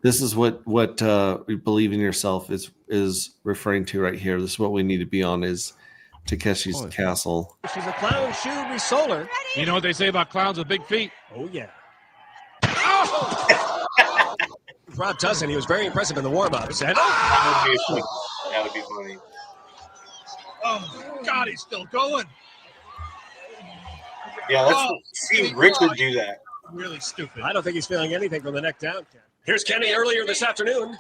is what Believe in Yourself is referring to right here. This is what we need to be on is Takeshi's Oh. Castle. She's a clown shoe resoler. You know what they say about clowns with big feet? Oh, yeah. Rob Tussin, he was very impressive in the warm-ups. And That would be funny. Oh, God, he's still going. Yeah, let's see Richard do that. Really stupid. I don't think he's feeling anything from the neck down, Ken. Here's Kenny earlier this afternoon.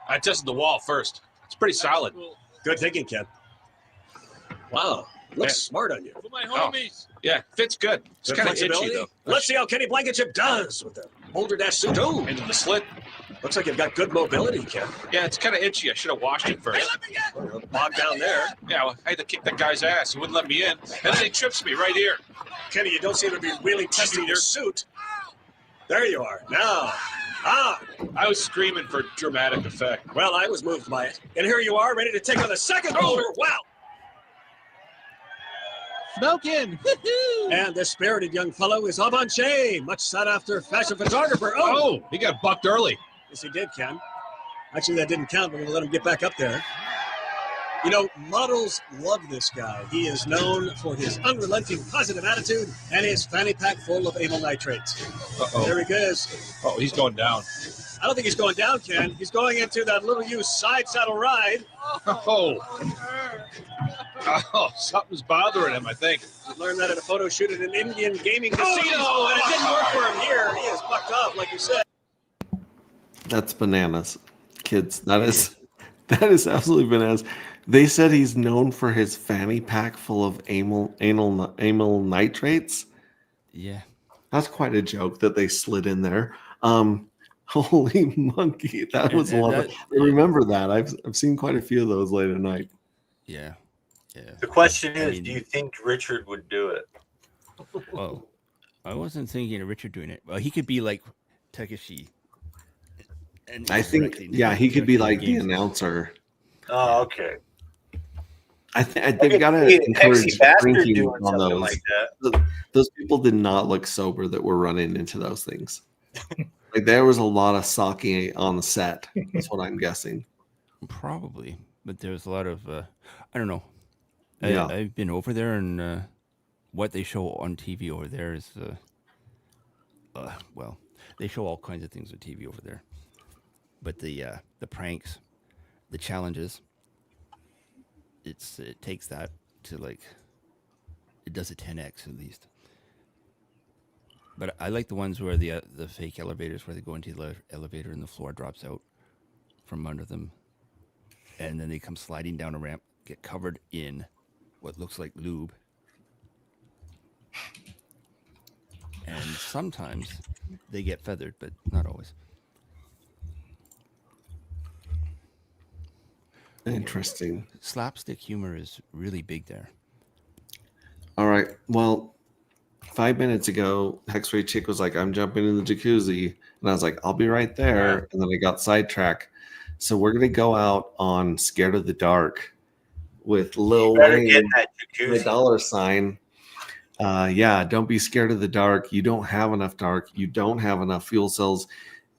I tested the wall first. It's pretty solid. Good thinking, Ken. Wow, looks Yeah. smart on you. For my homies. Yeah, fit's good. It's Good kind of itchy, flexibility. though. Let's see how Kenny Blankenship does with the Boulder Dash suit. Oh, Into the slit. looks like you've got good mobility, Ken. Yeah, it's kind of itchy. I should have washed it first. Bogged down there. Yeah, well, I had to kick that guy's ass. He wouldn't let me in. And then he trips me right here. Kenny, you don't seem to be really testing your suit. There you are. Now. I was screaming for dramatic effect. Well, I was moved by it. And here you are, ready to take on the second boulder. Wow. Smoking. And this spirited young fellow is Avanche, much sought after fashion photographer. Oh, he got bucked early. Yes, he did, Ken. Actually, that didn't count. We're going to let him get back up there. You know, models love this guy. He is known for his unrelenting positive attitude and his fanny pack full of amyl nitrates. Uh-oh. There he goes. Oh, he's going down. I don't think he's going down, Ken. He's going into that little used side saddle ride. Oh. Oh, something's bothering him, I think. We learned that at a photo shoot at an Indian gaming casino, and it didn't work for him here. He is bucked up, like you said. That's bananas, kids. That is absolutely bananas. They said he's known for his fanny pack full of amyl nitrates. Yeah. That's quite a joke that they slid in there. Holy monkey, that was And one. that- I remember that. I've seen quite a few of those late at night. Yeah. Yeah. The question I is, mean- do you think Richard would do it? Oh, I wasn't thinking of Richard doing it. Well, he could be like Takeshi. And I think, directing- yeah, he could be like the games. announcer. Oh, okay. They've got to see encourage Pepsi Bastard drinking doing on something those. like that. Those people did not look sober that were running into those things. Like there was a lot of sake on the set. That's what I'm guessing. Probably, but there's a lot of I don't know. Yeah. I've been over there, and what they show on TV over there is well, they show all kinds of things on TV over there. But the pranks, the challenges, it takes that to like it does a 10x at least. But I like the ones where the fake elevators where they go into the elevator and the floor drops out from under them, and then they come sliding down a ramp, get covered in what looks like lube, and sometimes they get feathered, but not always. Interesting. Slapstick humor is really big there. All right. Well, 5 minutes ago, X-Ray Chick was like, I'm jumping in the jacuzzi. And I was like, I'll be right there. And then I got sidetracked. So we're going to go out on Scared of the Dark with Lil Better Wayne, get that the jacuzzi. $. Yeah, don't be scared of the dark. You don't have enough dark. You don't have enough fuel cells.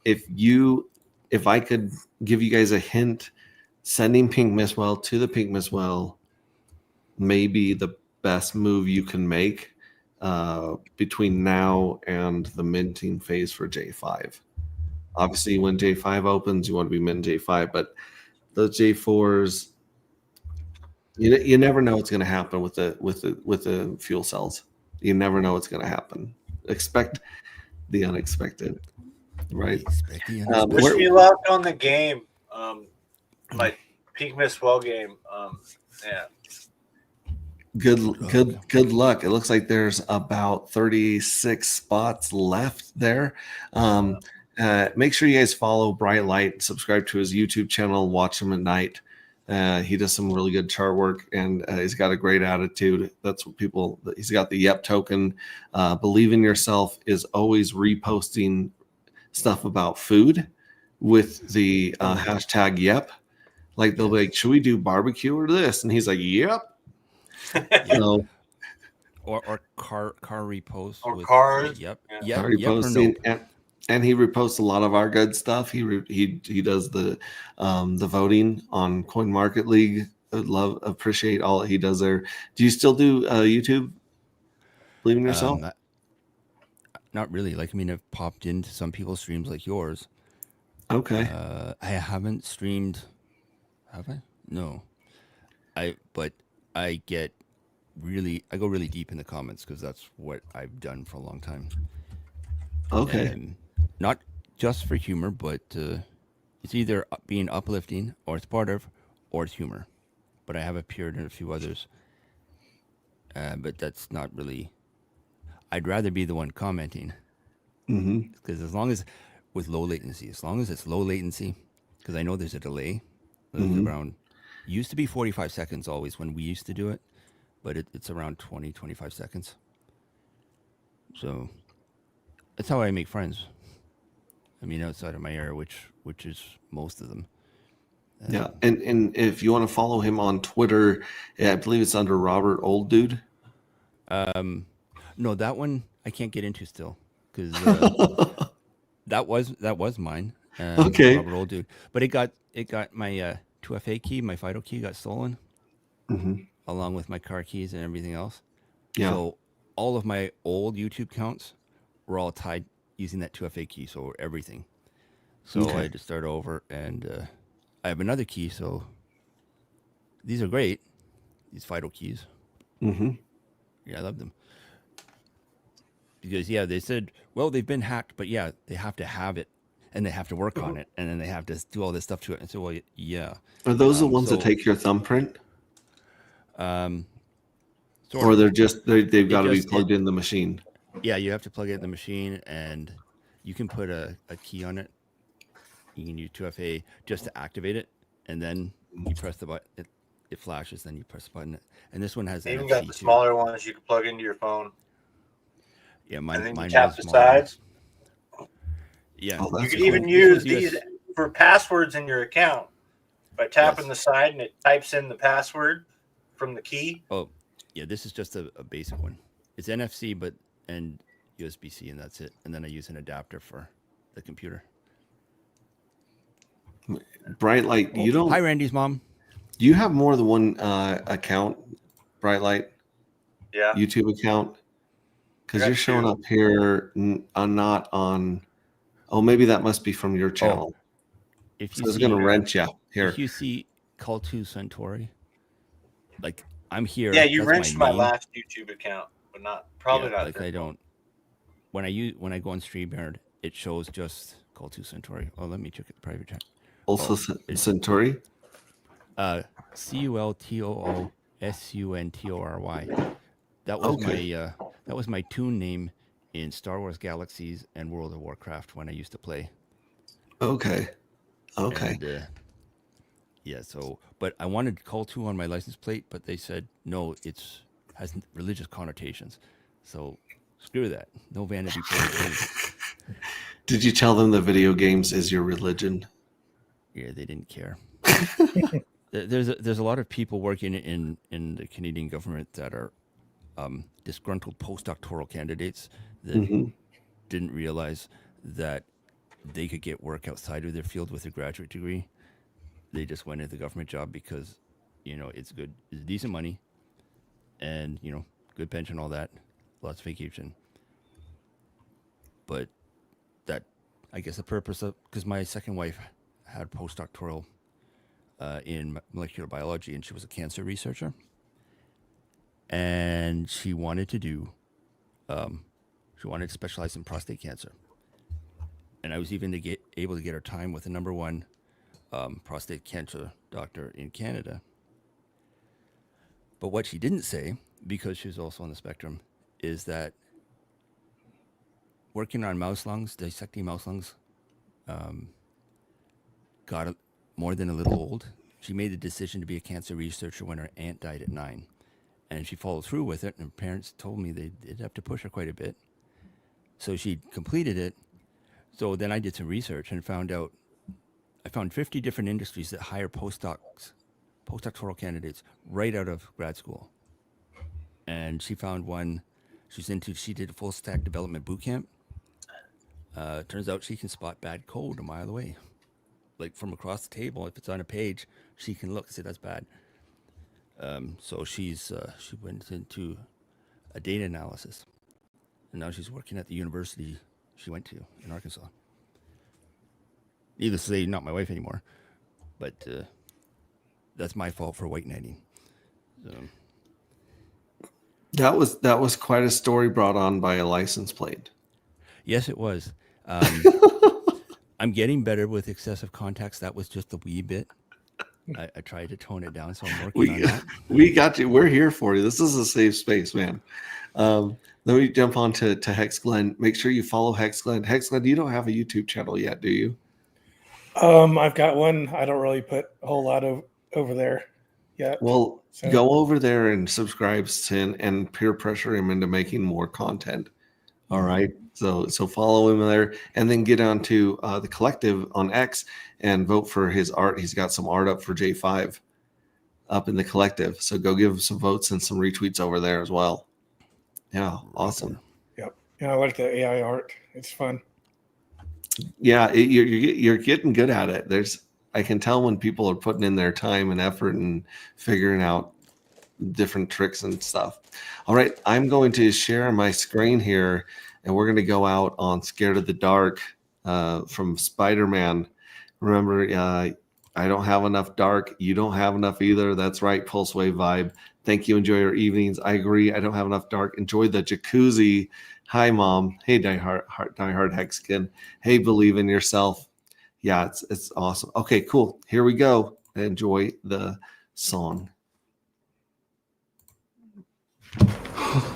If I could give you guys a hint, sending Pink Mistwell to the Pink Mistwell may be the best move you can make between now and the minting phase for J5. Obviously, when J5 opens, you want to be mint J5, but those J4s, you never know what's going to happen with the fuel cells. You never know what's going to happen. Expect the unexpected, right? Wish me luck on the game. My Pink Mistwell game. Yeah. Good luck. It looks like there's about 36 spots left there. Make sure you guys follow Bright Light, subscribe to his YouTube channel, watch him at night. He does some really good chart work, and he's got a great attitude. That's what he's got the Yep token. Believe in yourself is always reposting stuff about food with the hashtag Yep. Like they'll be like, should we do barbecue or this? And he's like, yep. So, or car repost or with, cars. Yep. Yeah. Yep. car Yep or reposting, nope. and he reposts a lot of our good stuff. He does the voting on Coin Market League appreciate all that he does there. Do you still do YouTube? Believe in yourself? Not really. Like, I mean, I've popped into some people's streams like yours. Okay. I haven't streamed. Have I? No. But I go really deep in the comments because that's what I've done for a long time. Okay. And not just for humor, but it's either being uplifting, or it's part of, or it's humor. But I have appeared in a few others. But that's not really. I'd rather be the one commenting. Because as long as with low latency, as long as it's low latency, because I know there's a delay around. Used to be 45 seconds always when we used to do it, but it's around 20, 25 seconds. So that's how I make friends. I mean, outside of my area, which is most of them. Yeah, and if you want to follow him on Twitter, I believe it's under Robert Old Dude. No, that one I can't get into still because that was mine. Okay. Robert Old Dude, but it got my 2FA key, my FIDO key got stolen, along with my car keys and everything else. Yeah. So all of my old YouTube accounts were all tied using that 2FA key, so everything. So I had to start over, and I have another key. So these are great, these FIDO keys. Yeah, I love them. Because, they said, well, they've been hacked, but they have to have it, and they have to work on it, and then they have to do all this stuff to it. And so, well, yeah. Are those the ones that take your thumbprint? Or they're just, they've got to be plugged in the machine? Yeah, you have to plug it in the machine, and you can put a key on it. You can use 2FA just to activate it, and then you press the button. It flashes, then you press the button. And this one has They even NFC got the too. smaller ones you can plug into your phone. Yeah, mine. And then mine you tap was the smaller. sides. Yeah, Oh, You that's can cool. even use This was these for passwords in your account by tapping Yes. the side, and it types in the password from the key. Oh, yeah. This is just a basic one. It's NFC, and USB-C, and that's it. And then I use an adapter for the computer. Bright Light, you don't. Hi, Randy's mom. Do you have more than one account, Bright Light? Yeah. YouTube account? Because I got you're showing two. up here not on. Oh, maybe that must be from your channel. If So you it's see, going to rent you here. if you see Call to Centauri, like I'm here. Yeah, you that's wrenched my main. last YouTube account, but probably not. Like this I one. don't. When I go on StreamYard, it shows just Call to Centauri. Oh, let me check the private chat. Also, Centauri. CULTOOSUNTORY. That was Okay. my toon name in Star Wars Galaxies and World of Warcraft when I used to play. Okay. Okay. And, so but I wanted Call 2 on my license plate, but they said no, has religious connotations. So screw that. No vanity plate, please. Did you tell them the video games is your religion? Yeah, they didn't care. There's a lot of people working in the Canadian government that are disgruntled postdoctoral candidates that didn't realize that they could get work outside of their field with a graduate degree. They just went into the government job because, it's decent money, and good pension, all that, lots of vacation. But that, I guess, the purpose of, because my second wife had postdoctoral in molecular biology, and she was a cancer researcher, and she wanted to specialize in prostate cancer. And I was even able to get her time with the number one prostate cancer doctor in Canada. But what she didn't say, because she was also on the spectrum, is that working on mouse lungs, dissecting mouse lungs, got more than a little old. She made the decision to be a cancer researcher when her aunt died at 9. And she followed through with it, and her parents told me they did have to push her quite a bit. So she completed it. So then I did some research and I found 50 different industries that hire postdoctoral candidates right out of grad school. And she found one she did a full stack development boot camp. Turns out she can spot bad code a mile away. Like from across the table, if it's on a page, she can look and say that's bad. So she went into a data analysis, and now she's working at the university she went to in Arkansas. Needless to say, not my wife anymore, but that's my fault for white knighting. So. That was quite a story brought on by a license plate. Yes, it was. I'm getting better with excessive contacts. That was just a wee bit. I tried to tone it down, so I'm working on that. We got you. We're here for you. This is a safe space, man. Let me jump on to Hex Glenn. Make sure you follow Hex Glenn. Hex Glenn, you don't have a YouTube channel yet, do you? I've got one. I don't really put a whole lot over there yet. Well, go over there and subscribe and peer pressure him into making more content. All right. So follow him there, and then get on to the collective on X and vote for his art. He's got some art up for J5 up in the collective. So go give him some votes and some retweets over there as well. Yeah, awesome. Yep. Yeah, I like the AI art. It's fun. Yeah, you're getting good at it. I can tell when people are putting in their time and effort and figuring out different tricks and stuff. All right, I'm going to share my screen here, and we're going to go out on Scared of the Dark from Spider-Man. Remember, I don't have enough dark. You don't have enough either. That's right, Pulse Wave Vibe. Thank you. Enjoy your evenings. I agree. I don't have enough dark. Enjoy the jacuzzi. Hi, Mom. Hey, diehard Hexkin. Hey, believe in yourself. Yeah, it's awesome. Okay, cool. Here we go. Enjoy the song.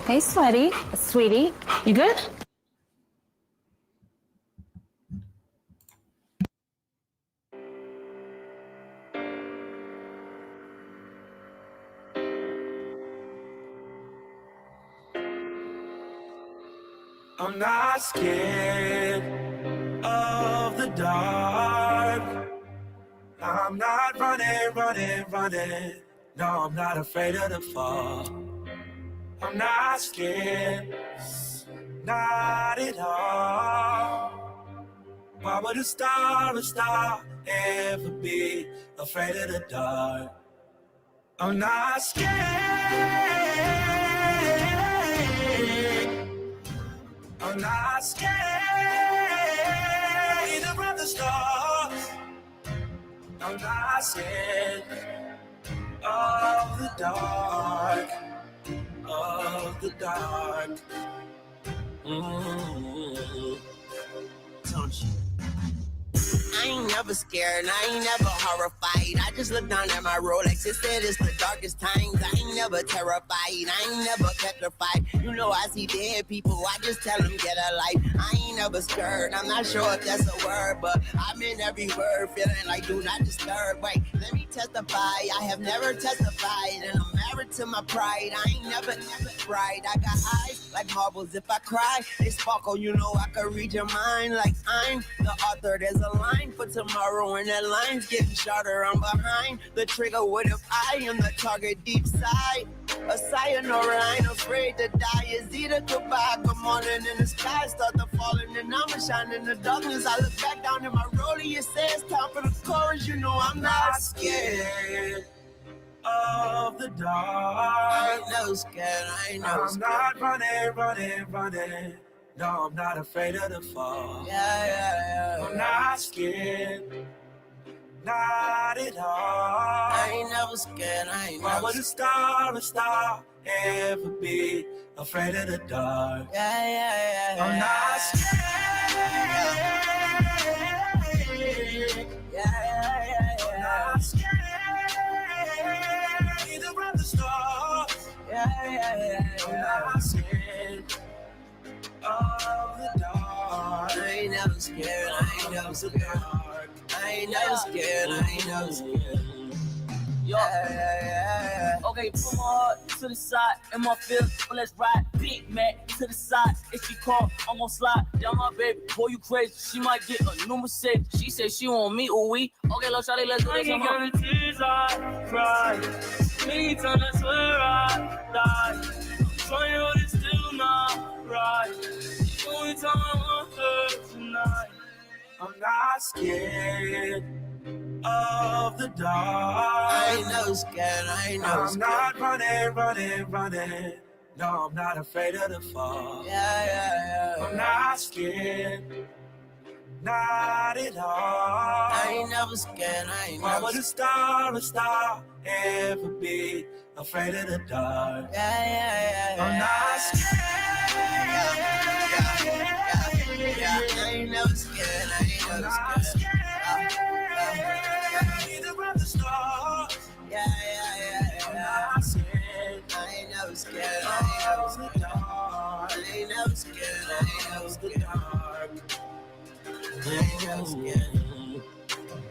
Hey, sweaty, sweetie, you good? I'm not scared of the dark. I'm not running. No, I'm not afraid of the fall. I'm not scared, not at all. Why would a star ever be afraid of the dark? I'm not scared. I'm not scared either of the stars. I'm not scared of the dark. Of the dark. Don't you? I ain't never scared, I ain't never horrified. I just look down at my Rolex, it said it's the darkest times. I ain't never terrified, I ain't never petrified. You know I see dead people, I just tell them get a life. I ain't never scared, I'm not sure if that's a word, but I'm in every word, feeling like do not disturb. Wait, let me testify, I have never testified, and I'm married to my pride. I ain't never cried, I got eyes like marbles. If I cry, they sparkle, you know I can read your mind like I'm the author. There's a line for tomorrow, and that line's getting shorter. I'm behind the trigger. What if I am the target deep side? A sayonara, I ain't afraid to die. Is either goodbye, good morning, and the sky start to falling, and I'ma shine in the darkness. I look back down at my rollie, it says time for the chorus. You know I'm not scared Of the dark. I ain't never scared, I ain't never scared. I'm not running. No, I'm not afraid of the fall. Yeah. I'm not scared. Not at all. I ain't never scared, I ain't Why never would a star ever be afraid of the dark? Yeah. I'm not scared. Yeah. I'm not scared. Either of the stars. Yeah. I'm not scared of the dark. I ain't never scared, I ain't never scared. I ain't never scared, I ain't never scared. Yo, okay, put my heart to the side and my fist, but let's ride. Big Mac to the side. If she call, I'm gonna slide down my baby. Boy, you crazy? She might get a new Mercedes. She said she want me, ooh wee. Okay, let's try, let's do this. I can guarantee I cry. Many times I swear I die. I'm trying, but it's still not right. The only time I want her tonight. I'm not scared of the dark. I ain't never scared, I ain't never I'm scared. not running. No, I'm not afraid of the fall. Yeah. I'm not scared. Not at all. I ain't never scared, I ain't Why never would a star ever be afraid of the dark? Yeah. I'm not scared. I ain't never scared, I ain't I'm never not scared. scared. Either of the stars. Yeah. I'm not scared. I ain't never scared, I ain't never scared. I ain't never scared. I ain't never scared.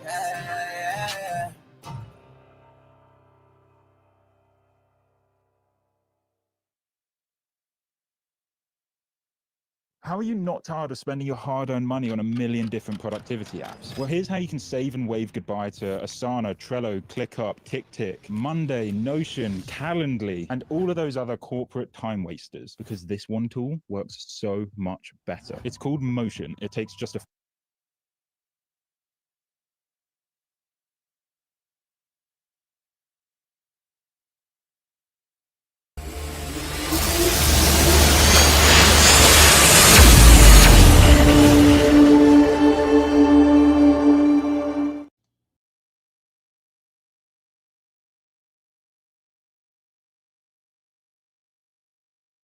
Yeah. How are you not tired of spending your hard-earned money on a million different productivity apps? Well, here's how you can save and wave goodbye to Asana, Trello, ClickUp, TickTick, Monday, Notion, Calendly, and all of those other corporate time wasters, because this one tool works so much better. It's called Motion. It takes just a